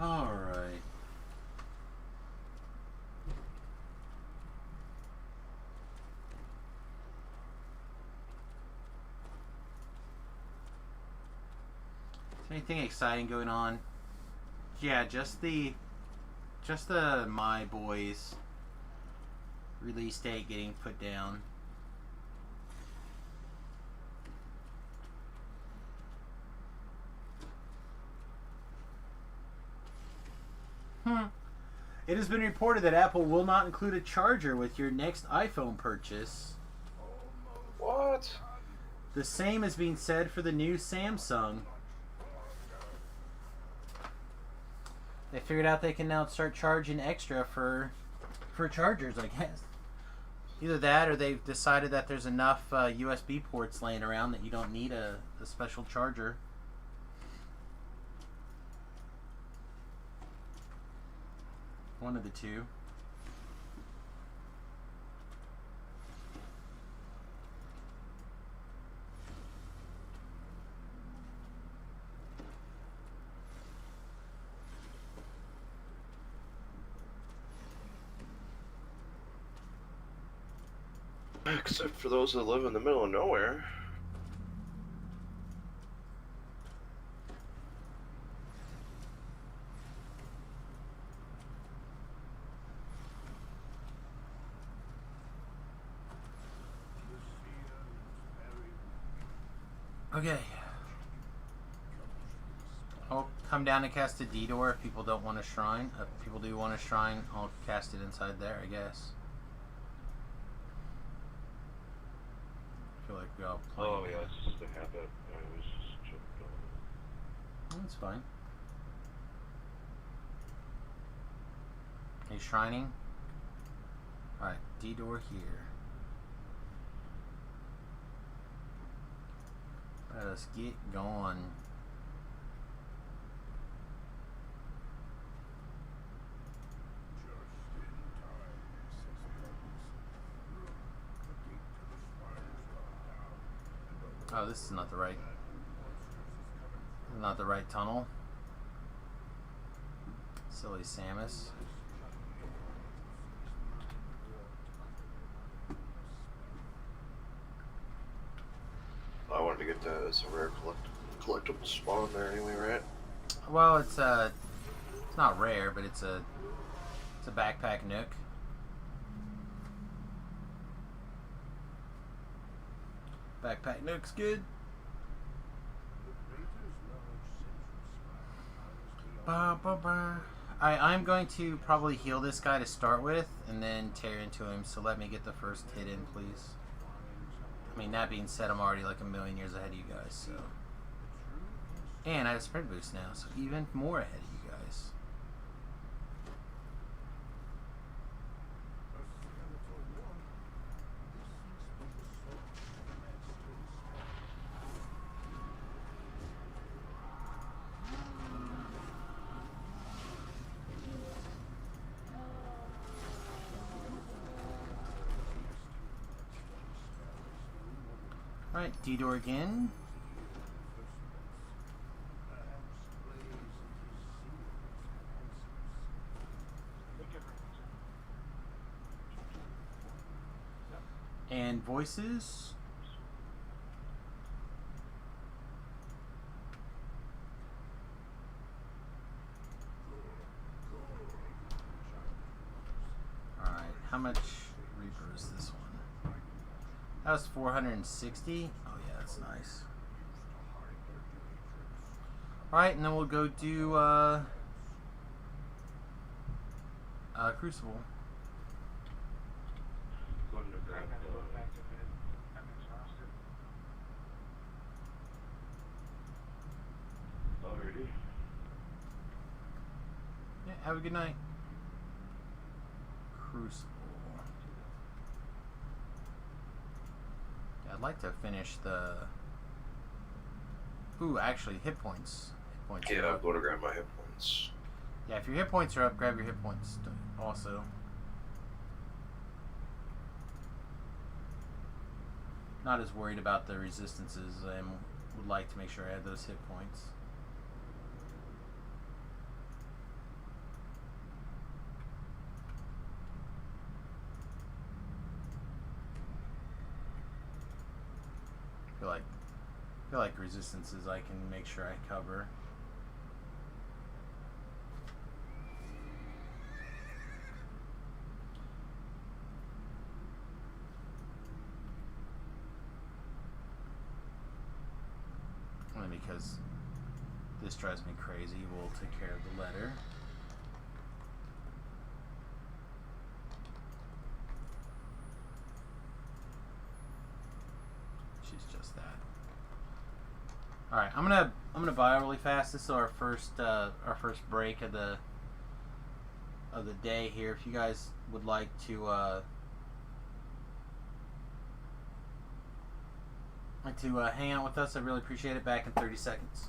Alright. Is anything exciting going on? Yeah, just the My Boys release date getting put down. It has been reported that Apple will not include a charger with your next iPhone purchase. What? The same is being said for the new Samsung. They figured out they can now start charging extra for chargers, I guess. Either that or they've decided that there's enough USB ports laying around that you don't need a special charger. One of the two. Except for those that live in the middle of nowhere. Okay. I'll come down to cast a D-Door if people don't want a shrine. If people do want a shrine, I'll cast it inside there, I guess. I feel like we all play. Oh yeah, it's just a habit. I was just jumping on. That's fine. Are you shrining? Alright, D-Door here. Let us get going. Oh, this is not the right tunnel. Silly Samus. I wanted to get that as a rare collectible spawn there anyway, right? Well, it's not rare, but it's a backpack nook. Backpack nook's good. I'm going to probably heal this guy to start with, and then tear into him. So let me get the first hit in, please. I mean, that being said, I'm already like a million years ahead of you guys, so. And I have a sprint boost now, so even more ahead of you guys. Alright, D-Door again. And voices. Alright, how much Reaper is this one? That was 460. Oh yeah, that's nice. Alright, and then we'll go do Crucible. Going to grab I gotta go back to bed. I'm exhausted. already. Yeah, have a good night. Crucible. Yeah, I'd like to finish the. Ooh, actually, hit points. Hit points. Yeah, are I'm up. going to grab my hit points. Yeah, if your hit points are up, grab your hit points also. Not as worried about the resistances and would like to make sure I had those hit points. I feel like resistances I can make sure I cover. Only because this drives me crazy. We'll take care of the letter. She's just that. All right, I'm gonna bio really fast. This is our first break of the day here. If you guys would like to hang out with us, I really appreciate it. Back in 30 seconds.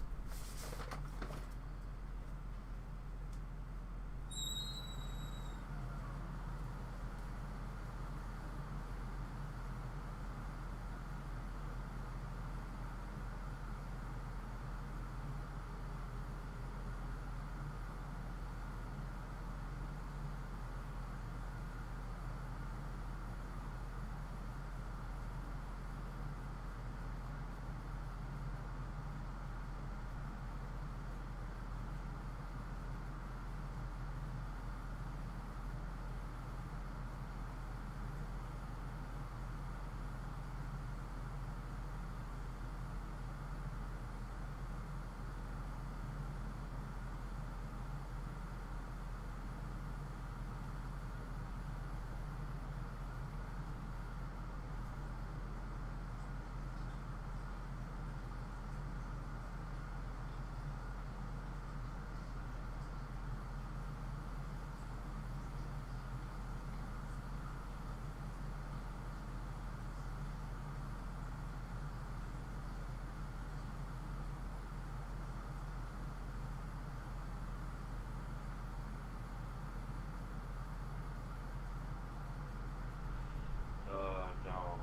No.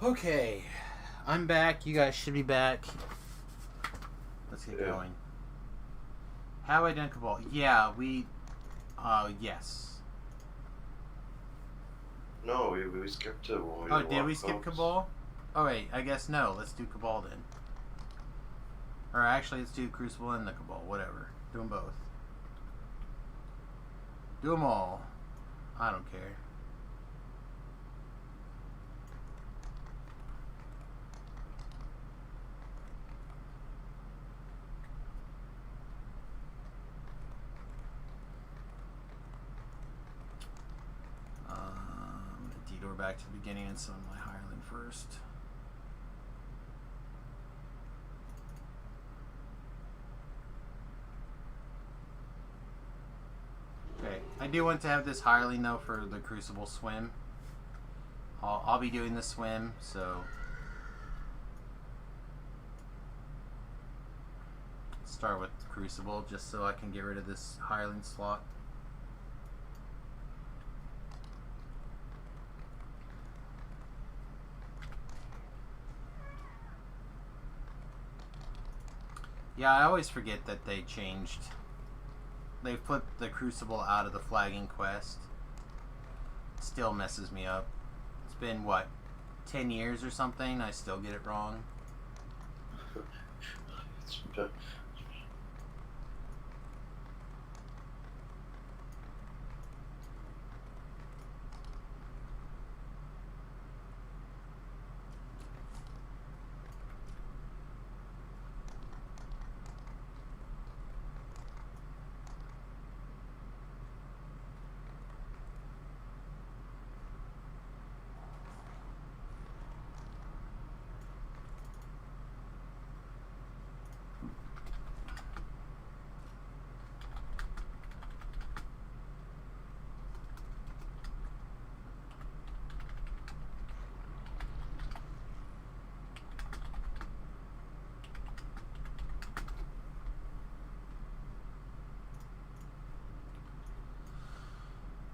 Okay, I'm back. You guys should be back. Let's get going. How identical ball? Yeah, we. Yes. No, we skipped it when we Oh, did did we walk skip ups. Cabal? Oh wait, I guess no. Let's do Cabal then. Or actually, let's do Crucible and the Cabal. Whatever. Do them both. Do them all. I don't care. I'm gonna detour back to the beginning and summon my hireling first. Okay, I do want to have this hireling though for the Crucible swim. I'll be doing the swim, so start with Crucible just so I can get rid of this hireling slot. Yeah, I always forget that they changed. They've put the Crucible out of the flagging quest. Still messes me up. It's been, what, 10 years or something? I still get it wrong.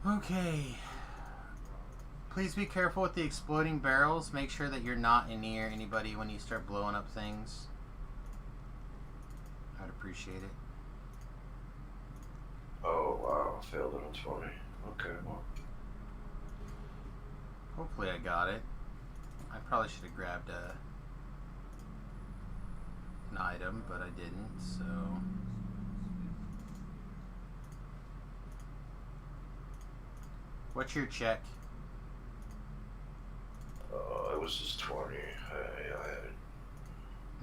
Okay. Please be careful with the exploding barrels. Make sure that you're not near anybody when you start blowing up things. I'd appreciate it. Oh, wow. Failed it on 20. Okay, well. Hopefully I got it. I probably should have grabbed an item, but I didn't, so... What's your check? It was just 20. I had it.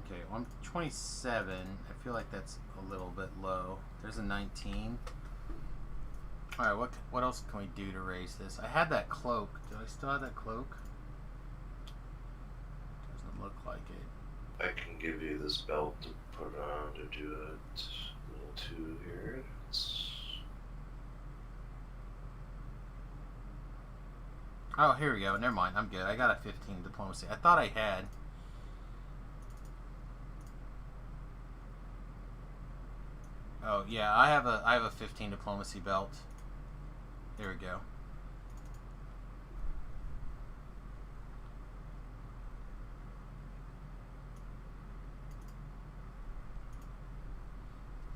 Okay, well, I'm 27. I feel like that's a little bit low. There's a 19. Alright, what else can we do to raise this? I had that cloak. Do I still have that cloak? Doesn't look like it. I can give you this belt to put on to do it. Level 2 here. Oh, here we go. Never mind. I'm good. I got a 15 diplomacy. I thought I had. Oh, yeah. I have a 15 diplomacy belt. There we go.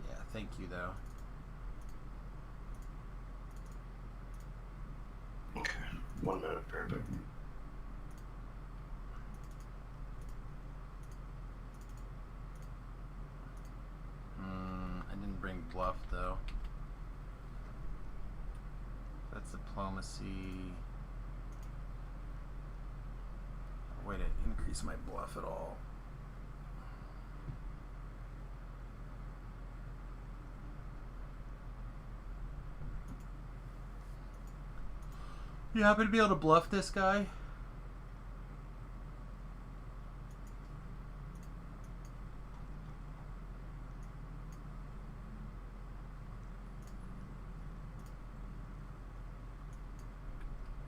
Yeah, thank you though. Okay. 1 minute, perfect. I didn't bring bluff though. That's diplomacy. Way to increase my bluff at all. You happen to be able to bluff this guy?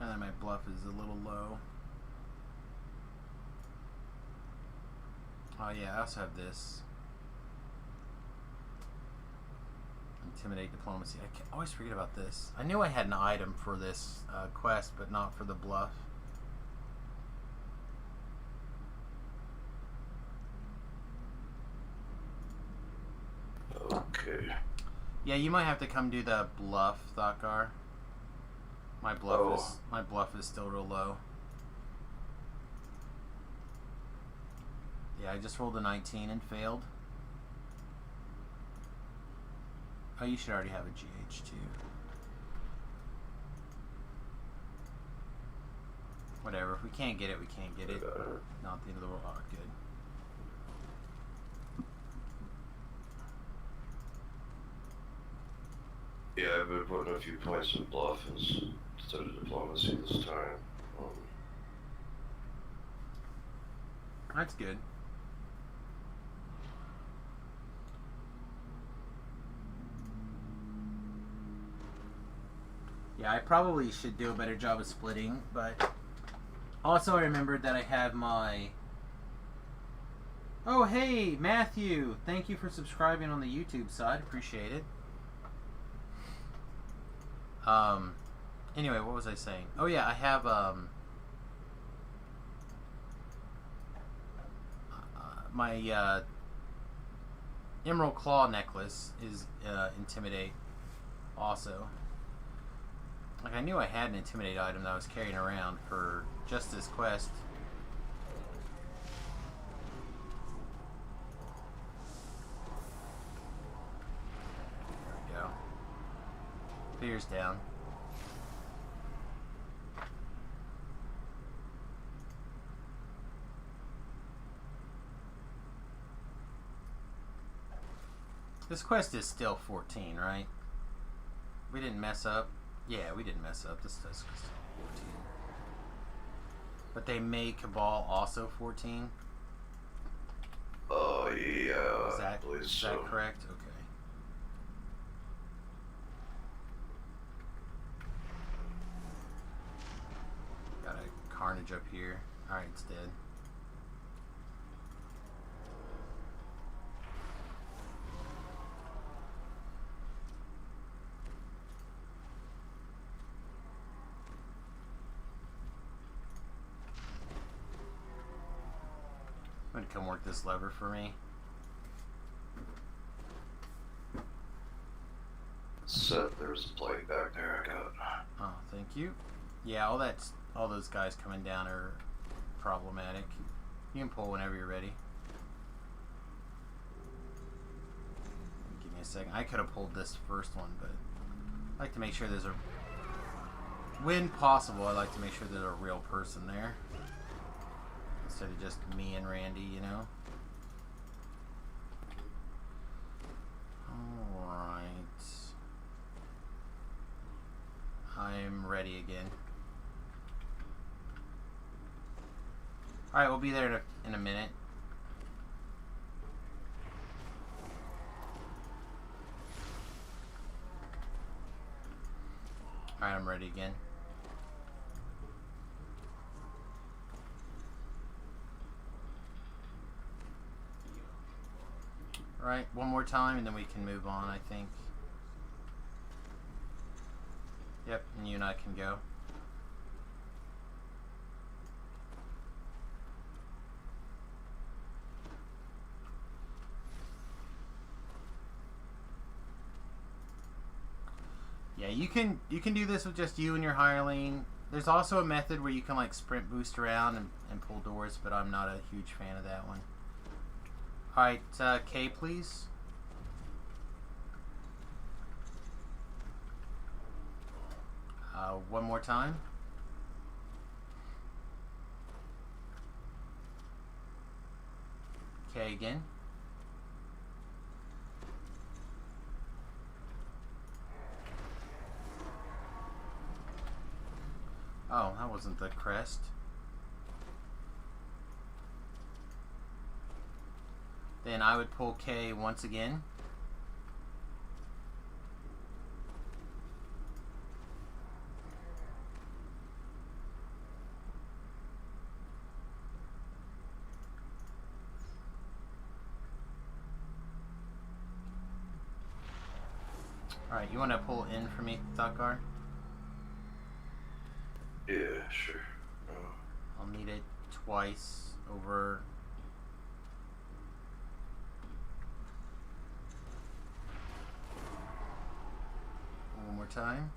And then my bluff is a little low. Oh yeah, I also have this. Intimidate diplomacy. I always forget about this. I knew I had an item for this quest, but not for the bluff. Okay. Yeah, you might have to come do the bluff, Thakar. My bluff is still real low. Yeah, I just rolled a 19 and failed. Oh, you should already have a GH too. Whatever. If we can't get it, we can't get it. Not the end of the world. Oh, good. Yeah, I've been putting a few points in bluff instead of diplomacy this time. That's good. Yeah, I probably should do a better job of splitting, but also I remembered that I have my... Oh, hey, Matthew! Thank you for subscribing on the YouTube side. Appreciate it. Anyway, what was I saying? Oh, yeah, I have, my, Emerald Claw necklace is, Intimidate also. Like, I knew I had an Intimidate item that I was carrying around for just this quest. There we go. Fear's down. This quest is still 14, right? We didn't mess up. Yeah, we didn't mess up. This is still 14. But they made Cabal also 14? Oh, yeah. Is that correct? Okay. Got a Carnage up here. Alright, it's dead. gonna come work this lever for me. Set, there's a plate back there I got. Oh, thank you. Yeah, all those guys coming down are problematic. You can pull whenever you're ready. Give me a second. I could have pulled this first one, but I like to make sure there's a... When possible, I like to make sure there's a real person there. Instead of just me and Randy, you know? Alright. I'm ready again. Alright, we'll be there in a minute. Alright, I'm ready again. Alright, one more time and then we can move on, I think. Yep, and you and I can go. Yeah, you can do this with just you and your hireling. There's also a method where you can like sprint boost around and pull doors, but I'm not a huge fan of that one. Alright, K please. One more time. K again. Oh, that wasn't the crest. Then I would pull K once again. Alright, you want to pull in for me, Thakgar? Yeah, sure. I'll need it twice over. One more time.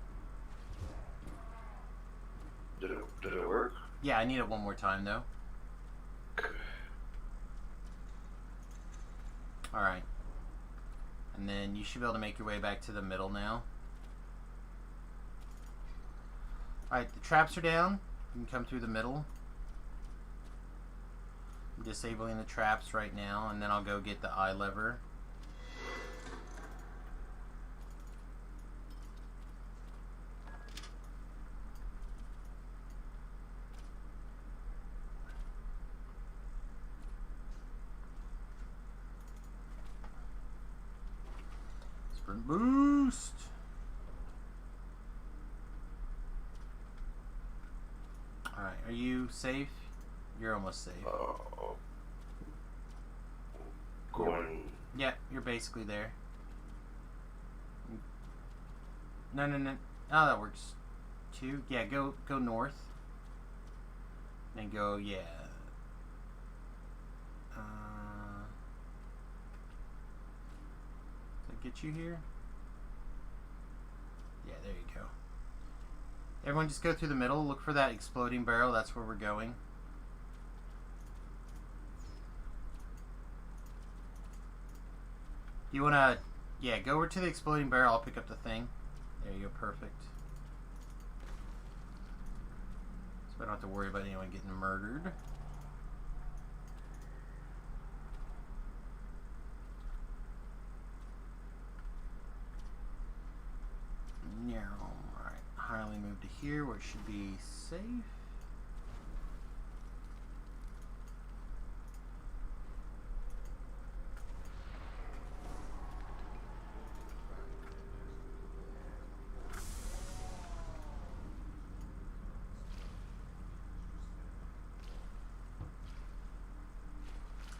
Did it work? Yeah, I need it one more time though. Okay. Alright. And then you should be able to make your way back to the middle now. Alright, the traps are down. You can come through the middle. I'm disabling the traps right now, and then I'll go get the eye lever. Sprint boost! Alright, are you safe? You're almost safe. Going. Yeah, you're basically there. No. Oh, that works. 2. Yeah, go north. Then go, yeah. Does that get you here? Yeah, there you go. Everyone just go through the middle. Look for that exploding barrel. That's where we're going. You want to... Yeah, go over to the exploding barrel. I'll pick up the thing. There you go. Perfect. So I don't have to worry about anyone getting murdered. Yeah, alright. Harley moved to here where it should be safe.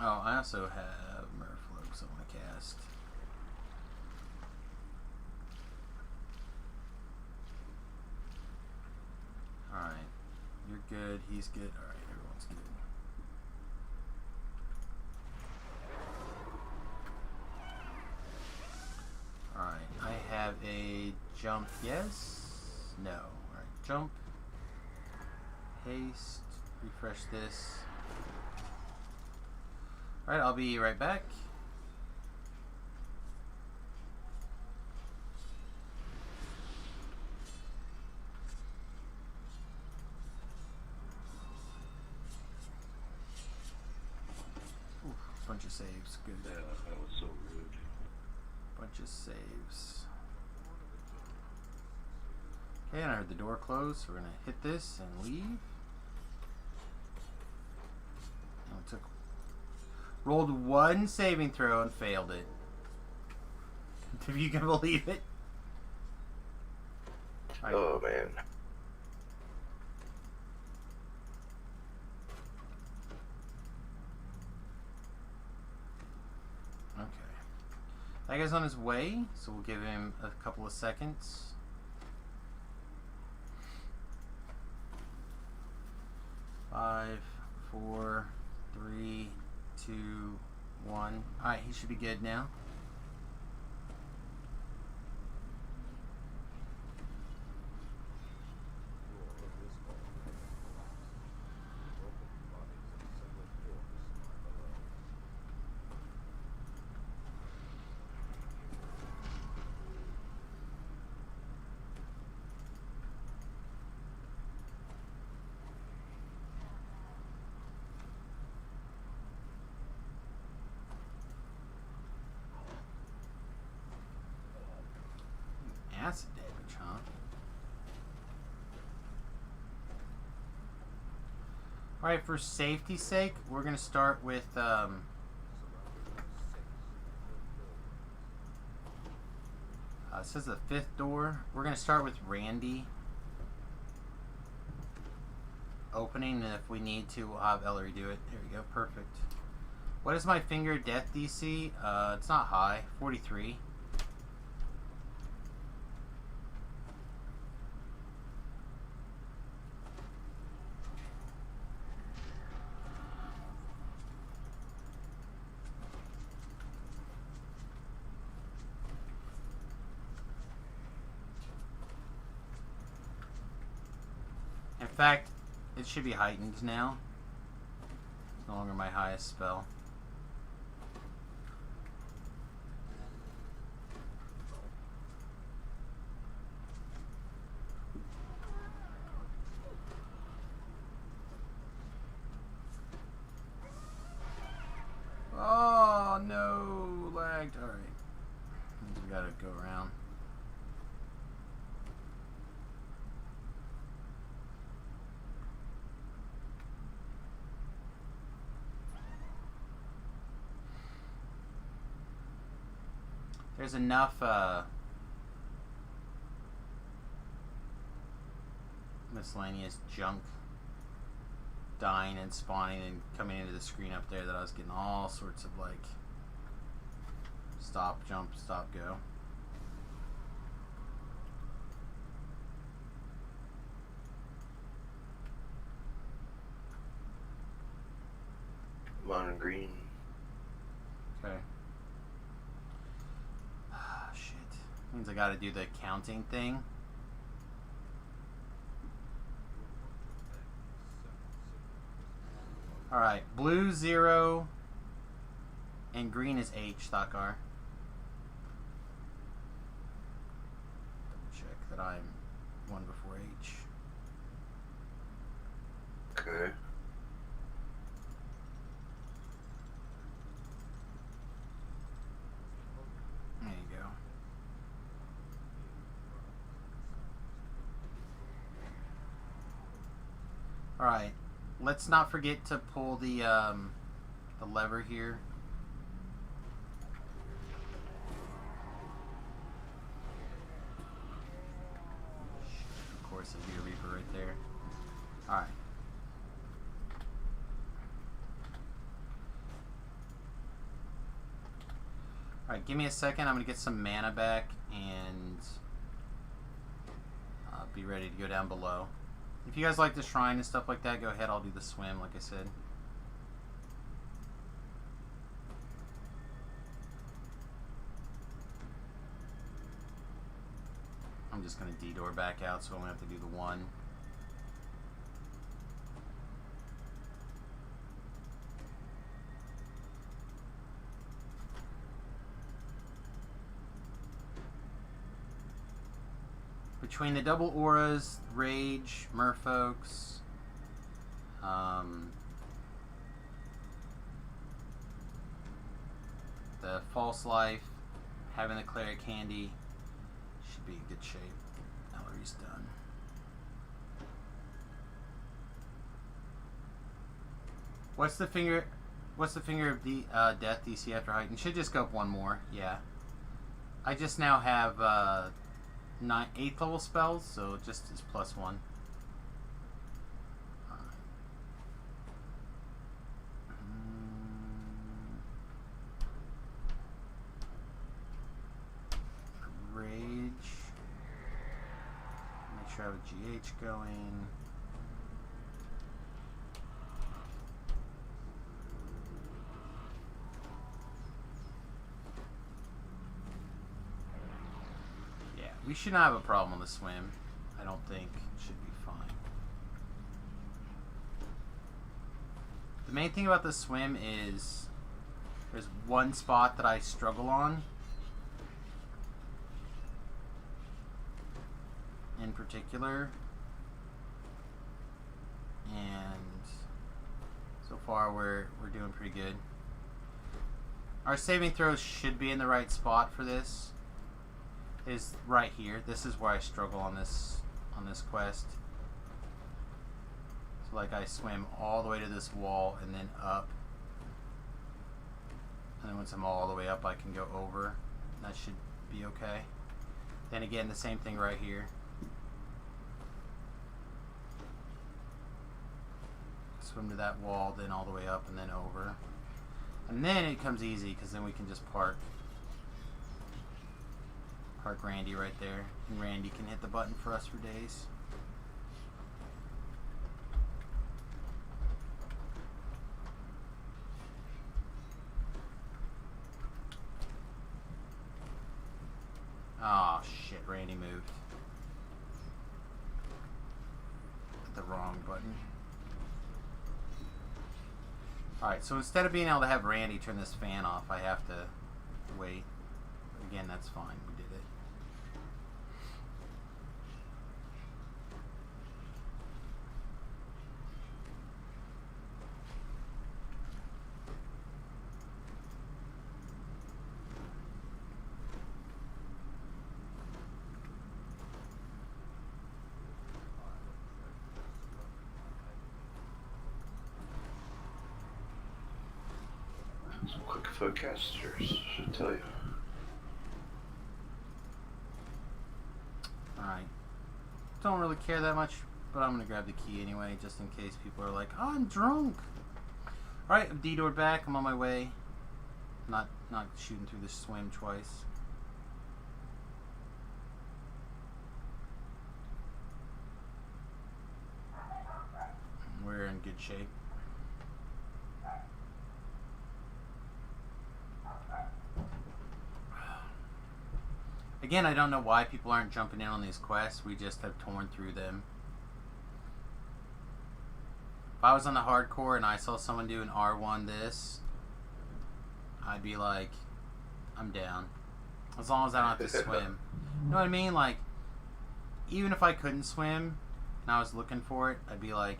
Oh, I also have Merfolks I want to cast. Alright. You're good. He's good. Alright, everyone's good. jump, yes? No. Alright, jump. Haste. Refresh this. Alright, I'll be right back. Ooh, bunch of saves. Good. Yeah, that was so rude. Bunch of saves. Okay, and I heard the door close, so we're gonna hit this and leave. And we rolled one saving throw and failed it. If you can believe it. Right. Oh man. Okay. That guy's on his way, so we'll give him a couple of seconds. Five, 4, 3, 2, 1. Alright, he should be good now. Acid damage, huh? Alright, for safety's sake, we're going to start with, it says the 5th door. We're going to start with Randy opening, and if we need to, we'll have Ellery do it. There we go, perfect. What is my finger death DC? It's not high, 43. In fact, it should be heightened now. It's no longer my highest spell. Oh no, lagged. Alright. We gotta go around. There's enough miscellaneous junk dying and spawning and coming into the screen up there that I was getting all sorts of like stop, jump, stop, go. I'm on green. Okay. Ah, shit. Means I gotta do the counting thing. Alright, blue 0 and green is H, Thakar. Double check that I'm one before H. Okay. There you go. Alright, let's not forget to pull the lever here. Of course, there'll be a Reaper right there. Alright. Alright, give me a second. I'm going to get some mana back and be ready to go down below. If you guys like the shrine and stuff like that, go ahead. I'll do the swim, like I said. I'm just going to D-door back out, so I only have to do the one. Between the double auras, rage, merfolks, the false life, having the cleric handy, should be in good shape. Ellery's done. What's the finger of the death DC after heighten? Should just go up one more. Yeah. I just now have 8th level spells, so it just is +1. Rage. Make sure I have a GH going. Yeah, we should not have a problem on the swim. I don't think it should be fine. The main thing about the swim is there's one spot that I struggle on in particular, and so far we're doing pretty good. Our saving throws should be in the right spot for this. Is right here. This is where I struggle on this quest. So like I swim all the way to this wall and then up, and then once I'm all the way up I can go over. That should be okay. Then again, the same thing right here. Swim to that wall, then all the way up and then over. And then it comes easy because then we can just park Randy right there. And Randy can hit the button for us for days. Oh shit, Randy moved. Hit the wrong button. Alright, so instead of being able to have Randy turn this fan off, I have to wait. Again, that's fine. We did it. Some quick forecasters, should tell you. Alright. Don't really care that much, but I'm going to grab the key anyway, just in case people are like, oh, I'm drunk. Alright, I'm D-doored back. I'm on my way. Not shooting through the swim twice. We're in good shape. Again, I don't know why people aren't jumping in on these quests. We just have torn through them. If I was on the hardcore and I saw someone do an R1 this, I'd be like, I'm down. As long as I don't have to swim. You know what I mean? Like, even if I couldn't swim and I was looking for it, I'd be like,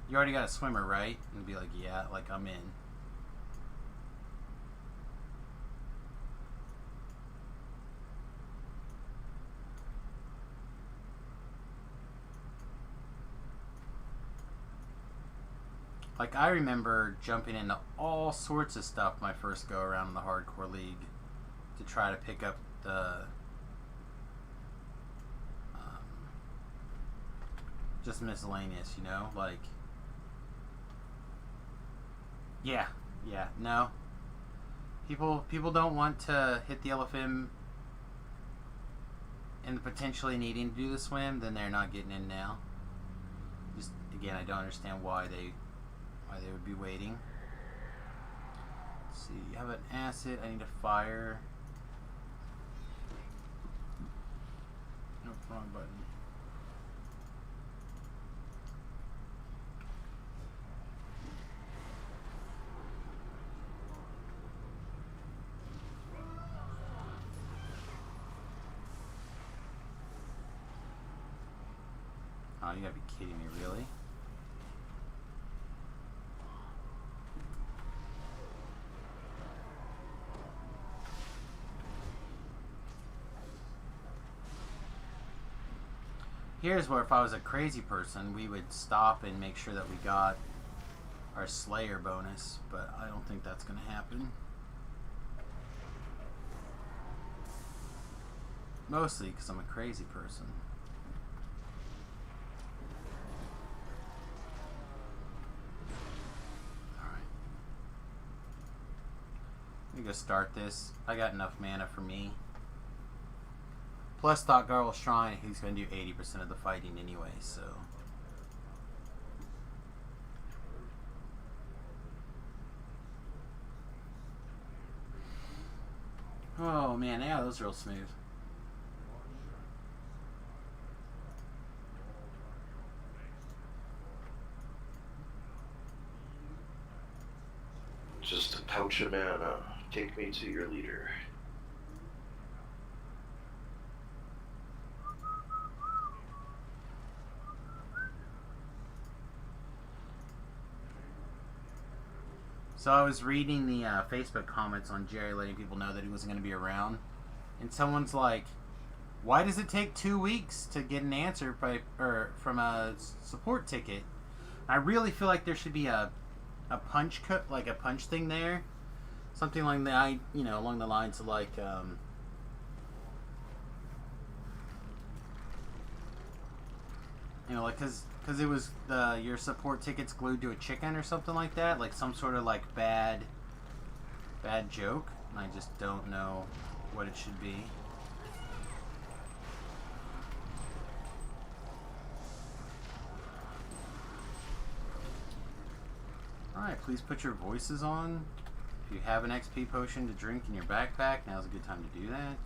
you already got a swimmer, right? And be like, yeah, like I'm in. Like, I remember jumping into all sorts of stuff my first go around in the hardcore league to try to pick up the just miscellaneous, you know, like yeah, no. People don't want to hit the LFM and potentially needing to do the swim, then they're not getting in now. Just again, I don't understand why they would be waiting. Let's see, you have an acid, I need a fire. Nope, wrong button. Oh, you gotta be kidding me, really? Here's where if I was a crazy person, we would stop and make sure that we got our Slayer bonus, but I don't think that's gonna happen. Mostly because I'm a crazy person. Alright. Let me go start this. I got enough mana for me. Plus, Thought Garl Shrine, he's going to do 80% of the fighting anyway, so. Oh man, yeah, that was real smooth. Just a pouch of mana. Take me to your leader. So I was reading the Facebook comments on Jerry letting people know that he wasn't going to be around. And someone's like, why does it take 2 weeks to get an answer from a support ticket? I really feel like there should be a punch like a punch thing there. Something like that, along the lines of like, like because it was your support tickets glued to a chicken or something like that, like some sort of like bad joke, and I just don't know what it should be. Alright, please put your voices on. If you have an XP potion to drink in your backpack, now's a good time to do that.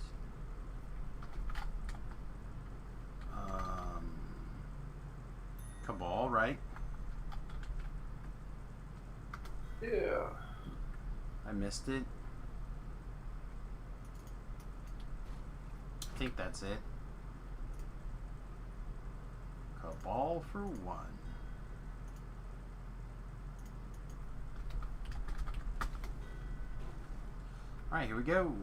Cabal, right? Yeah. I missed it. I think that's it. Cabal for 1. Alright, here we go.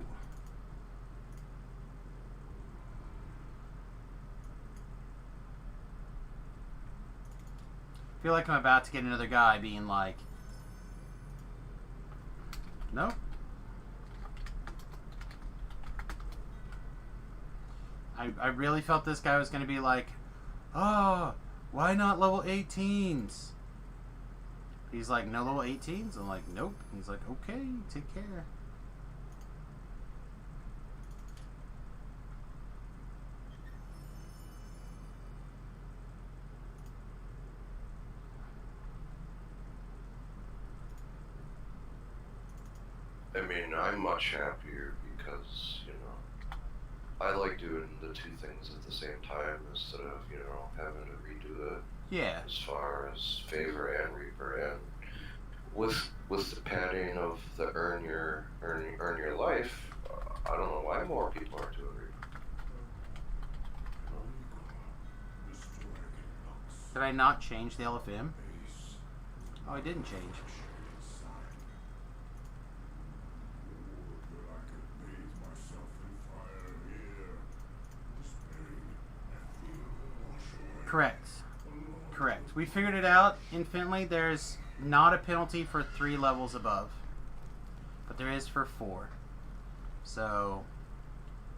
I feel like I'm about to get another guy being like, nope. I really felt this guy was going to be like, oh, why not level 18s? He's like, no level 18s? I'm like, nope. He's like, okay, take care. I mean, I'm much happier because, I like doing the two things at the same time instead of, having to redo it. Yeah. As far as Favor and Reaper, and with the padding of the earn your life, I don't know why more people aren't doing Reaper. Did I not change the LFM? Oh, I didn't change. Correct. We figured it out. In Finley, there's not a penalty for 3 levels above, but there is for 4. So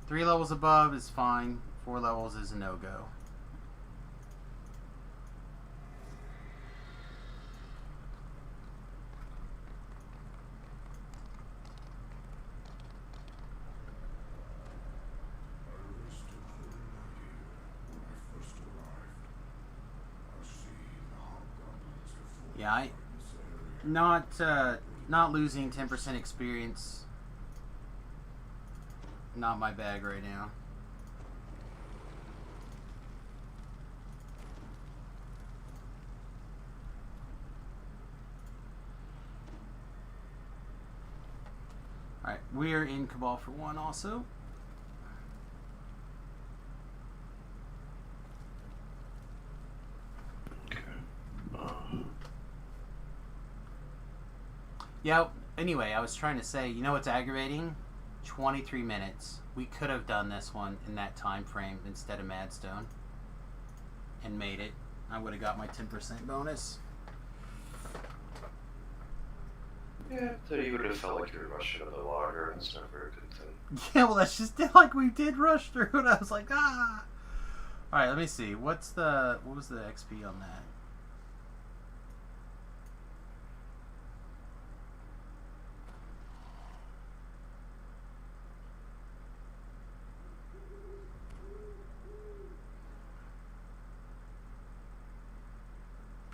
3 levels above is fine. 4 levels is a no-go. Yeah, not losing 10% experience. Not my bag right now. We're in Cabal for 1 also. Okay. Yeah, anyway, I was trying to say, you know what's aggravating? 23 minutes. We could have done this one in that time frame instead of Madstone. And made it. I would have got my 10% bonus. Yeah, so you would have felt like you were rushing to the water, and it's never a good thing. Yeah, well, that's just like we did rush through it. I was like, ah. All right, let me see. What was the XP on that?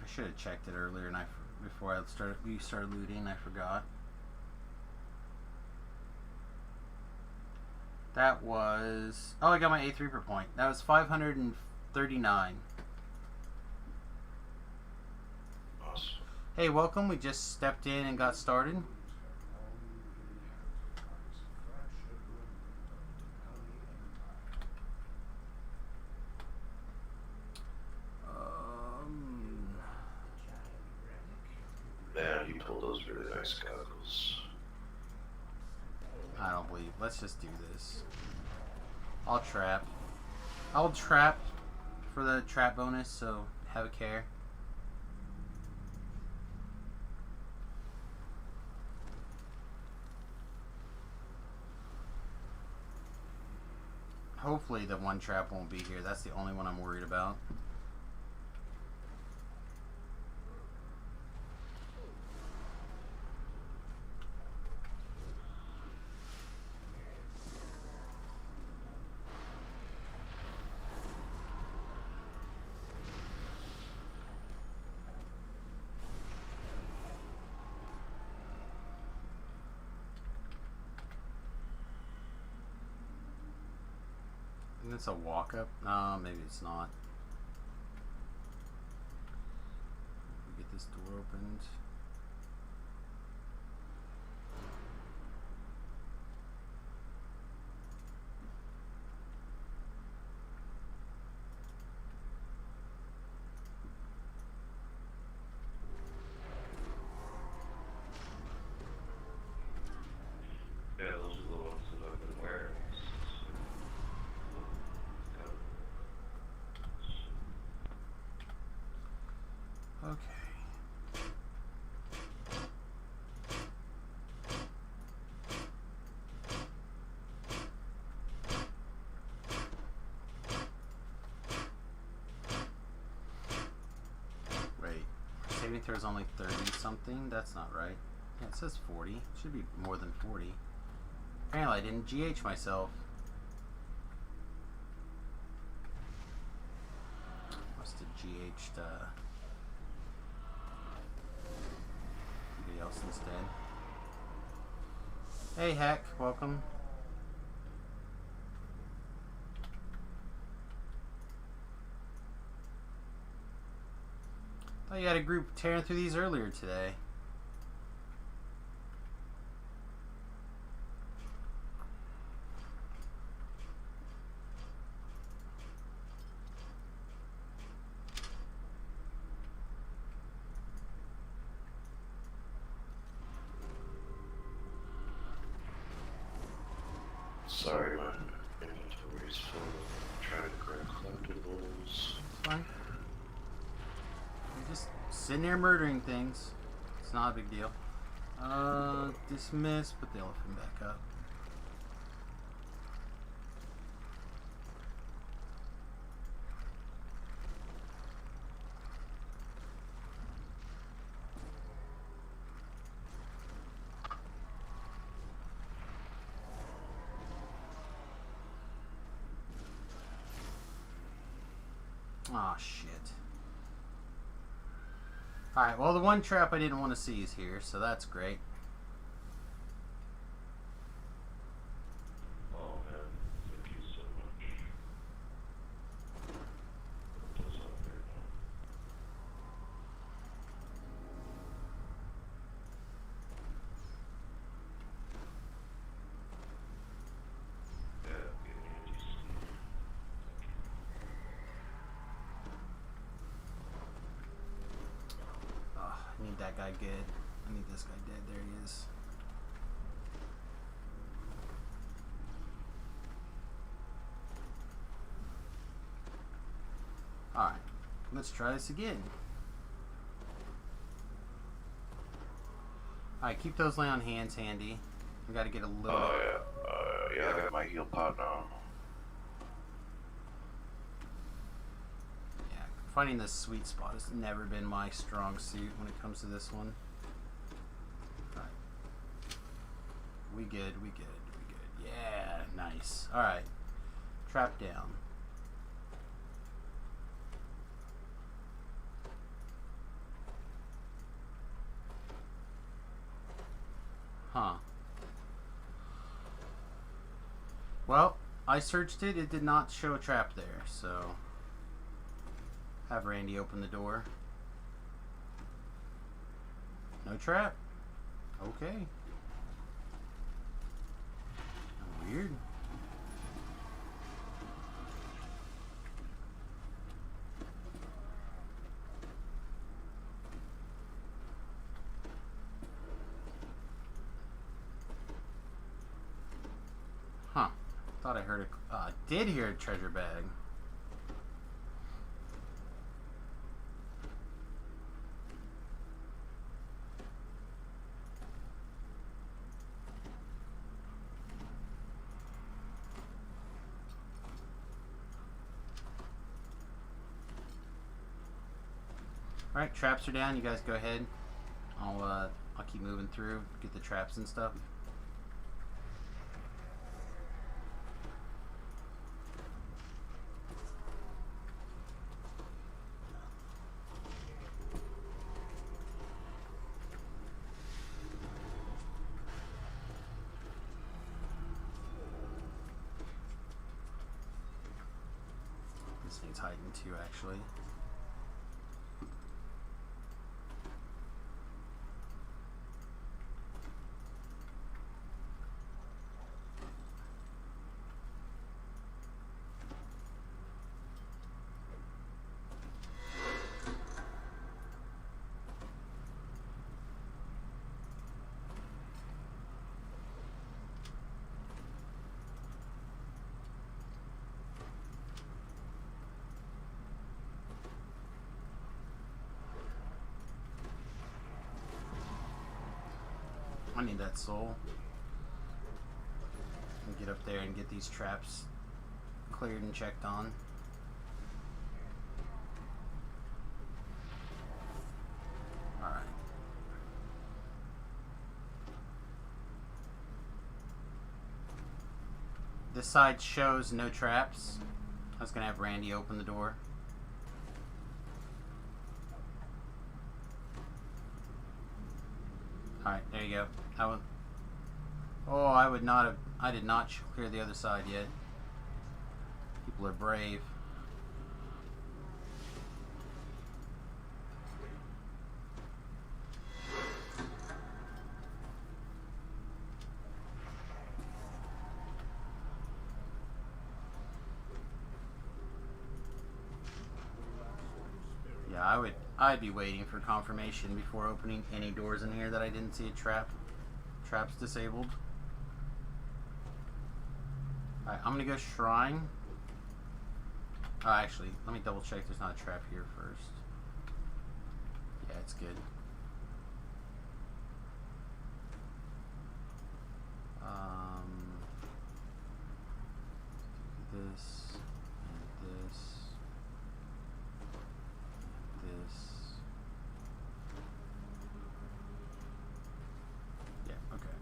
I should have checked it earlier, and before we started looting, I forgot. That was... Oh, I got my A3 per point. That was 539. Awesome. Hey, welcome. We just stepped in and got started. Man, you pulled those really nice goggles. I don't believe. Let's just do this. I'll trap. I'll trap for the trap bonus, so have a care. Hopefully the one trap won't be here. That's the only one I'm worried about. It's a walk up? No, maybe it's not. Get this door opened. Yeah, those are the ones that I've been wearing. Okay. Wait, saving throw is only 30 something? That's not right. Yeah, it says 40. It should be more than 40. Apparently I didn't GH myself. Must have GH'd somebody else instead. Hey Heck, welcome. Thought you had a group tearing through these earlier today. Sorry, my inventory's full. I'm trying to grab collectibles. Fine. You're just sitting there murdering things. It's not a big deal. Dismiss, put the elephant back up. Aw, shit. Alright, well, the one trap I didn't want to see is here, so that's great. Oh man, thank you so much. Put those up there now. need that guy good. I need this guy dead. There he is. Alright, let's try this again. Alright, keep those lay on hands handy. We gotta get a little bit. Yeah, I got my heal pod now. Yeah, finding this sweet spot has never been my strong suit when it comes to this one. Alright. We good. Yeah, nice. Alright. Trap down. Huh. Well, I searched it. It did not show a trap there, so have Randy open the door. No trap? Okay. Weird. Huh. Thought I heard a... did hear a treasure bag. Alright, traps are down. You guys go ahead. I'll keep moving through, get the traps and stuff. This thing's hiding too, actually. I need that soul. And get up there and get these traps cleared and checked on. Alright. This side shows no traps. I was gonna have Randy open the door. Alright, there you go. That one. Oh, I would not have. I did not clear the other side yet. People are brave. Yeah, I'd be waiting for confirmation before opening any doors in here that I didn't see a trap. Traps disabled. Alright, I'm gonna go shrine. Oh, actually, let me double check there's not a trap here first. Yeah, it's good. This, and this. Yeah, okay.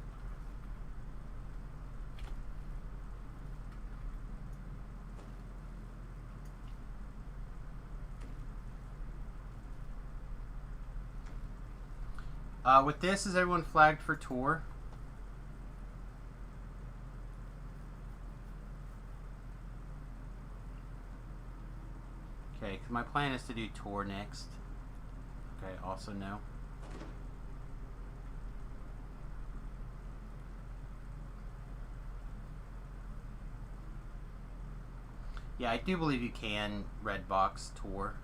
With this, is everyone flagged for tour? Okay, because my plan is to do tour next. Okay, also no. Yeah, I do believe you can red box tour.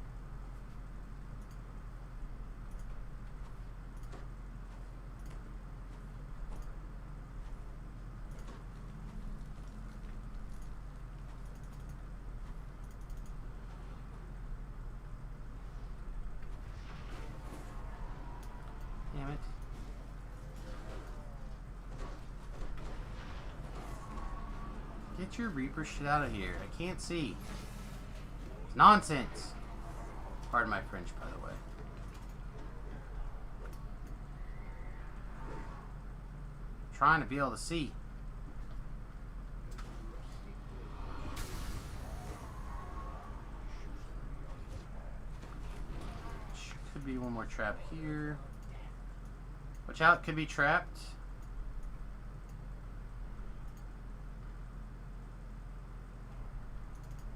Get your Reaper shit out of here. I can't see. It's nonsense. Pardon my French, by the way. Trying to be able to see. Could be one more trap here. Watch out, could be trapped.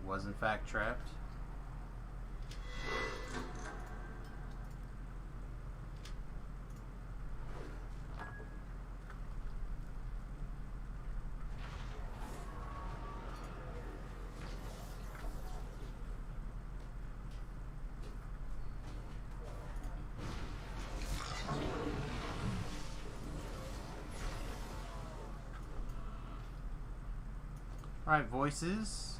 Was in fact trapped. Alright, voices.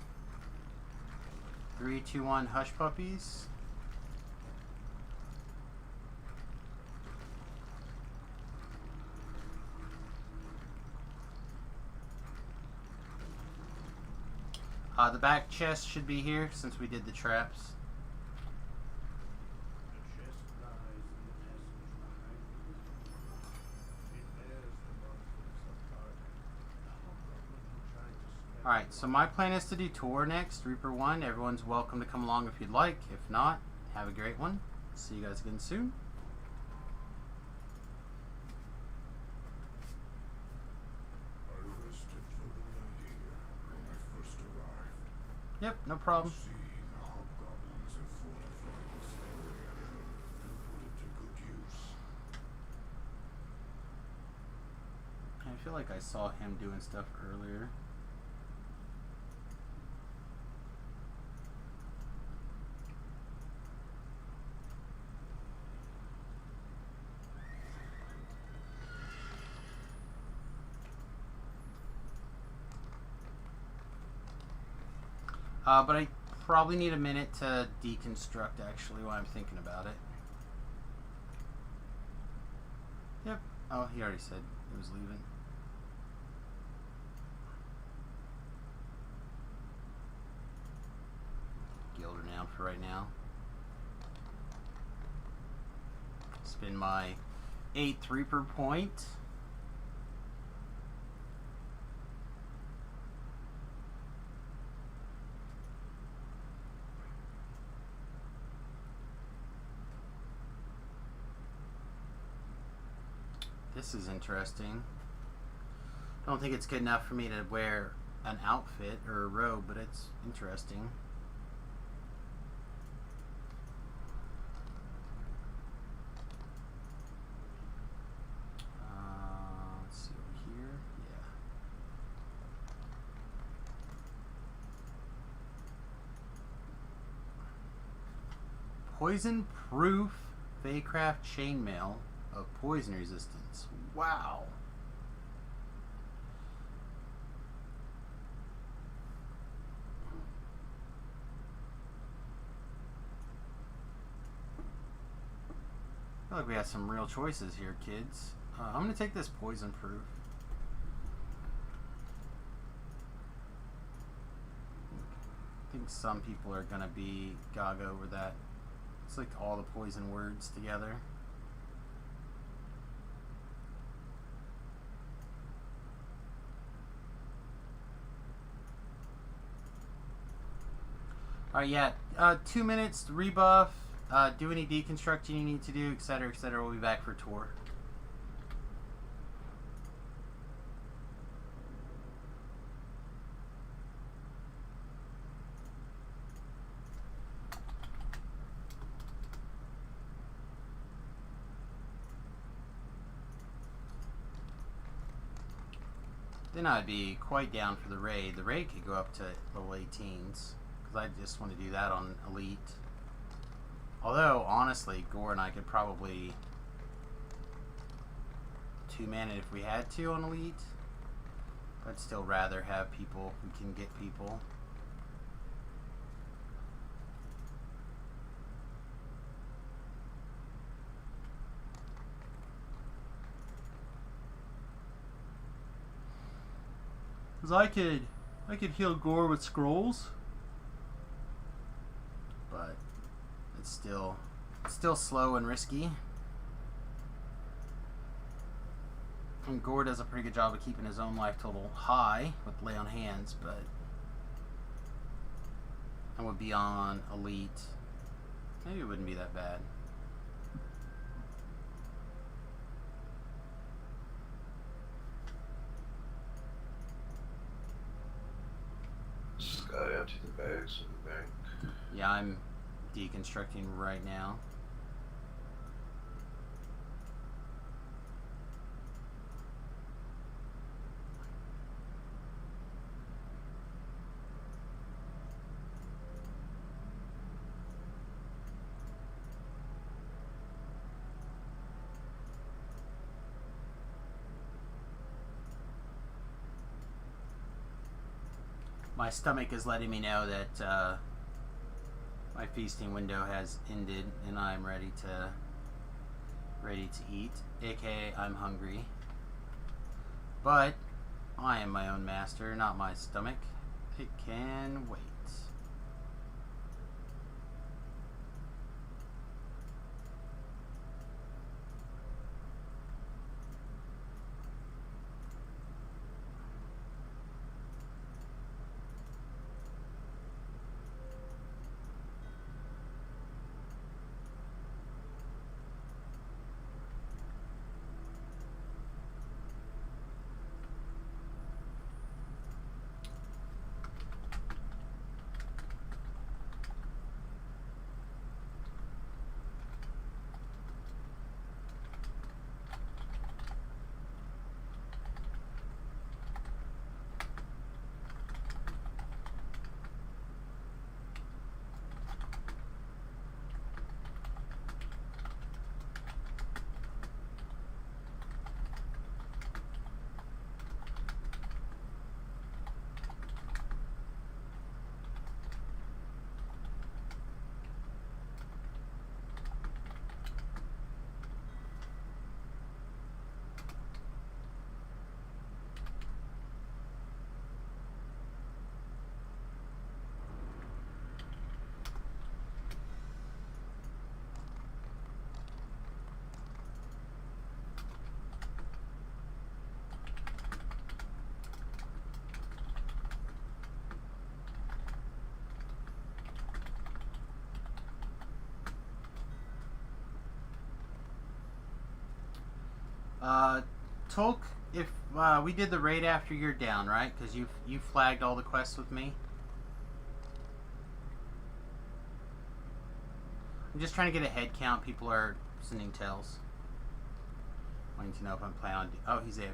3, 2, 1, hush puppies. The back chest should be here since we did the traps. Alright, so my plan is to do tour next, Reaper 1. Everyone's welcome to come along if you'd like. If not, have a great one. See you guys again soon. Yep, no problem. I feel like I saw him doing stuff earlier. But I probably need a minute to deconstruct actually while I'm thinking about it. Yep. Oh, he already said he was leaving. Gilder down for right now. Spin my 8th Reaper point. This is interesting. I don't think it's good enough for me to wear an outfit or a robe, but it's interesting. Let's see over here. Yeah. Poison proof Faycraft chainmail of poison resistance. Wow. I feel like we have some real choices here, kids. I'm going to take this poison proof. I think some people are going to be gaga over that. It's like all the poison words together. Alright, yeah, 2 minutes to rebuff, do any deconstructing you need to do, etc., etc. We'll be back for tour. Then I'd be quite down for the raid. The raid could go up to level 18s. I just want to do that on Elite. Although, honestly, Gore and I could probably 2-man it if we had to on Elite. I'd still rather have people who can get people. Because I could I could heal Gore with scrolls, but it's still slow and risky. And Gore does a pretty good job of keeping his own life total high with lay on hands, but I would be on elite. Maybe it wouldn't be that bad. Just gotta empty the bags in the bank. Yeah, I'm deconstructing right now. My stomach is letting me know that my feasting window has ended and I'm ready to eat, aka I'm hungry. But I am my own master, not my stomach. It can wait. Tolk, if we did the raid after you're down, right? Because you flagged all the quests with me. I'm just trying to get a head count. People are sending tells. Wanting to know if I'm planning on... Oh, he's AFK.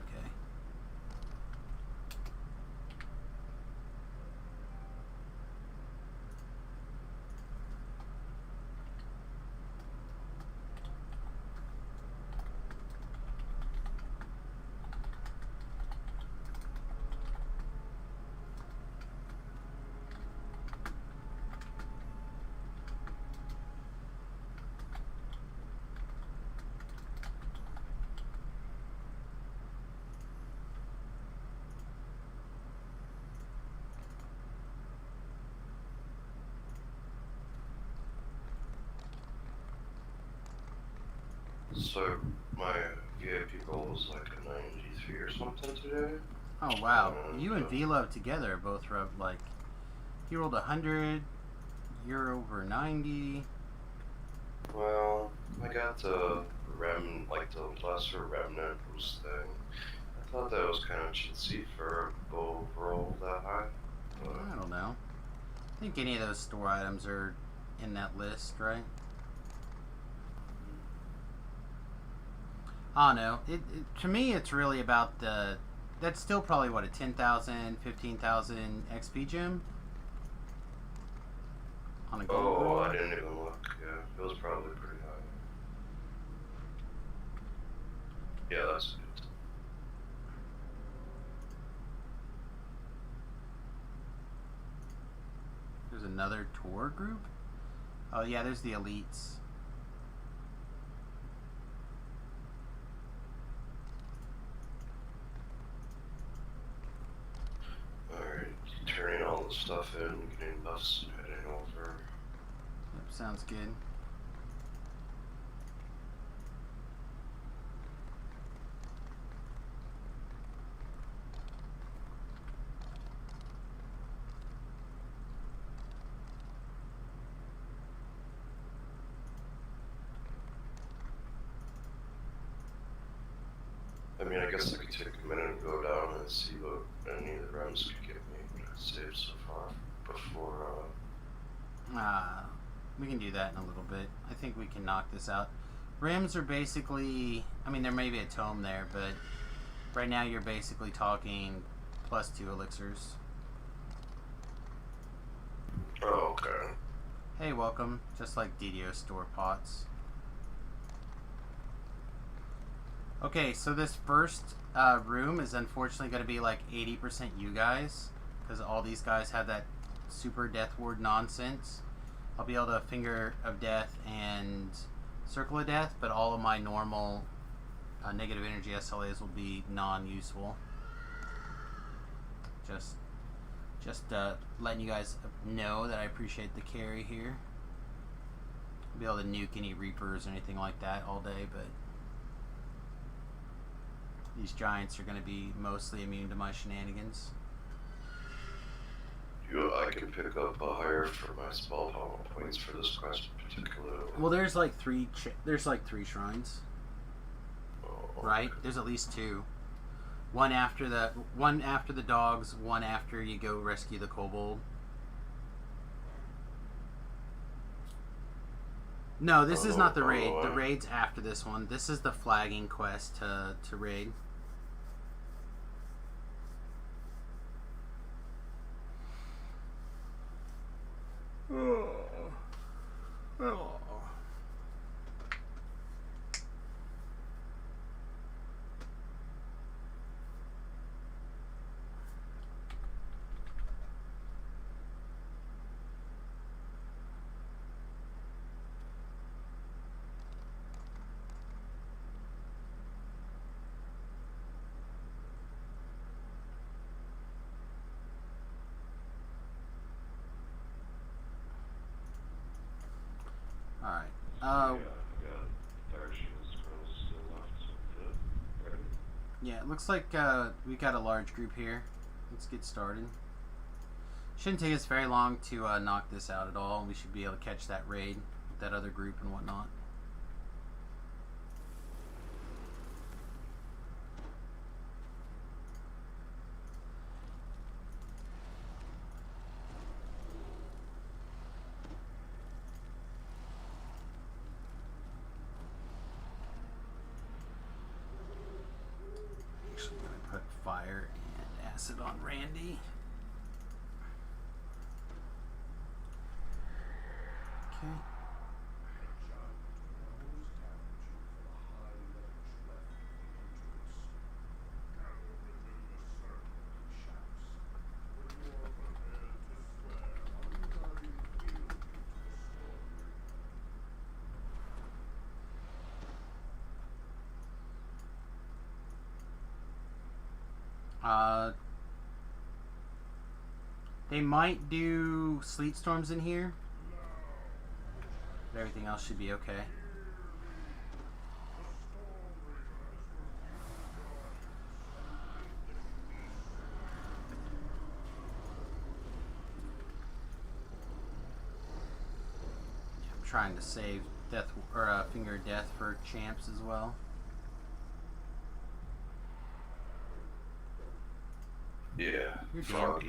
So my VIP goal was like a 93 or something today. Oh, wow. You and V-Love together both rubbed, like... He rolled 100, you're over 90. Well, I got the the lesser remnant boost thing. I thought that was kind of cheatsy for a gold roll that high. But I don't know. I think any of those store items are in that list, right? I don't know. To me, it's really about the... That's still probably, what, a 10,000, 15,000 XP gem? On a gold roll? I didn't even look. Yeah, it was probably pretty high. Yeah, that's it. There's another tour group? Oh, yeah, there's the elites. Alright, stuff in, getting buffs, and heading over. Yep, sounds good. I mean, I guess I could take a minute and go down and see what any of the rounds could get me saved so far before, We can do that in a little bit. I think we can knock this out. Rims are basically, I mean, there may be a tome there, but right now you're basically talking +2 elixirs. Oh, okay. Hey, welcome. Just like DDO store pots. Okay, so this first room is unfortunately going to be like 80% you guys, because all these guys have that super death ward nonsense. I'll be able to finger of death and circle of death, but all of my normal negative energy SLAs will be non-useful. Just letting you guys know that I appreciate the carry here. I'll be able to nuke any Reapers or anything like that all day, but these giants are going to be mostly immune to my shenanigans. I can pick up a higher for my spell points for this quest particularly. Well, there's like three shrines, Oh, right? There's at least 2. One after the dogs, one after you go rescue the kobold. No, this is not the raid. The raid's after this one. This is the flagging quest to raid. Alright. Yeah, it looks like we got a large group here. Let's get started. Shouldn't take us very long to knock this out at all. We should be able to catch that raid with that other group and whatnot. Actually, I'm going to put fire and acid on Randy. Okay. They might do sleet storms in here, but everything else should be okay. I'm trying to save death or finger of death for champs as well. Yeah, Your frog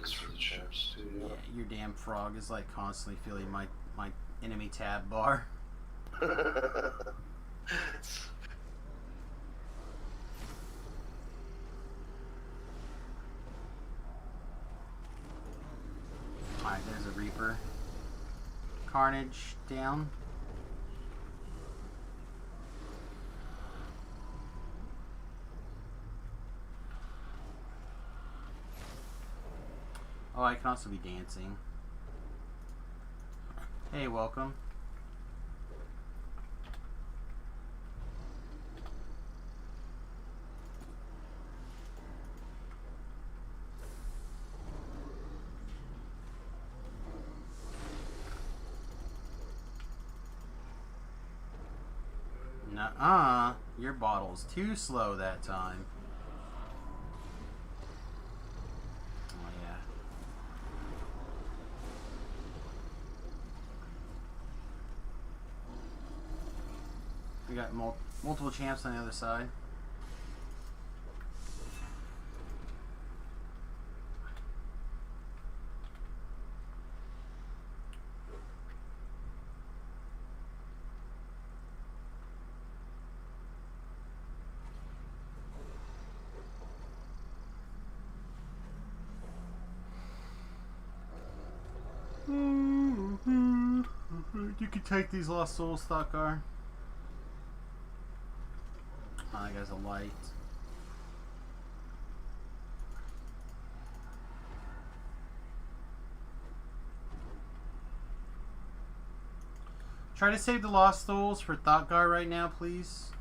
is for the champs too. Yeah, your damn frog is like constantly filling my enemy tab bar. Alright, there's a Reaper. Carnage down. Oh, I can also be dancing. Hey, welcome. Your bottle's too slow that time. Oh, yeah. We got multiple champs on the other side. You can take these lost souls, Thakgar. Oh, that guy's a light. Try to save the lost souls for Thakgar right now, please.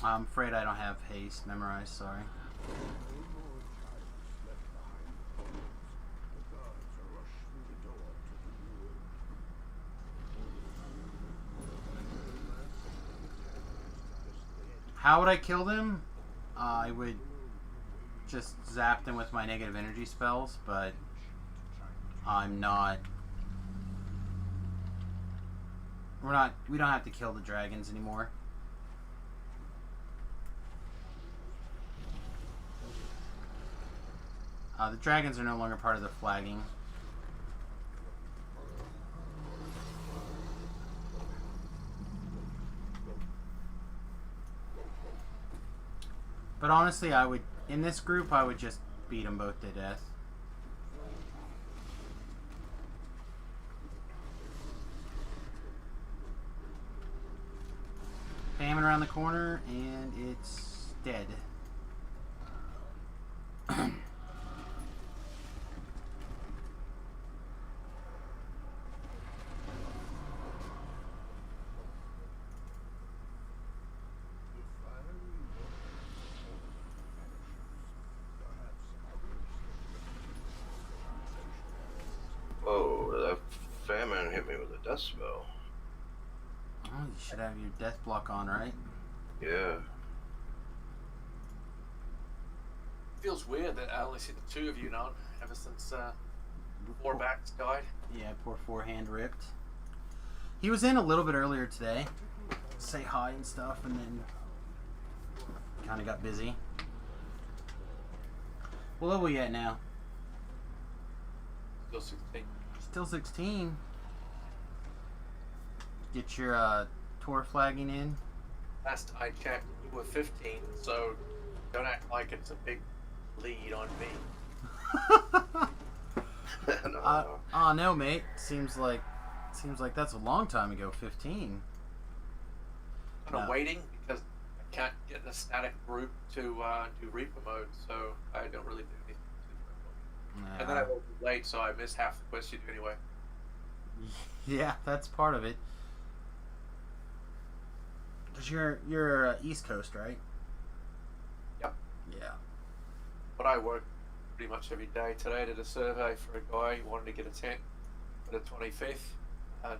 I'm afraid I don't have haste memorized, sorry. How would I kill them? I would just zap them with my negative energy spells, but I'm not... We don't have to kill the dragons anymore. The dragons are no longer part of the flagging. But honestly, in this group, I would just beat them both to death. Famine around the corner, and it's dead. Oh, that famine hit me with a death spell. Oh, you should have your death block on, right? Yeah. Feels weird that I only see the two of you now ever since Warbacks died. Yeah, poor forehand ripped. He was in a little bit earlier today. Say hi and stuff, and then kind of got busy. What level are you at now? Still 16. Still 16. Get your tour flagging in. Last I checked, you were 15, so don't act like it's a big lead on me. No. No, mate. Seems like that's a long time ago. 15. I'm waiting because I can't get the static group to do Reaper mode, so I don't really do anything. Nah. And then I will be late, so I miss half the quests you do anyway. Yeah, that's part of it. Cause you're East Coast, right? Yep. Yeah. But I work pretty much every day. Today I did a survey for a guy who wanted to get a tent for the 25th. And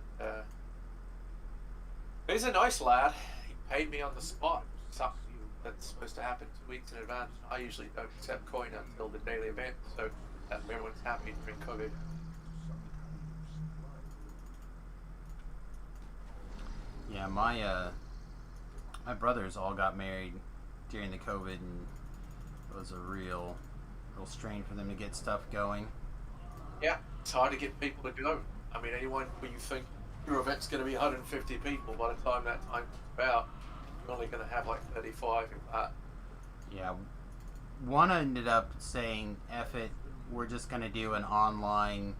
he's a nice lad. He paid me on the spot. Something that's supposed to happen 2 weeks in advance. I usually don't accept coin until the daily event, so that everyone's happy during COVID. Yeah, my brothers all got married during the COVID, and it was a real strain for them to get stuff going. Yeah, it's hard to get people to go. I mean, anyone where you think your event's going to be 150 people, by the time that time comes about, you're only going to have like 35 if that. Yeah, one ended up saying, "F it, we're just going to do an online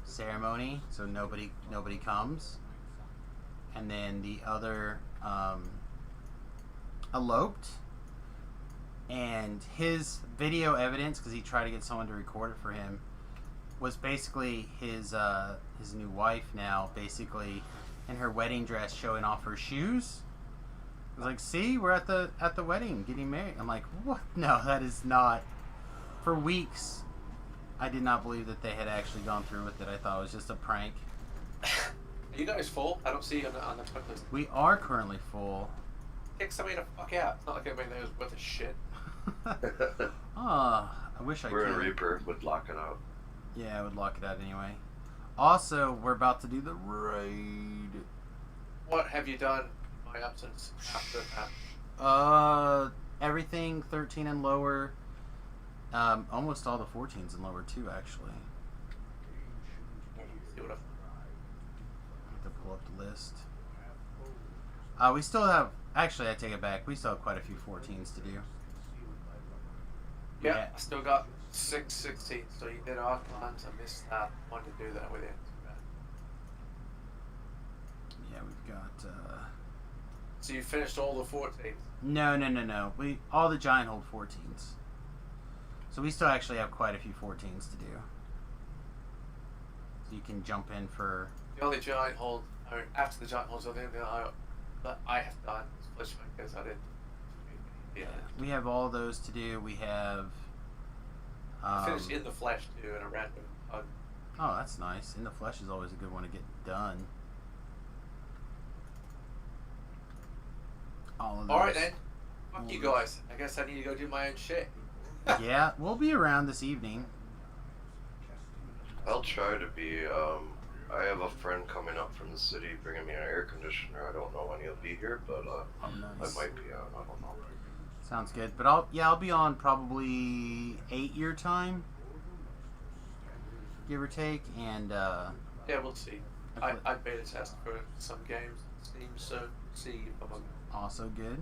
ceremony, so nobody comes." And then the other eloped, and his video evidence, because he tried to get someone to record it for him, was basically his new wife now, basically in her wedding dress, showing off her shoes. I was like, "See, we're at the wedding, getting married." I'm like, "What? No, that is not." For weeks, I did not believe that they had actually gone through with it. I thought it was just a prank. Are you guys full? I don't see you on the quick list. We are currently full. Kick somebody the fuck out. It's not like everybody knows worth a shit. I wish I We're could. in Reaper, would lock it out. Yeah, I would lock it out anyway. Also, we're about to do the raid. What have you done in my absence after that? Everything 13 and lower. Almost all the 14s and lower too, actually. See what I have to pull up the list. We still have. Actually, I take it back. We still have quite a few 14s to do. Yeah, I still got 6/16, so you did Arclans. I missed that. Wanted to do that with you. Yeah, we've got. So you finished all the 14s? No. All the giant hold 14s. So we still actually have quite a few 14s to do. So you can jump in for. The only giant hold, I mean, after the giant holds, the only thing that I have done is Flesh because I did. Yeah. We have all those to do. We have. I finished In the Flesh too in a random hug. Oh, that's nice. In the Flesh is always a good one to get done. All of those. Alright then. Fuck you guys. I guess I need to go do my own shit. Yeah, we'll be around this evening. I'll try to be, I have a friend coming up from the city bringing me an air conditioner. I don't know when he'll be here, but nice. I might be on. I don't know. Sounds good. But I'll be on probably 8 your time, give or take, and yeah, we'll see. I beta test for some games on Steam, so see if I'm also good.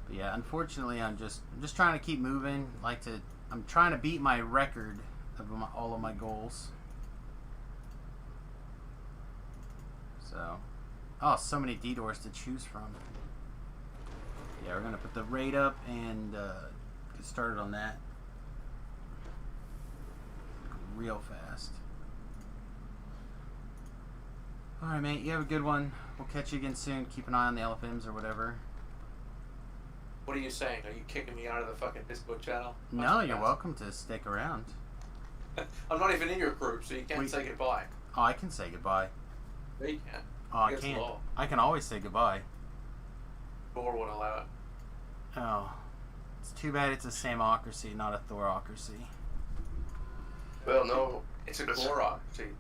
But yeah, unfortunately, I'm just trying to keep moving. I'm trying to beat my record of all of my goals. So, so many D-doors to choose from. Yeah, we're gonna put the raid up and get started on that real fast. All right, mate. You have a good one. We'll catch you again soon. Keep an eye on the LFMs or whatever. What are you saying? Are you kicking me out of the fucking Discord channel? No, you're welcome to stick around. I'm not even in your group, so you can't say goodbye. Oh, I can say goodbye. No, you can't. Oh, I can't. I can always say goodbye. Thor won't allow it. Oh, it's too bad it's a Samocracy, not a Thorocracy. Well, no. It's a Glorocracy.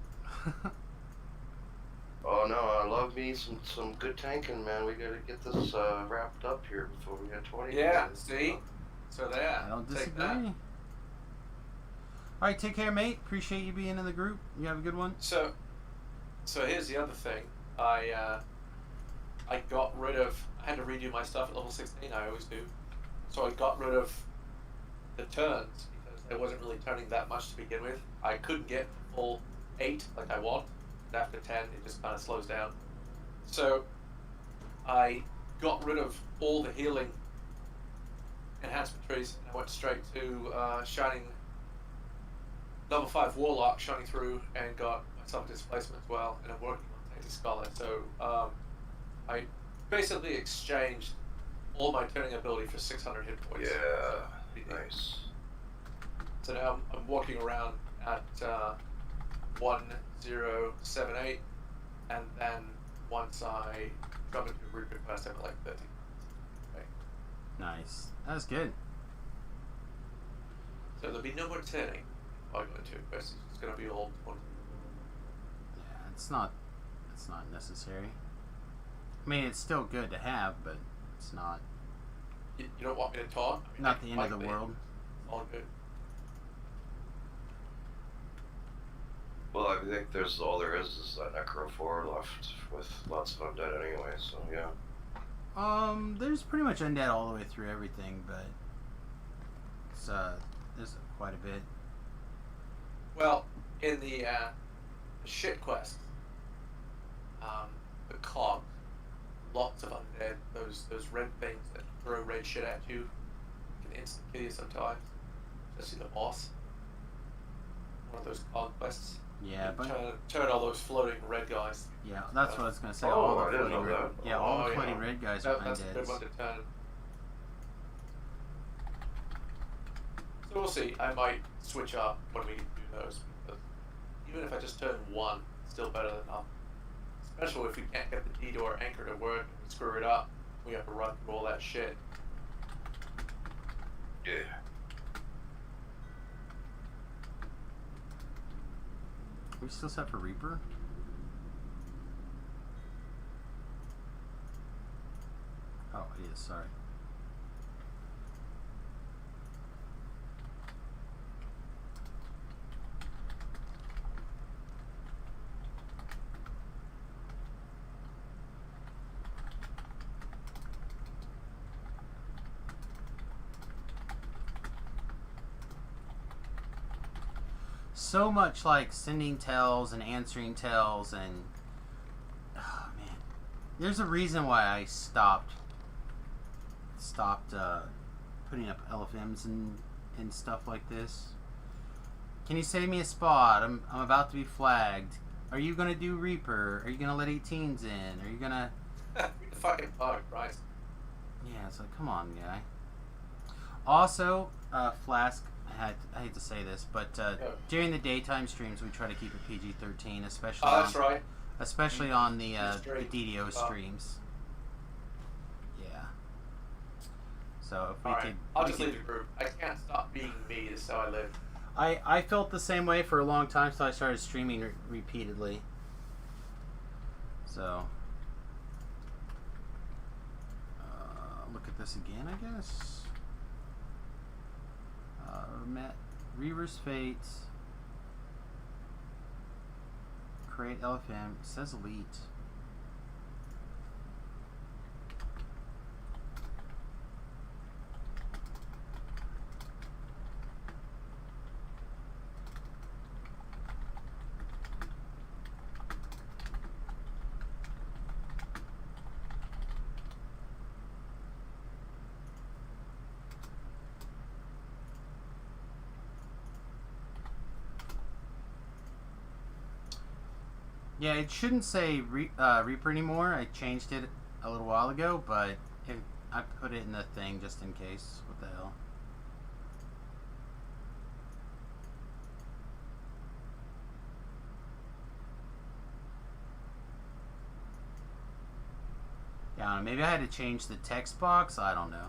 Oh no, I love me some good tanking, man. We gotta get this wrapped up here before we get 20. Yeah, see? So there. I don't disagree. Alright, take care, mate. Appreciate you being in the group. You have a good one. So here's the other thing. I got rid of. I had to redo my stuff at level 16. I always do. So I got rid of the turns because there wasn't really turning that much to begin with. I couldn't get full 8 like I want. After 10, it just kind of slows down. So I got rid of all the healing enhancement trees and I went straight to Shining level 5 Warlock, Shining Through, and got myself a displacement as well, and I'm working on Tainted Scholar. So I basically exchanged all my turning ability for 600 hit points. Yeah, nice. So now I'm walking around at 1078, and then once I drop into a root request, I'm at like 30. Okay. Nice. That's good. So there'll be no more turning. I go into requests. It's going to be all 20. Yeah, it's not necessary. I mean, it's still good to have, but it's not. You don't want me to talk? I mean, not the end of the world. It's all good. Well, I think there's all there is that Necro 4 left with lots of undead anyway, so yeah. There's pretty much undead all the way through everything, but it's there's quite a bit. Well, in the shit quest, the cog, lots of undead, those red things that throw red shit at you, can instantly kill you sometimes. Especially the boss. One of those cog quests. Yeah, but turn all those floating red guys. Yeah, that's what I was gonna say. I didn't know that. Yeah, all the floating red guys are That's a undead. good one to turn. So we'll see. I might switch up when we do those. Because even if I just turn one, it's still better than nothing. Especially if we can't get the D-door anchor to work and we screw it up. We have to run through all that shit. Yeah. Are we still set for Reaper? Oh, it is, sorry. So much like sending tells and answering tells, and oh man, there's a reason why I stopped putting up LFMs and stuff like this. Can you save me a spot? I'm about to be flagged. Are you gonna do Reaper? Are you gonna let 18s in? Are you gonna? The fucking bug, right? Yeah, it's like, come on, guy. Also, Flask. I hate to say this, but during the daytime streams, we try to keep it PG-13, especially. Oh, that's right. Especially on the DDO streams. Yeah. So if we Alright, could, I'll just leave the group. I can't stop being me. This is how I live. I felt the same way for a long time, so I started streaming repeatedly. So look at this again, I guess. Met Reaver's Fate. Create LFM. It says Elite. Yeah, it shouldn't say Reaper anymore. I changed it a little while ago, but I put it in the thing just in case. What the hell? Yeah, I don't know, maybe I had to change the text box. I don't know.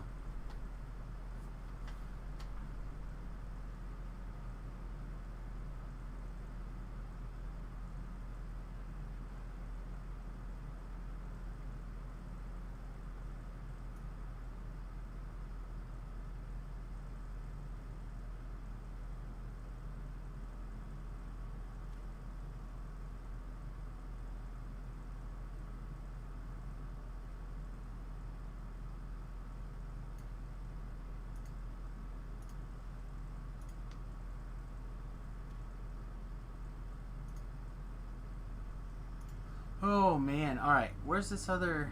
Oh man, alright, where's this other...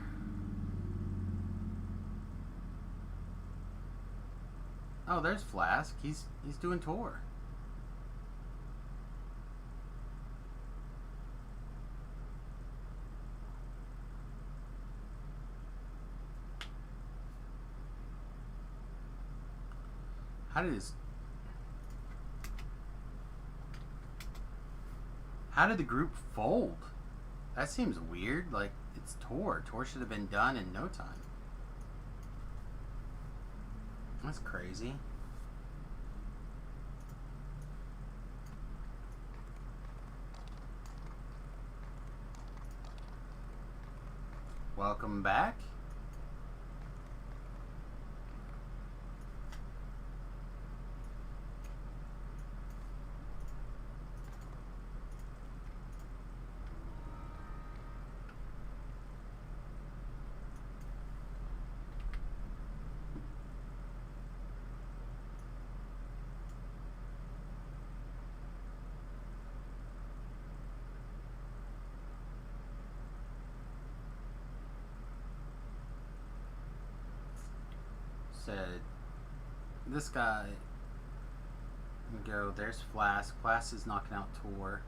Oh, there's Flask. He's doing tour. How did the group fold? That seems weird. Like, it's tour. Tour should have been done in no time. That's crazy. Welcome back. Said this guy can go. There's Flask. Flask is knocking out Tour.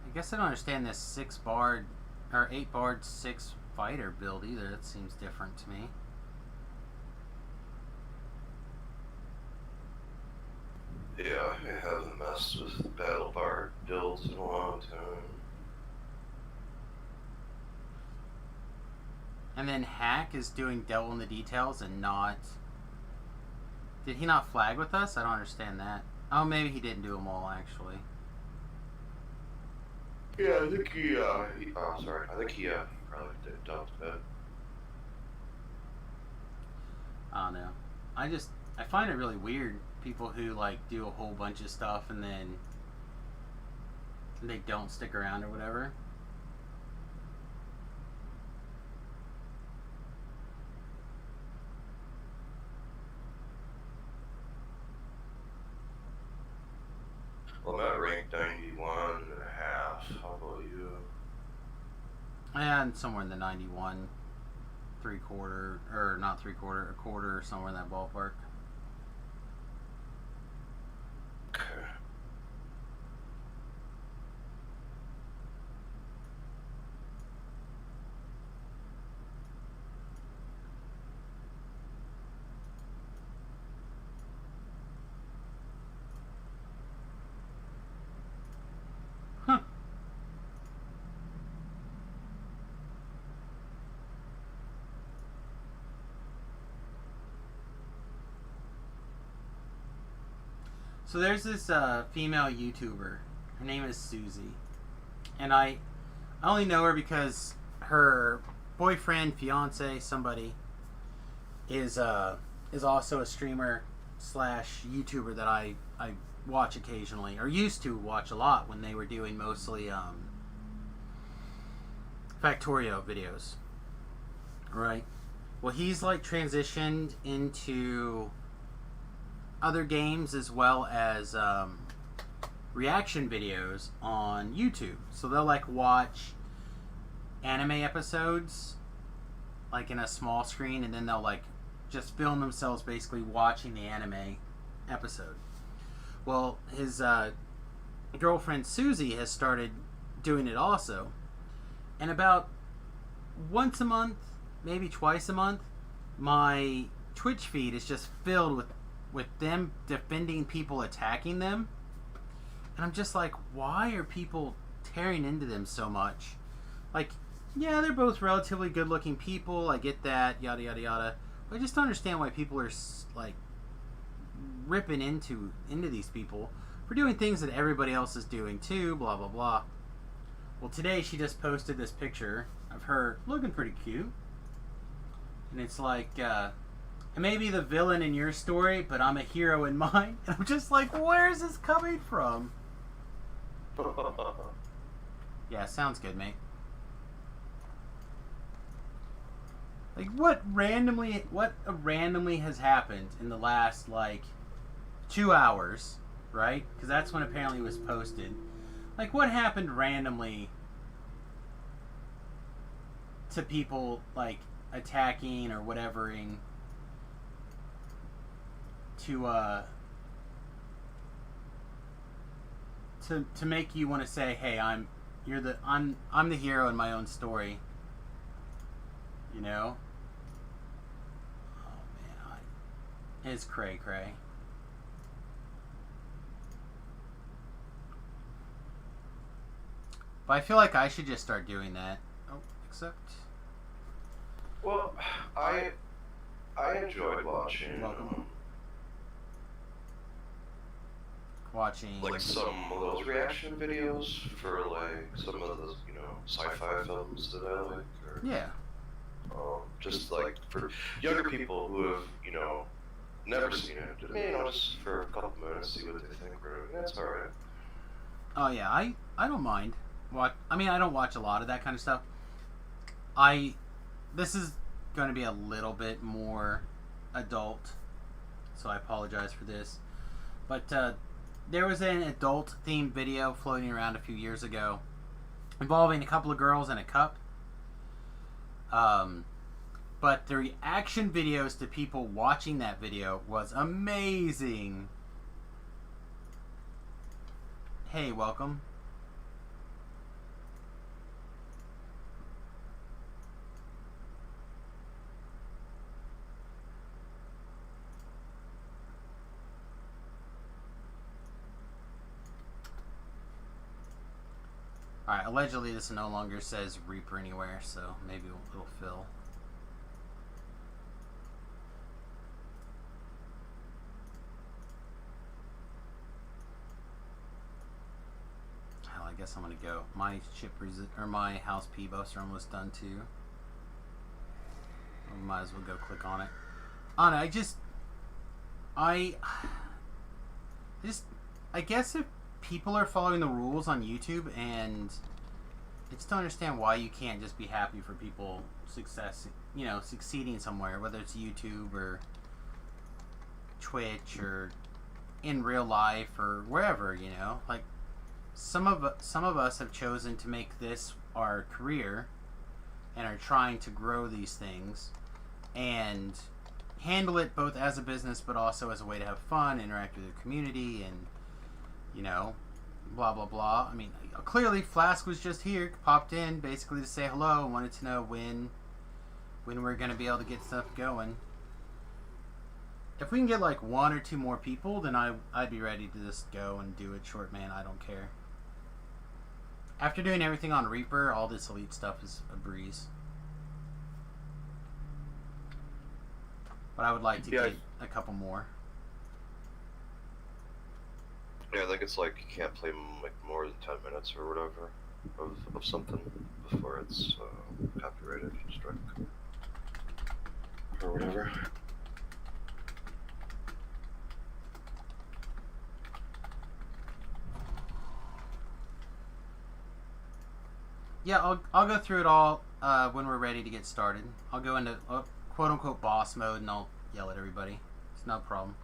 I guess I don't understand this 6 bard or 8 bard 6 fighter build either. That seems different to me. Yeah, I haven't messed with battle bard builds in a long time. And then Hack is doing Devil in the Details and not... Did he not flag with us? I don't understand that. Oh, maybe he didn't do them all, actually. Yeah, I think he probably did dumped it. I don't know. I find it really weird, people who, like, do a whole bunch of stuff and then they don't stick around or whatever. Well, I'm at rank 91.5. How about you? And somewhere in the 91, or not a quarter, somewhere in that ballpark. Okay. Huh. So there's this female YouTuber. Her name is Susie. And I only know her because her boyfriend, fiance, somebody is also a streamer slash YouTuber that I watch occasionally, or used to watch a lot when they were doing mostly Factorio videos. Right? Well, he's like transitioned into other games as well as reaction videos on YouTube. So they'll like watch anime episodes like in a small screen, and then they'll like just film themselves basically watching the anime episode. Well, his girlfriend Susie has started doing it also, and about once a month, maybe twice a month, my Twitch feed is just filled with them defending people attacking them. And I'm just like, why are people tearing into them so much? Like, yeah, they're both relatively good looking people, I get that, yada yada yada, but I just don't understand why people are like ripping into these people for doing things that everybody else is doing too, blah blah blah. Well, today she just posted this picture of her looking pretty cute, and it's like, I may be the villain in your story, but I'm a hero in mine. And I'm just like, where is this coming from? Yeah, sounds good, mate. Like, what randomly has happened in the last, like, 2 hours, right? Because that's when apparently it was posted. Like, what happened randomly to people, like, attacking or whatevering to make you want to say, hey, I'm the hero in my own story, you know? Oh man, it's cray. But I feel like I should just start doing that. Oh, except. Well, I enjoyed watching. Watching like some of those reaction videos for like some of the sci-fi films that I like. Or, yeah. Just like for younger people who have never seen it, just for a couple minutes, see what they think. That's all right. Oh yeah, I don't mind. I mean, I don't watch a lot of that kind of stuff. This is going to be a little bit more adult, so I apologize for this. But there was an adult-themed video floating around a few years ago involving a couple of girls and a cup. But the reaction videos to people watching that video was amazing. Hey, welcome. Alright, allegedly this no longer says Reaper anywhere, so maybe it'll fill. Hell, I guess I'm gonna go. My my house P buffs are almost done too. I might as well go click on it. On it, I guess if people are following the rules on YouTube, and I just don't understand why you can't just be happy for people succeeding somewhere, whether it's YouTube or Twitch or in real life or wherever, like some of us have chosen to make this our career and are trying to grow these things and handle it both as a business but also as a way to have fun, interact with the community, and blah blah blah. I mean, clearly Flask was just here, popped in basically to say hello, and wanted to know when we're going to be able to get stuff going. If we can get like 1 or 2 more people, then I'd be ready to just go and do it short, man. I don't care. After doing everything on Reaper, all this elite stuff is a breeze. But I would like to get a couple more. Yeah, I think it's like you can't play like more than 10 minutes or whatever of something before it's copyrighted strike or whatever. Yeah, I'll go through it all when we're ready to get started. I'll go into quote-unquote boss mode and I'll yell at everybody. It's no problem.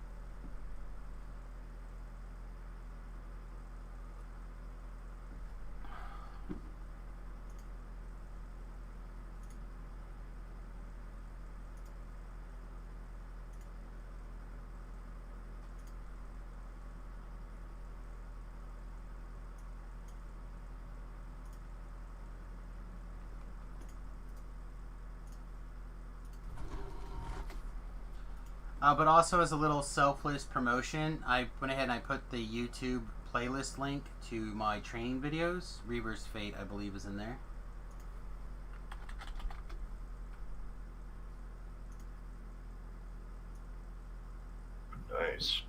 But also as a little selfless promotion, I went ahead and I put the YouTube playlist link to my training videos. Reaver's Fate, I believe, is in there. Nice.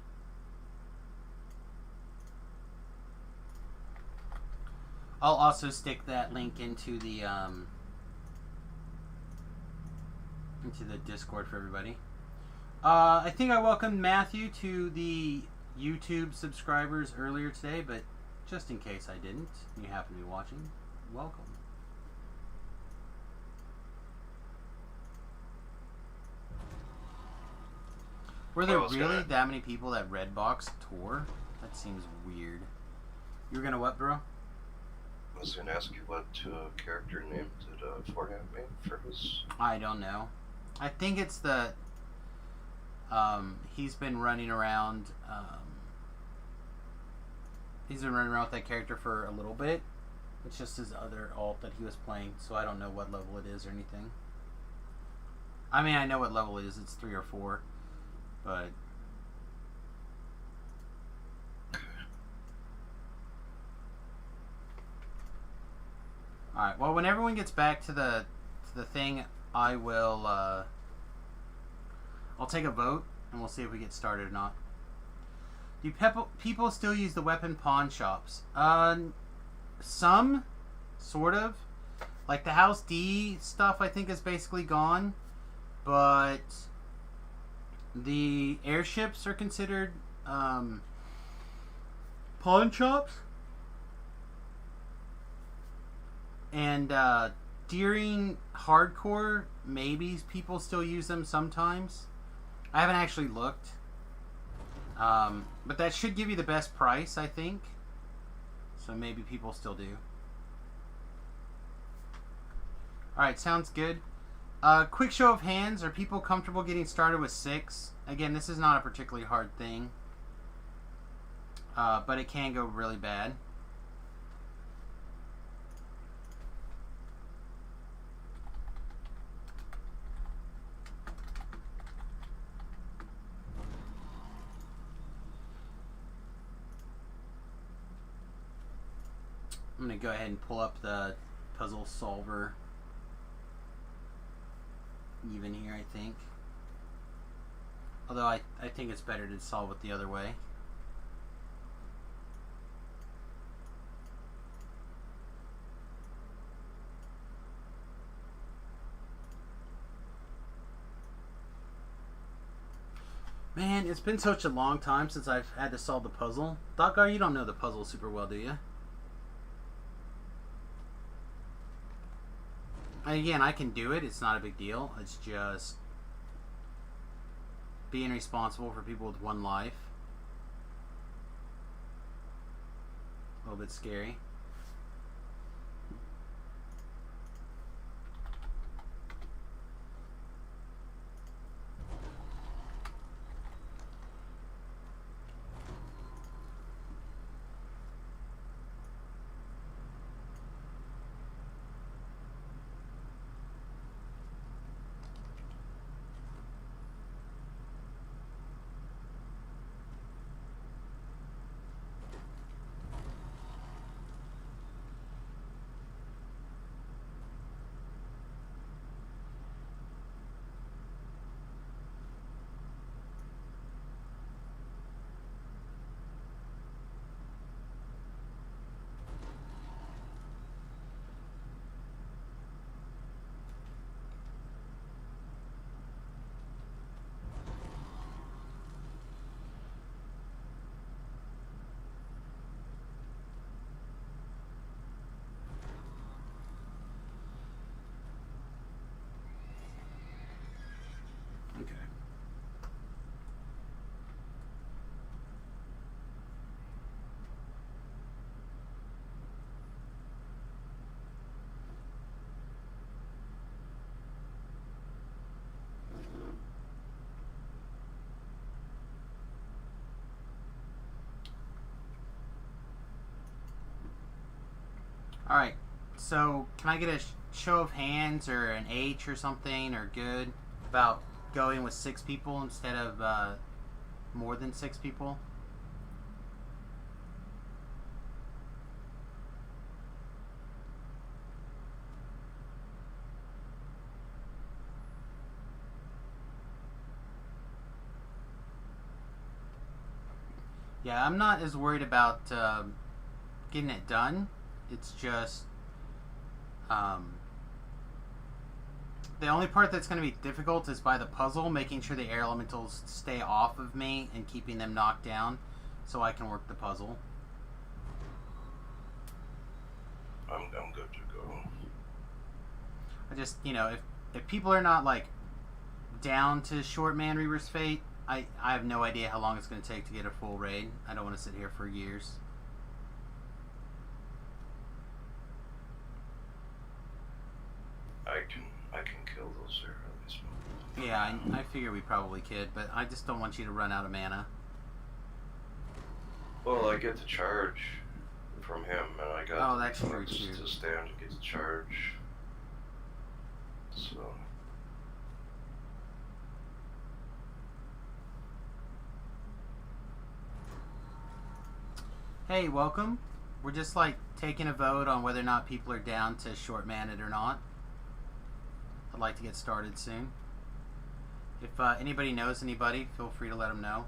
I'll also stick that link into the Discord for everybody. I think I welcomed Matthew to the YouTube subscribers earlier today, but just in case I didn't, and you happen to be watching, welcome. Were there really that many people that Redbox tore? That seems weird. You were gonna what, bro? I was gonna ask you what character name did Fortnite make for his... I don't know. I think it's the... he's been running around with that character for a little bit. It's just his other alt that he was playing, so I don't know what level it is or anything. I mean, I know what level it is. It's 3 or 4, but... Alright, well, when everyone gets back to the thing, I will, I'll take a vote, and we'll see if we get started or not. Do people still use the weapon pawn shops? Some, sort of. Like, the House D stuff, I think, is basically gone. But the airships are considered, pawn shops. And, during hardcore, maybe people still use them sometimes. I haven't actually looked. But that should give you the best price, I think. So maybe people still do. Alright, sounds good. Quick show of hands. Are people comfortable getting started with 6? Again, this is not a particularly hard thing. But it can go really bad. I'm going to go ahead and pull up the puzzle solver even here, I think. Although I think it's better to solve it the other way. Man, it's been such a long time since I've had to solve the puzzle. Dogar, you don't know the puzzle super well, do you? Again, I can do it. It's not a big deal. It's just being responsible for people with one life. A little bit scary. Okay. Alright, so can I get a show of hands or an H or something or good about going with 6 people instead of more than 6 people? Yeah, I'm not as worried about getting it done. It's just the only part that's going to be difficult is by the puzzle, making sure the air elementals stay off of me and keeping them knocked down so I can work the puzzle. I'm good to go. I just, you know, if people are not like down to short man Reaver's Fate, I have no idea how long it's going to take to get a full raid. I don't want to sit here for years. I can kill those early. Yeah, I figure we probably could, but I just don't want you to run out of mana. Well, I get the charge from him, and I got Oh, that's true, to too. stand to get the charge. So Hey, welcome. We're just like taking a vote on whether or not people are down to short man it or not. I'd like to get started soon. If anybody knows anybody, feel free to let them know.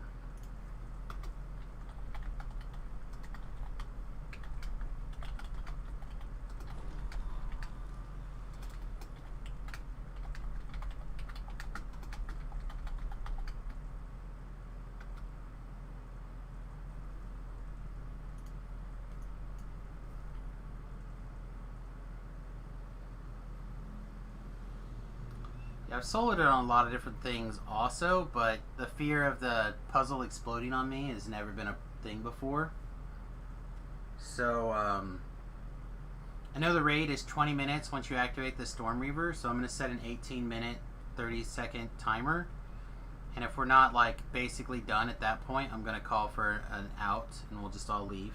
Yeah, I've soloed it on a lot of different things also, but the fear of the puzzle exploding on me has never been a thing before. So, I know the raid is 20 minutes once you activate the Storm Reaver, so I'm going to set an 18-minute, 30-second timer. And if we're not, like, basically done at that point, I'm going to call for an out, and we'll just all leave.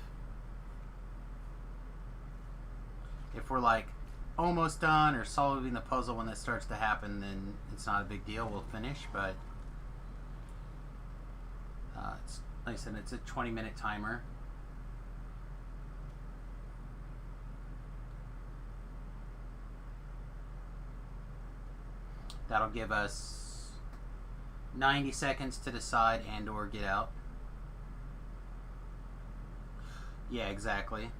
If we're, like, almost done or solving the puzzle when that starts to happen, then it's not a big deal. We'll finish, but it's, like I said, it's a 20-minute timer. That'll give us 90 seconds to decide and or get out. Yeah, exactly.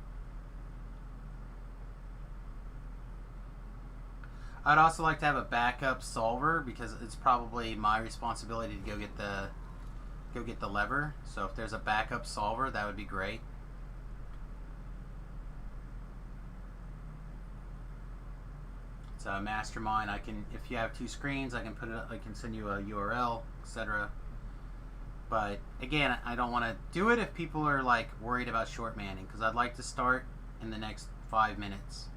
I'd also like to have a backup solver because it's probably my responsibility to go get the lever. So if there's a backup solver, that would be great. It's a mastermind. I can, if you have two screens, I can send you a URL, etc. But again, I don't want to do it if people are like worried about short manning because I'd like to start in the next 5 minutes.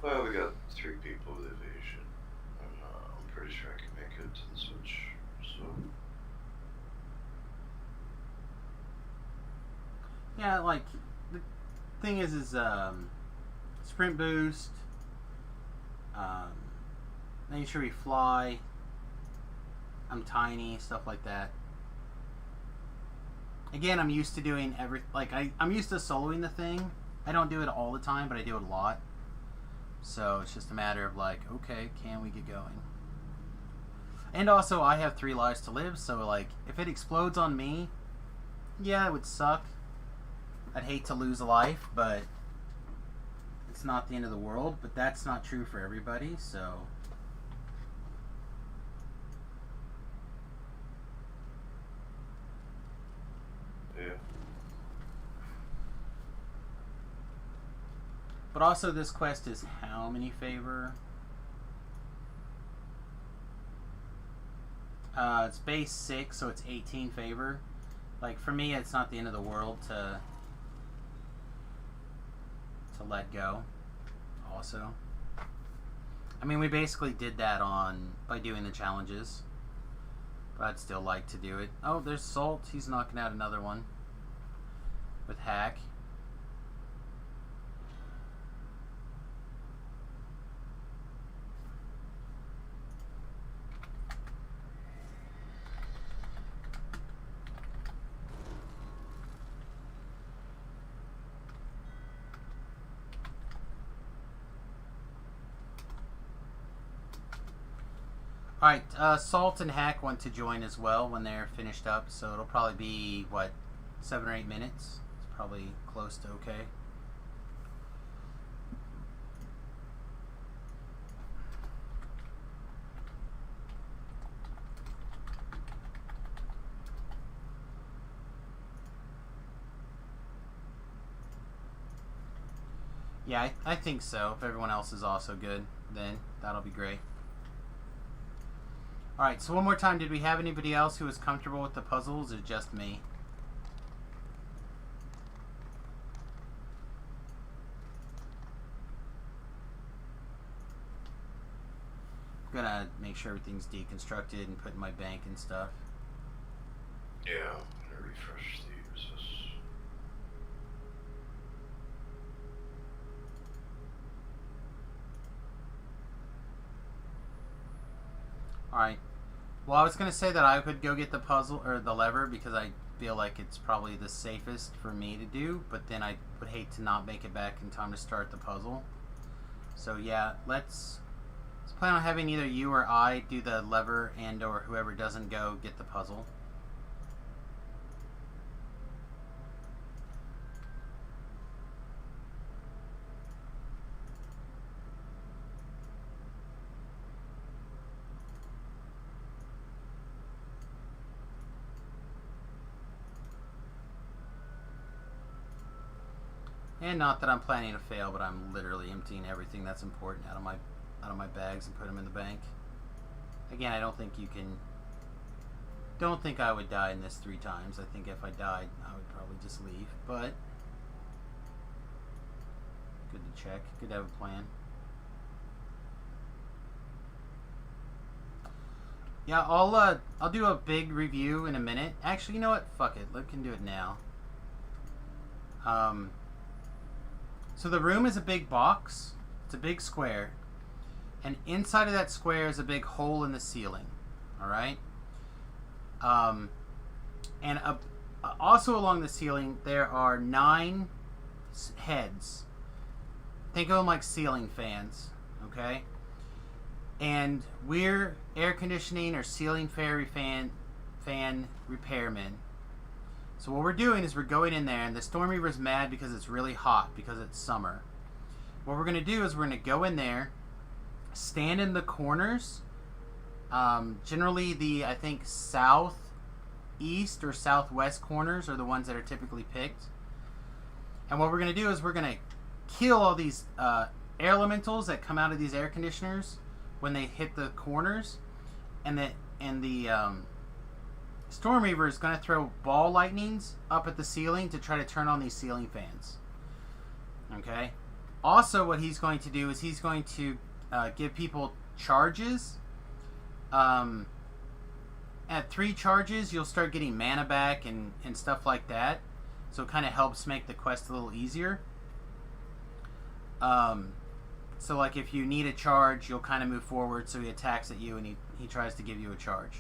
Well, we got 3 people with evasion. I'm pretty sure I can make it to the switch. So. Yeah, like the thing is sprint boost, making sure we fly. I'm tiny, stuff like that. Again, I'm used to doing I'm used to soloing the thing. I don't do it all the time, but I do it a lot. So it's just a matter of like, okay, can we get going? And also, I have 3 lives to live, so like, if it explodes on me, yeah, it would suck. I'd hate to lose a life, but it's not the end of the world. But that's not true for everybody, so. Yeah. But also, this quest is how many favor? It's base 6, so it's 18 favor. Like, for me, it's not the end of the world to let go. Also, I mean, we basically did that by doing the challenges. But I'd still like to do it. Oh, there's Salt. He's knocking out another one with Hack. Alright, Salt and Hack want to join as well when they're finished up, so it'll probably be, what, 7 or 8 minutes? It's probably close to okay. Yeah, I think so. If everyone else is also good, then that'll be great. Alright, so one more time, did we have anybody else who was comfortable with the puzzles, or just me? I'm gonna make sure everything's deconstructed and put in my bank and stuff. Yeah, I'm gonna refresh the uses. Alright. Well, I was going to say that I could go get the puzzle, or the lever, because I feel like it's probably the safest for me to do, but then I would hate to not make it back in time to start the puzzle. So yeah, let's plan on having either you or I do the lever, and or whoever doesn't go get the puzzle. And not that I'm planning to fail, but I'm literally emptying everything that's important out of my bags and put them in the bank. Again, I don't think I would die in this 3 times. I think if I died, I would probably just leave. But good to check. Good to have a plan. Yeah, I'll do a big review in a minute. Actually, you know what? Fuck it. We can do it now. So the room is a big box. It's a big square. And inside of that square is a big hole in the ceiling. All right? And also along the ceiling, there are 9 heads. Think of them like ceiling fans. Okay? And we're air conditioning or ceiling fan repairmen. So what we're doing is we're going in there, and the Storm Reaver's mad because it's really hot because it's summer. What we're going to do is we're going to go in there, stand in the corners. Generally the, I think, southeast or southwest corners are the ones that are typically picked. And what we're going to do is we're going to kill all these air elementals that come out of these air conditioners when they hit the corners, and the Storm Reaver is going to throw ball lightnings up at the ceiling to try to turn on these ceiling fans. Okay. Also, what he's going to do is he's going to give people charges. At 3 charges, you'll start getting mana back and stuff like that. So it kind of helps make the quest a little easier. So like if you need a charge, you'll kind of move forward, so he attacks at you and he tries to give you a charge.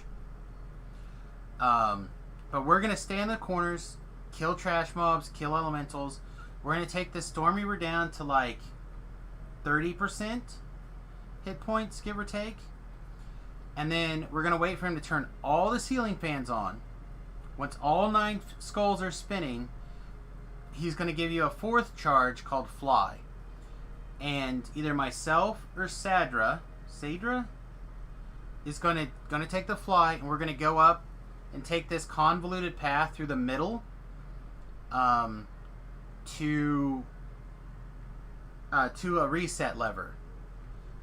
But we're going to stay in the corners, kill trash mobs, kill elementals. We're going to take the Storm Reaver down to like 30% hit points, give or take. And then we're going to wait for him to turn all the ceiling fans on. Once all 9 skulls are spinning, he's going to give you a 4th charge called Fly. And either myself or Sadra is going to take the Fly, and we're going to go up and take this convoluted path through the middle to a reset lever.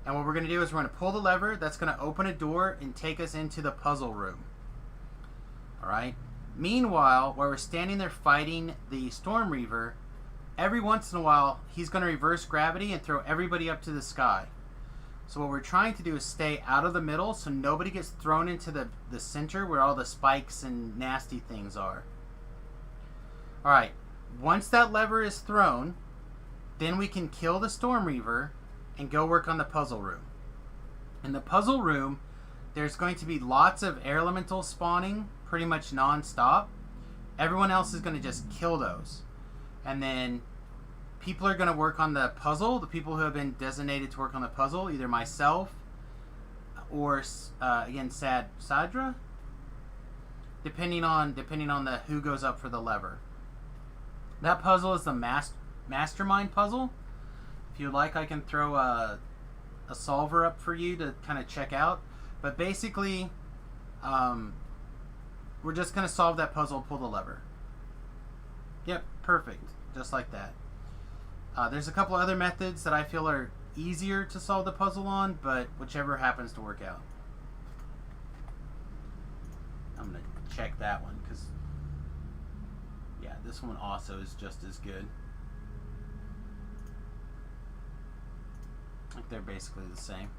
And what we're going to do is we're going to pull the lever. That's going to open a door and take us into the puzzle room. Alright? Meanwhile, while we're standing there fighting the Storm Reaver, every once in a while, he's going to reverse gravity and throw everybody up to the sky. So what we're trying to do is stay out of the middle so nobody gets thrown into the center where all the spikes and nasty things are. Alright, once that lever is thrown, then we can kill the Storm Reaver and go work on the puzzle room. In the puzzle room, there's going to be lots of air elementals spawning pretty much non-stop. Everyone else is going to just kill those. And then people are going to work on the puzzle. The people who have been designated to work on the puzzle, either myself or again Sadra, depending on the who goes up for the lever. That puzzle is the mastermind puzzle. If you'd like, I can throw a solver up for you to kind of check out. But basically, we're just going to solve that puzzle, pull the lever. Yep, perfect. Just like that. There's a couple other methods that I feel are easier to solve the puzzle on, but whichever happens to work out. I'm going to check that one, because, yeah, this one also is just as good. Like, they're basically the same.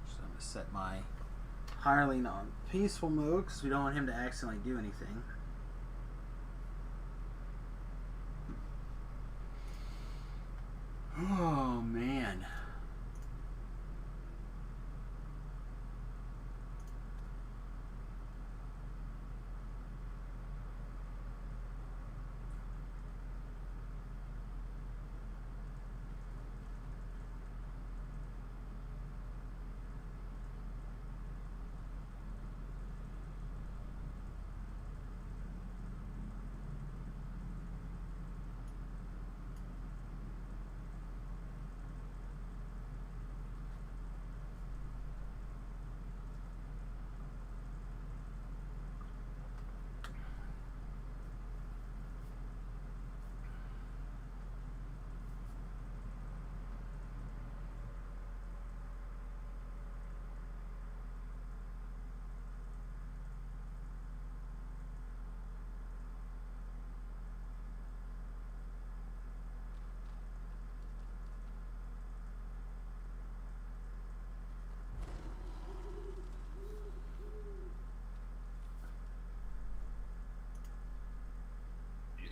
So I'm going to set my hireling on peaceful mode because we don't want him to accidentally do anything. Oh man.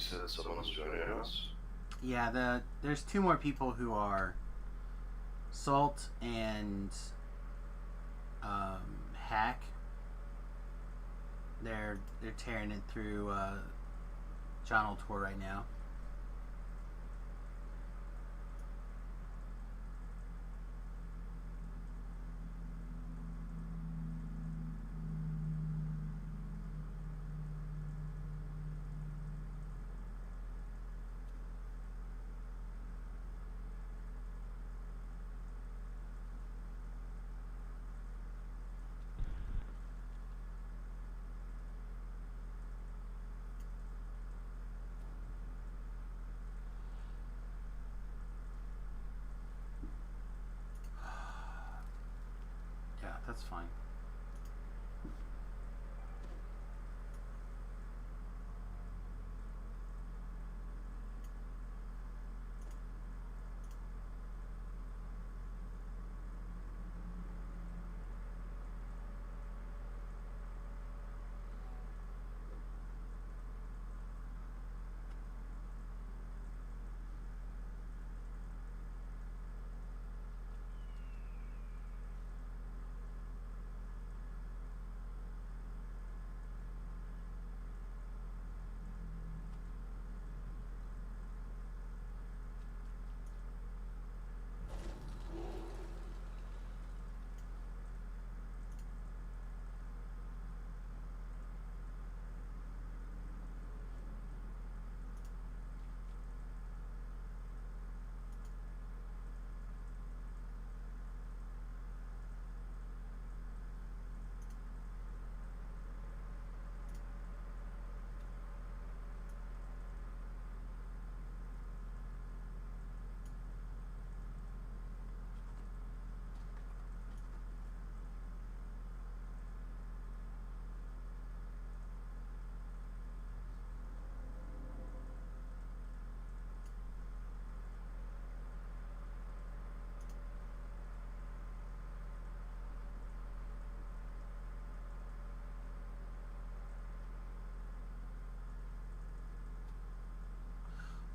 said someone's joining us? Yeah, there's 2 more people who are Salt and Hack. They're tearing it through John Tour right now. Yeah, that's fine.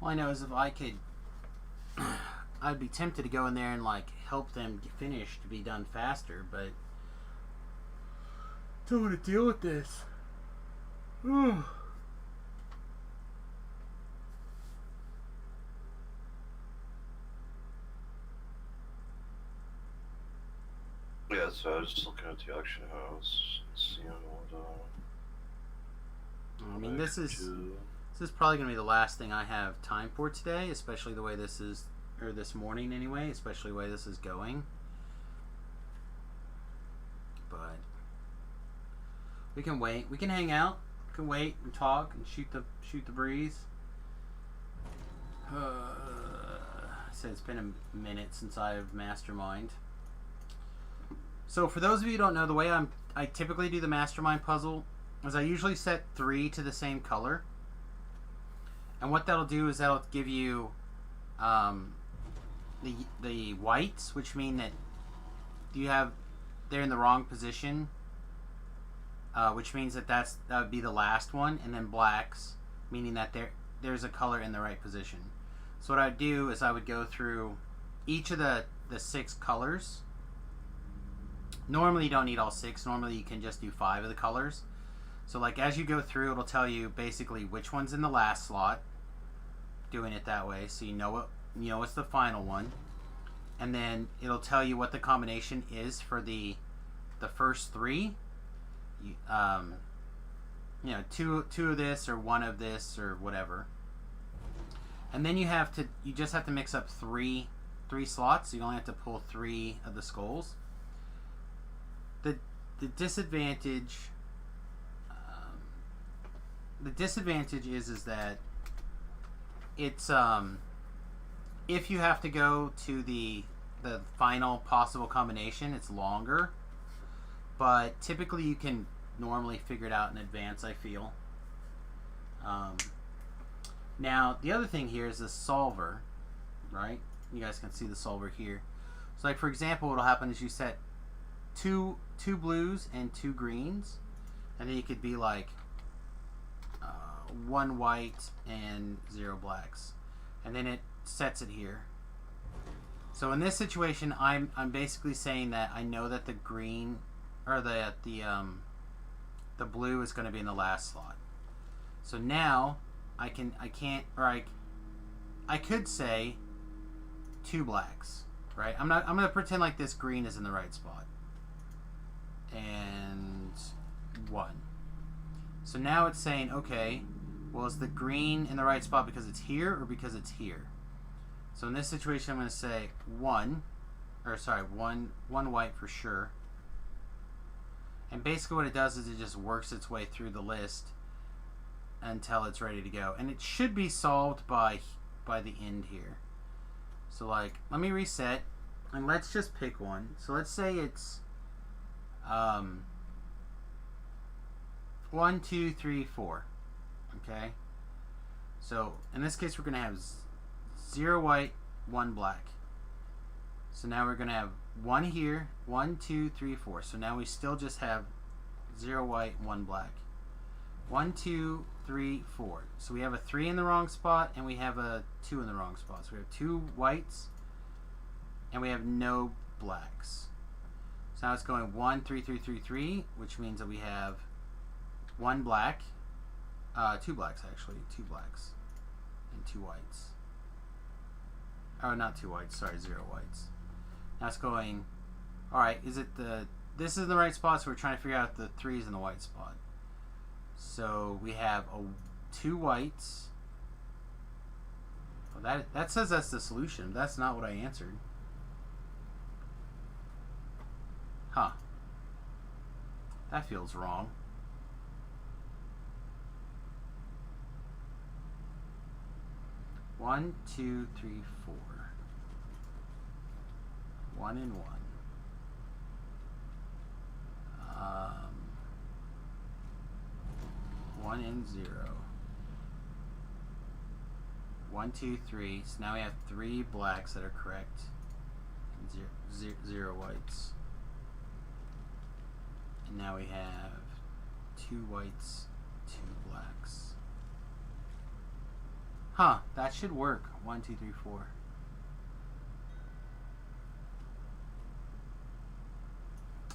All I know is if I could, I'd be tempted to go in there and like help them finish to be done faster, but don't want to deal with this. Yeah, so I was just looking at the auction house, seeing what. I mean, this is probably going to be the last thing I have time for today, especially the way this is, or this morning anyway, especially the way this is going. But we can wait. We can hang out. We can wait and talk and shoot the breeze. I said it's been a minute since I've mastermind. So for those of you who don't know, the way I typically do the mastermind puzzle is I usually set 3 to the same color. And what that'll do is that'll give you the whites, which mean that they're in the wrong position, which means that would be the last one, and then blacks, meaning that there's a color in the right position. So what I would do is I would go through each of the 6 colors. Normally you don't need all 6. Normally you can just do 5 of the colors. So like as you go through, it'll tell you basically which one's in the last slot, doing it that way, so you know it's the final one, and then it'll tell you what the combination is for the first 3. Two of this or 1 of this or whatever, and then you just have to mix up 3 slots. So you only have to pull 3 of the skulls. The disadvantage is that it's if you have to go to the final possible combination, it's longer, but typically you can normally figure it out in advance, I feel. Now the other thing here is the solver, right? You guys can see the solver here. So like for example, what'll happen is you set two blues and 2 greens, and then you could be like 1 white and 0 blacks, and then it sets it here. So in this situation, I'm basically saying that I know that the green or the blue is going to be in the last slot. So now I could say 2 blacks, right? I'm going to pretend like this green is in the right spot. And 1. So now it's saying, okay, well, is the green in the right spot because it's here or because it's here? So in this situation, I'm going to say 1 white for sure. And basically what it does is it just works its way through the list until it's ready to go. And it should be solved by the end here. So like, let me reset and let's just pick one. So let's say it's 1, 2, 3, 4. Okay. So in this case, we're going to have 0 white, 1 black. So now we're going to have 1 here, 1, 2, 3, 4. So now we still just have 0 white, 1 black. 1, 2, 3, 4. So we have a 3 in the wrong spot and we have a 2 in the wrong spot. So we have 2 whites and we have no blacks. So now it's going 1, 3, 3, 3, 3, which means that we have 1 black, 2 blacks actually, 2 blacks and 2 whites. Oh, not 2 whites, sorry, 0 whites. Now it's going, alright, this is the right spot, so we're trying to figure out the 3's in the white spot. So we have 2 whites. Well, that says that's the solution. That's not what I answered. Huh. That feels wrong. One, 2, 3, 4. 1 and 1. 1 and 0. 1, 2, 3. So now we have 3 blacks that are correct. And 0 whites. And now we have 2 whites, 2 blacks. Huh, that should work. 1, 2, 3, 4.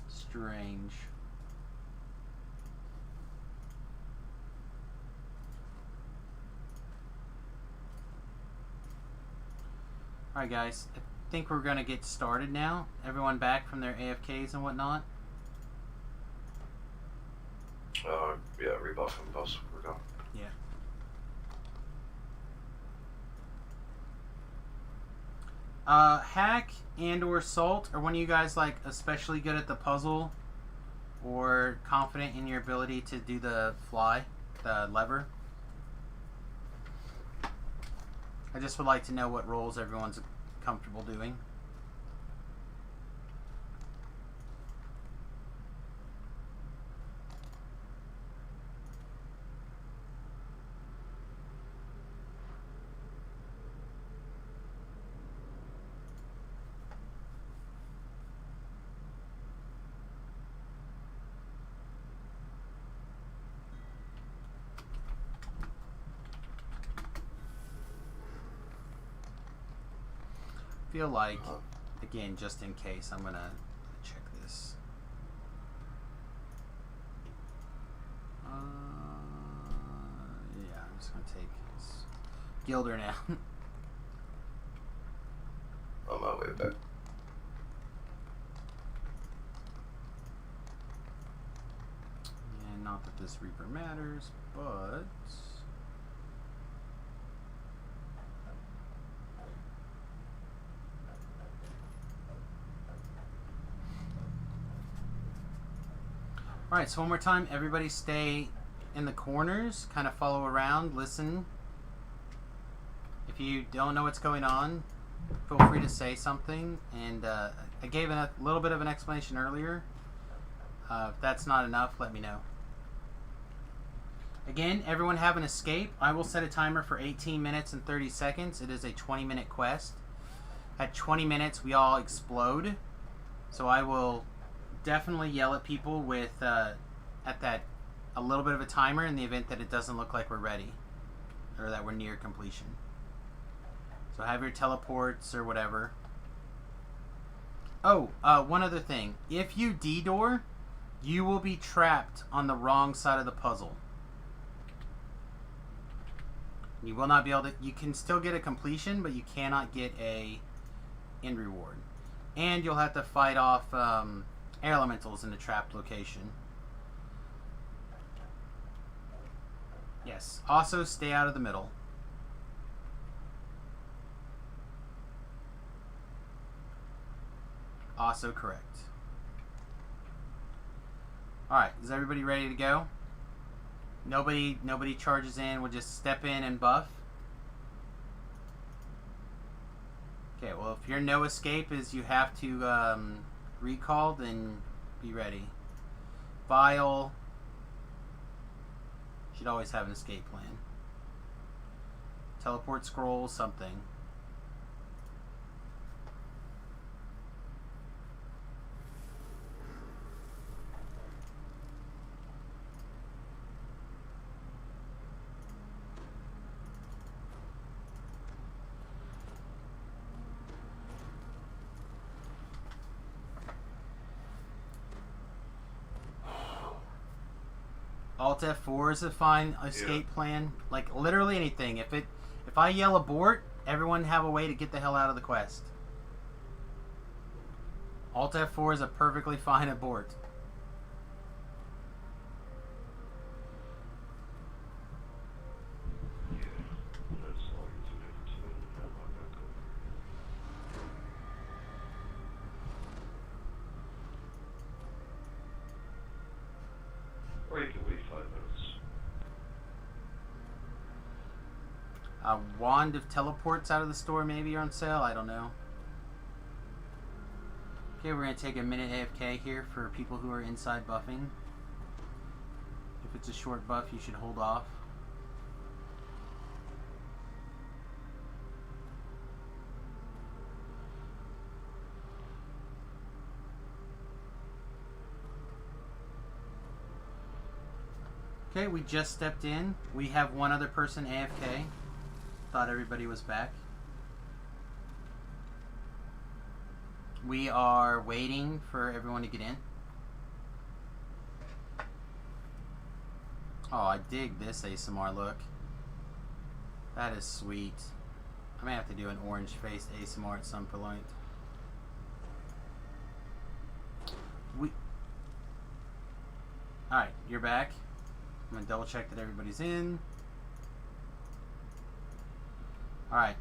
Strange. Alright guys, I think we're going to get started now. Everyone back from their AFKs and whatnot? Yeah, rebuff and bus. We're gone. Yeah. Hack and or Salt, are one of you guys like especially good at the puzzle or confident in your ability to do the the lever? I just would like to know what roles everyone's comfortable doing. Feel like, again, just in case, I'm gonna check this. Yeah, I'm just gonna take Gilder now. On my way back. And not that this Reaper matters, but alright, so one more time, everybody stay in the corners, kind of follow around, listen. If you don't know what's going on, feel free to say something. And I gave a little bit of an explanation earlier. If that's not enough, let me know. Again, everyone have an escape. I will set a timer for 18 minutes and 30 seconds. It is a 20-minute quest. At 20 minutes, we all explode. So I will definitely yell at people with at that a little bit of a timer in the event that it doesn't look like we're ready or that we're near completion. So have your teleports or whatever. Oh, one other thing. If you D-door, you will be trapped on the wrong side of the puzzle. You will not be able to... You can still get a completion, but you cannot get a end reward. And you'll have to fight off air elementals in the trapped location. Yes. Also, stay out of the middle. Also correct. Alright, is everybody ready to go? Nobody charges in. We'll just step in and buff. Okay, well, if your no escape is you have to recall, then be ready. Vile should always have an escape plan. Teleport scroll, something. Alt F4 is a fine escape plan. Like literally anything. If I yell abort, everyone have a way to get the hell out of the quest. Alt F4 is a perfectly fine abort. Or you can wait 5 minutes. A wand of teleports out of the store maybe are on sale. I don't know. Okay, we're going to take a minute AFK here for people who are inside buffing. If it's a short buff, you should hold off. Okay, we just stepped in. We have one other person AFK. Thought everybody was back. We are waiting for everyone to get in. Oh, I dig this ASMR look. That is sweet. I may have to do an orange-faced ASMR at some point. Alright, you're back. I'm going to double check that everybody's in. Alright.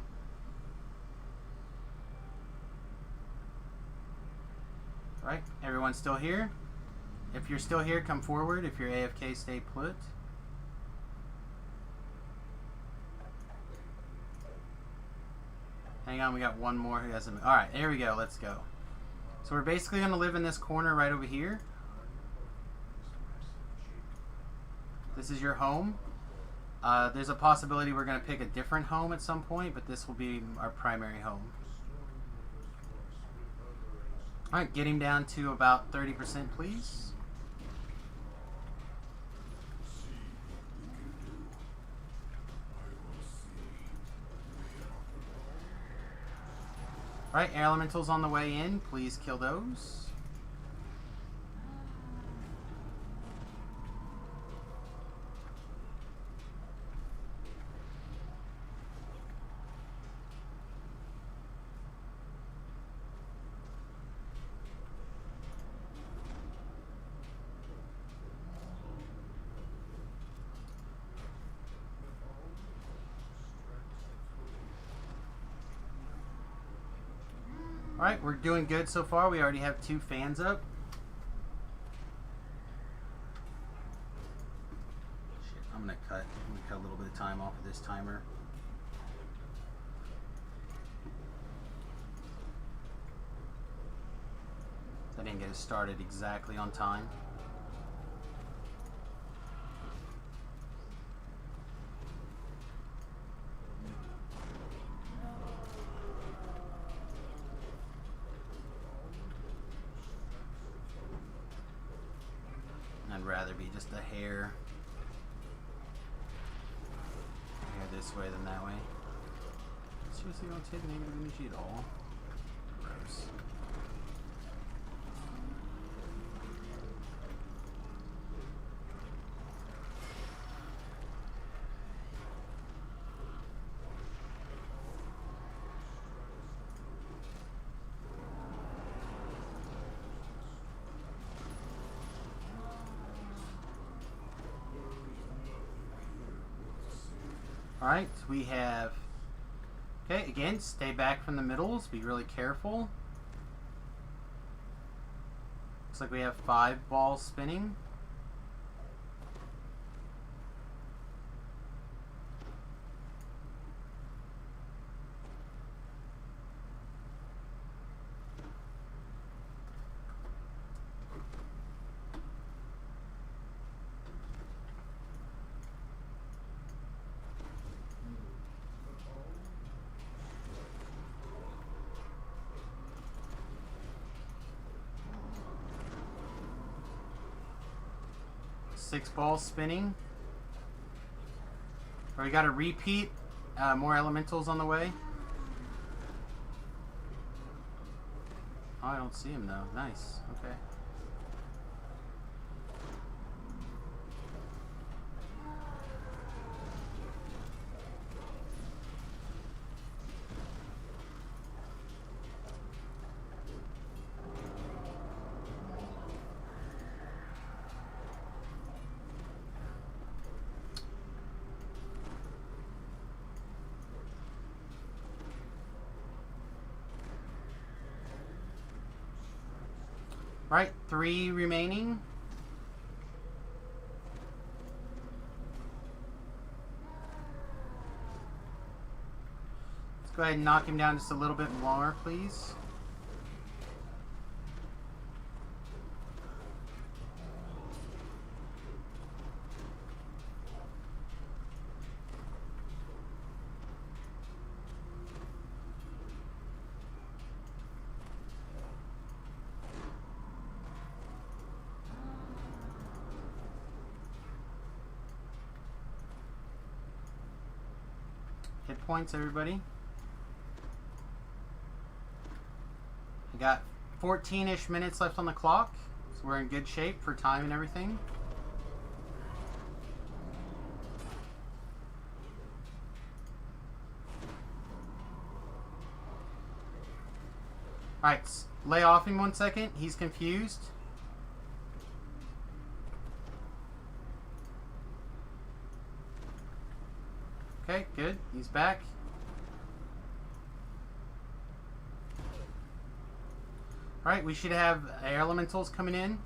Alright, everyone's still here? If you're still here, come forward. If you're AFK, stay put. Hang on, we got one more who hasn't... Alright, there we go. Let's go. So we're basically going to live in this corner right over here. This is your home. There's a possibility we're going to pick a different home at some point, but this will be our primary home. Alright, get him down to about 30%, please. Alright, air elementals on the way in. Please kill those. Alright, we're doing good so far. We already have 2 fans up. Shit, I'm gonna cut a little bit of time off of this timer. I didn't get it started exactly on time. I'd rather be just a hair this way than that way. Seriously, you don't take negative energy at all? Gross. Alright, we have... Okay, again, stay back from the middles. Be really careful. Looks like we have 5 balls spinning. Six balls spinning. Or we got a repeat. More elementals on the way. Oh, I don't see him though. Nice. Okay. Right, 3 remaining. Let's go ahead and knock him down just a little bit more, please. Hit points, everybody. We got 14-ish minutes left on the clock, so we're in good shape for time and everything. Alright, lay off him 1 second. He's confused. Okay, good. He's back. Alright, we should have air elementals coming in.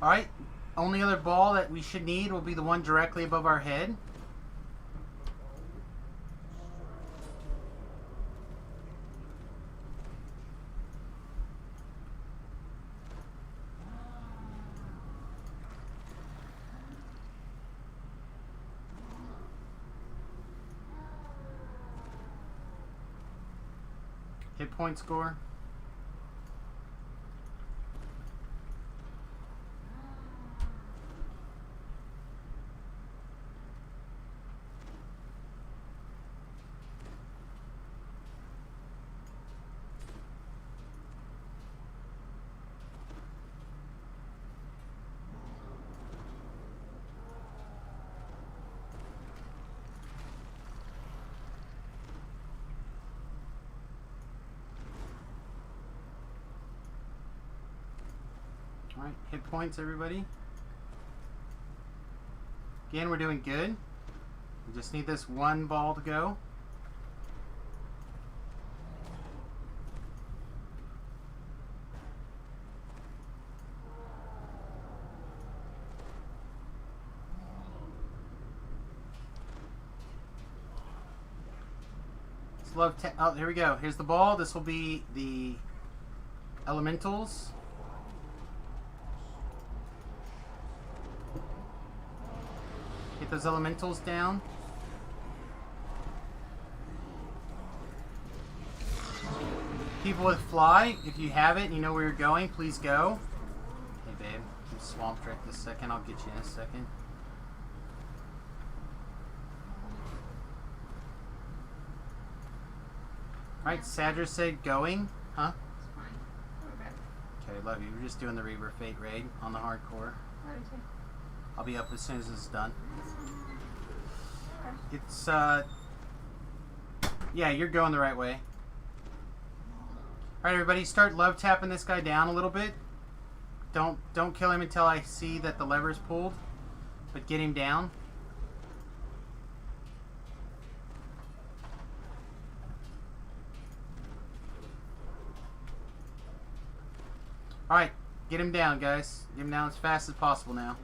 Alright, only other ball that we should need will be the one directly above our head. Hit point score. Alright, hit points, everybody. Again, we're doing good. We just need this one ball to go. Oh, here we go. Here's the ball. This will be the elementals. Get those elementals down. People with fly, if you have it and you know where you're going, please go. Hey babe, I'm swamped right this second. I'll get you in a second. Alright, Sadra said going. Huh? Okay, love you. We're just doing the Reaver Fate raid on the hardcore. I'll be up as soon as this is done. It's, yeah, you're going the right way. Alright, everybody, start love tapping this guy down a little bit. Don't kill him until I see that the lever's pulled. But get him down. Alright, get him down, guys. Get him down as fast as possible now.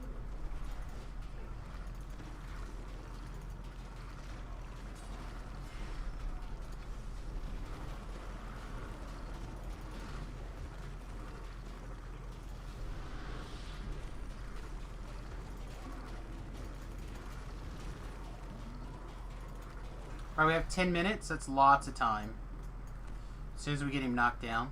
Alright, we have 10 minutes. That's lots of time. As soon as we get him knocked down.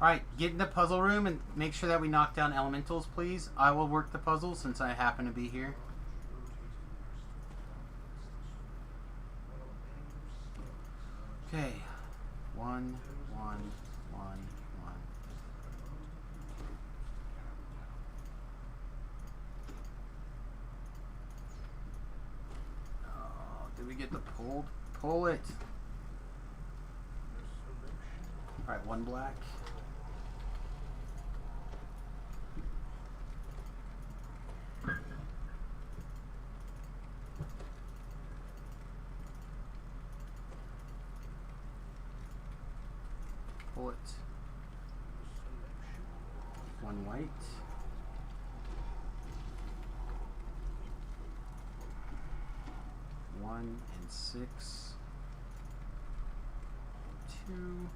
Alright, get in the puzzle room and make sure that we knock down elementals, please. I will work the puzzle since I happen to be here. Okay. 1, 1, 1, 1. Oh, did we get the pulled? Pull it. Alright, 1 black. Pull it. 1 white. One and 6. 2.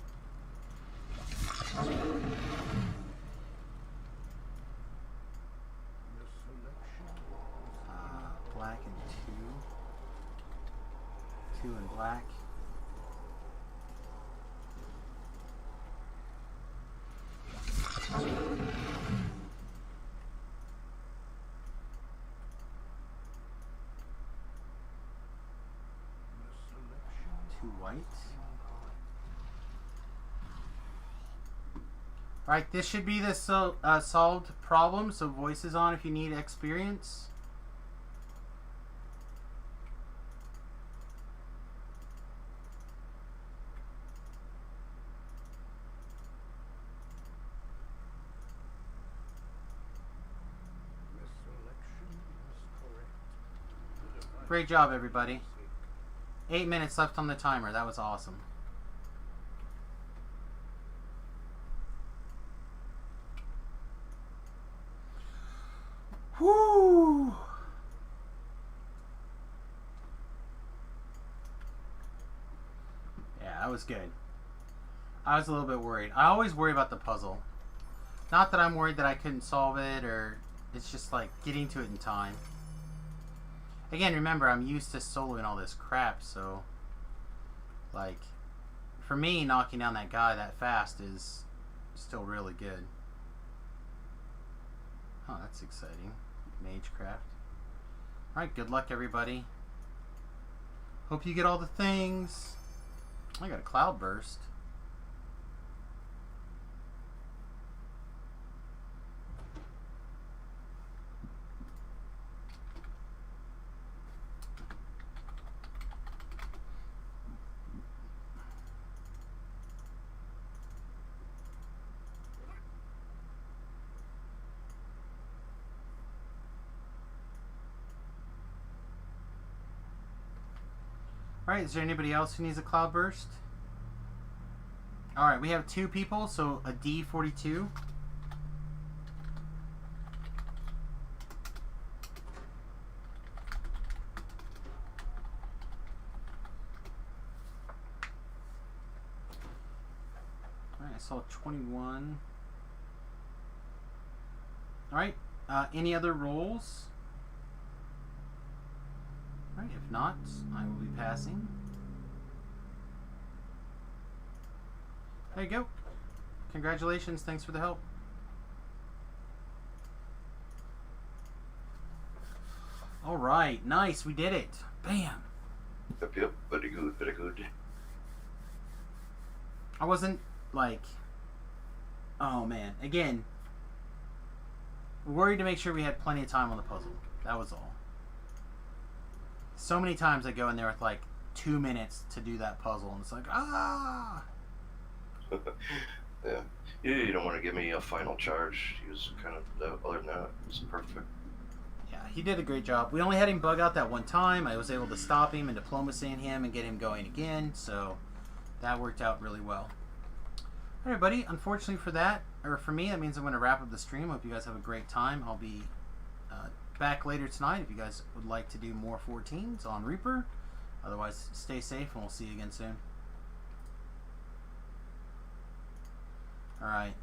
Black and 2. 2 and black. White. Alright, this should be the solved problem, so voice is on if you need experience. Great job, everybody. 8 minutes left on the timer. That was awesome. Whoo! Yeah, that was good. I was a little bit worried. I always worry about the puzzle. Not that I'm worried that I couldn't solve it, or it's just like getting to it in time. Again, remember, I'm used to soloing all this crap, so, like, for me, knocking down that guy that fast is still really good. Oh, that's exciting. Magecraft. Alright, good luck, everybody. Hope you get all the things. I got a cloudburst. Alright, is there anybody else who needs a cloudburst? Alright, we have 2 people, so a D42. I saw 21. Alright, any other rolls? Alright, if not, I will be passing. There you go. Congratulations, thanks for the help. Alright, nice, we did it. Bam! Yep, very good, very good. I wasn't, like... Oh, man. Again, worried to make sure we had plenty of time on the puzzle. That was all. So many times I go in there with, like, 2 minutes to do that puzzle, and it's like, ah! Yeah. You don't want to give me a final charge. He was kind of, other than that, it was perfect. Yeah, he did a great job. We only had him bug out that one time. I was able to stop him and diplomacy him and get him going again, so that worked out really well. Alright, buddy, unfortunately for that, or for me, that means I'm going to wrap up the stream. Hope you guys have a great time. I'll be back later tonight if you guys would like to do more 14s on Reaper. Otherwise, stay safe and we'll see you again soon. Alright.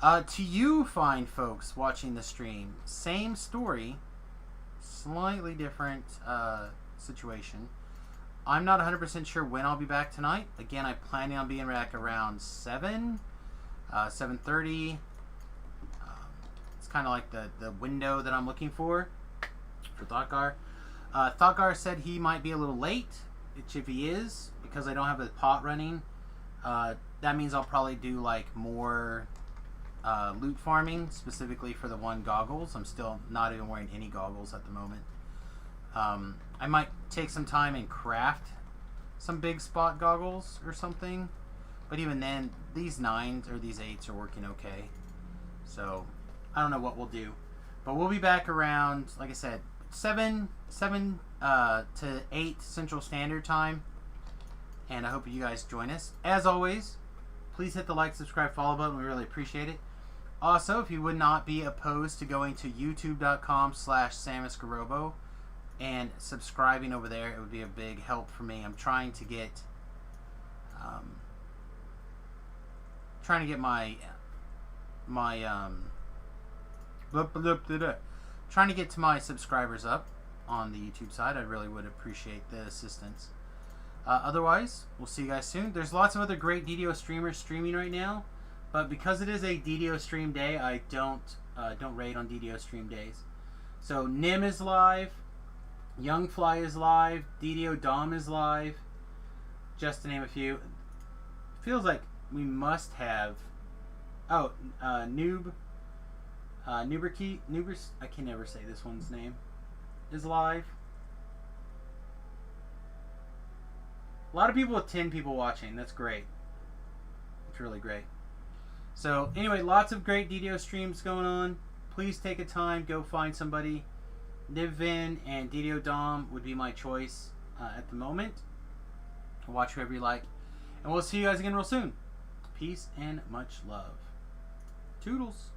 To you fine folks watching the stream, same story, slightly different situation. I'm not 100% sure when I'll be back tonight. Again, I'm planning on being back around 7, 7:30. It's kind of like the window that I'm looking for Thoughtgar. Thoughtgar said he might be a little late, which if he is, because I don't have a pot running, that means I'll probably do like more loot farming, specifically for the one goggles. I'm still not even wearing any goggles at the moment. I might take some time and craft some big spot goggles or something, but even then, these 9s or these 8s are working okay. So I don't know what we'll do, but we'll be back around, like I said, 7 to 8 Central Standard Time, and I hope you guys join us. As always, please hit the like, subscribe, follow button. We really appreciate it. Also, if you would not be opposed to going to youtube.com/SamusGarobo and subscribing over there, it would be a big help for me. I'm trying to get trying to get to my subscribers up on the YouTube side. I really would appreciate the assistance. Otherwise, we'll see you guys soon. There's lots of other great DDO streamers streaming right now, but because it is a DDO stream day, I don't raid on DDO stream days. So Nim is live, Youngfly is live, DDO Dom is live, just to name a few. Feels like we must have. Oh, Noob. Noobers, I can never say this one's name, is live. A lot of people with 10 people watching. That's great. It's really great. So, anyway, lots of great DDO streams going on. Please take a time, go find somebody. Nivvin and DDO Dom would be my choice at the moment. Watch whoever you like. And we'll see you guys again real soon. Peace and much love. Toodles.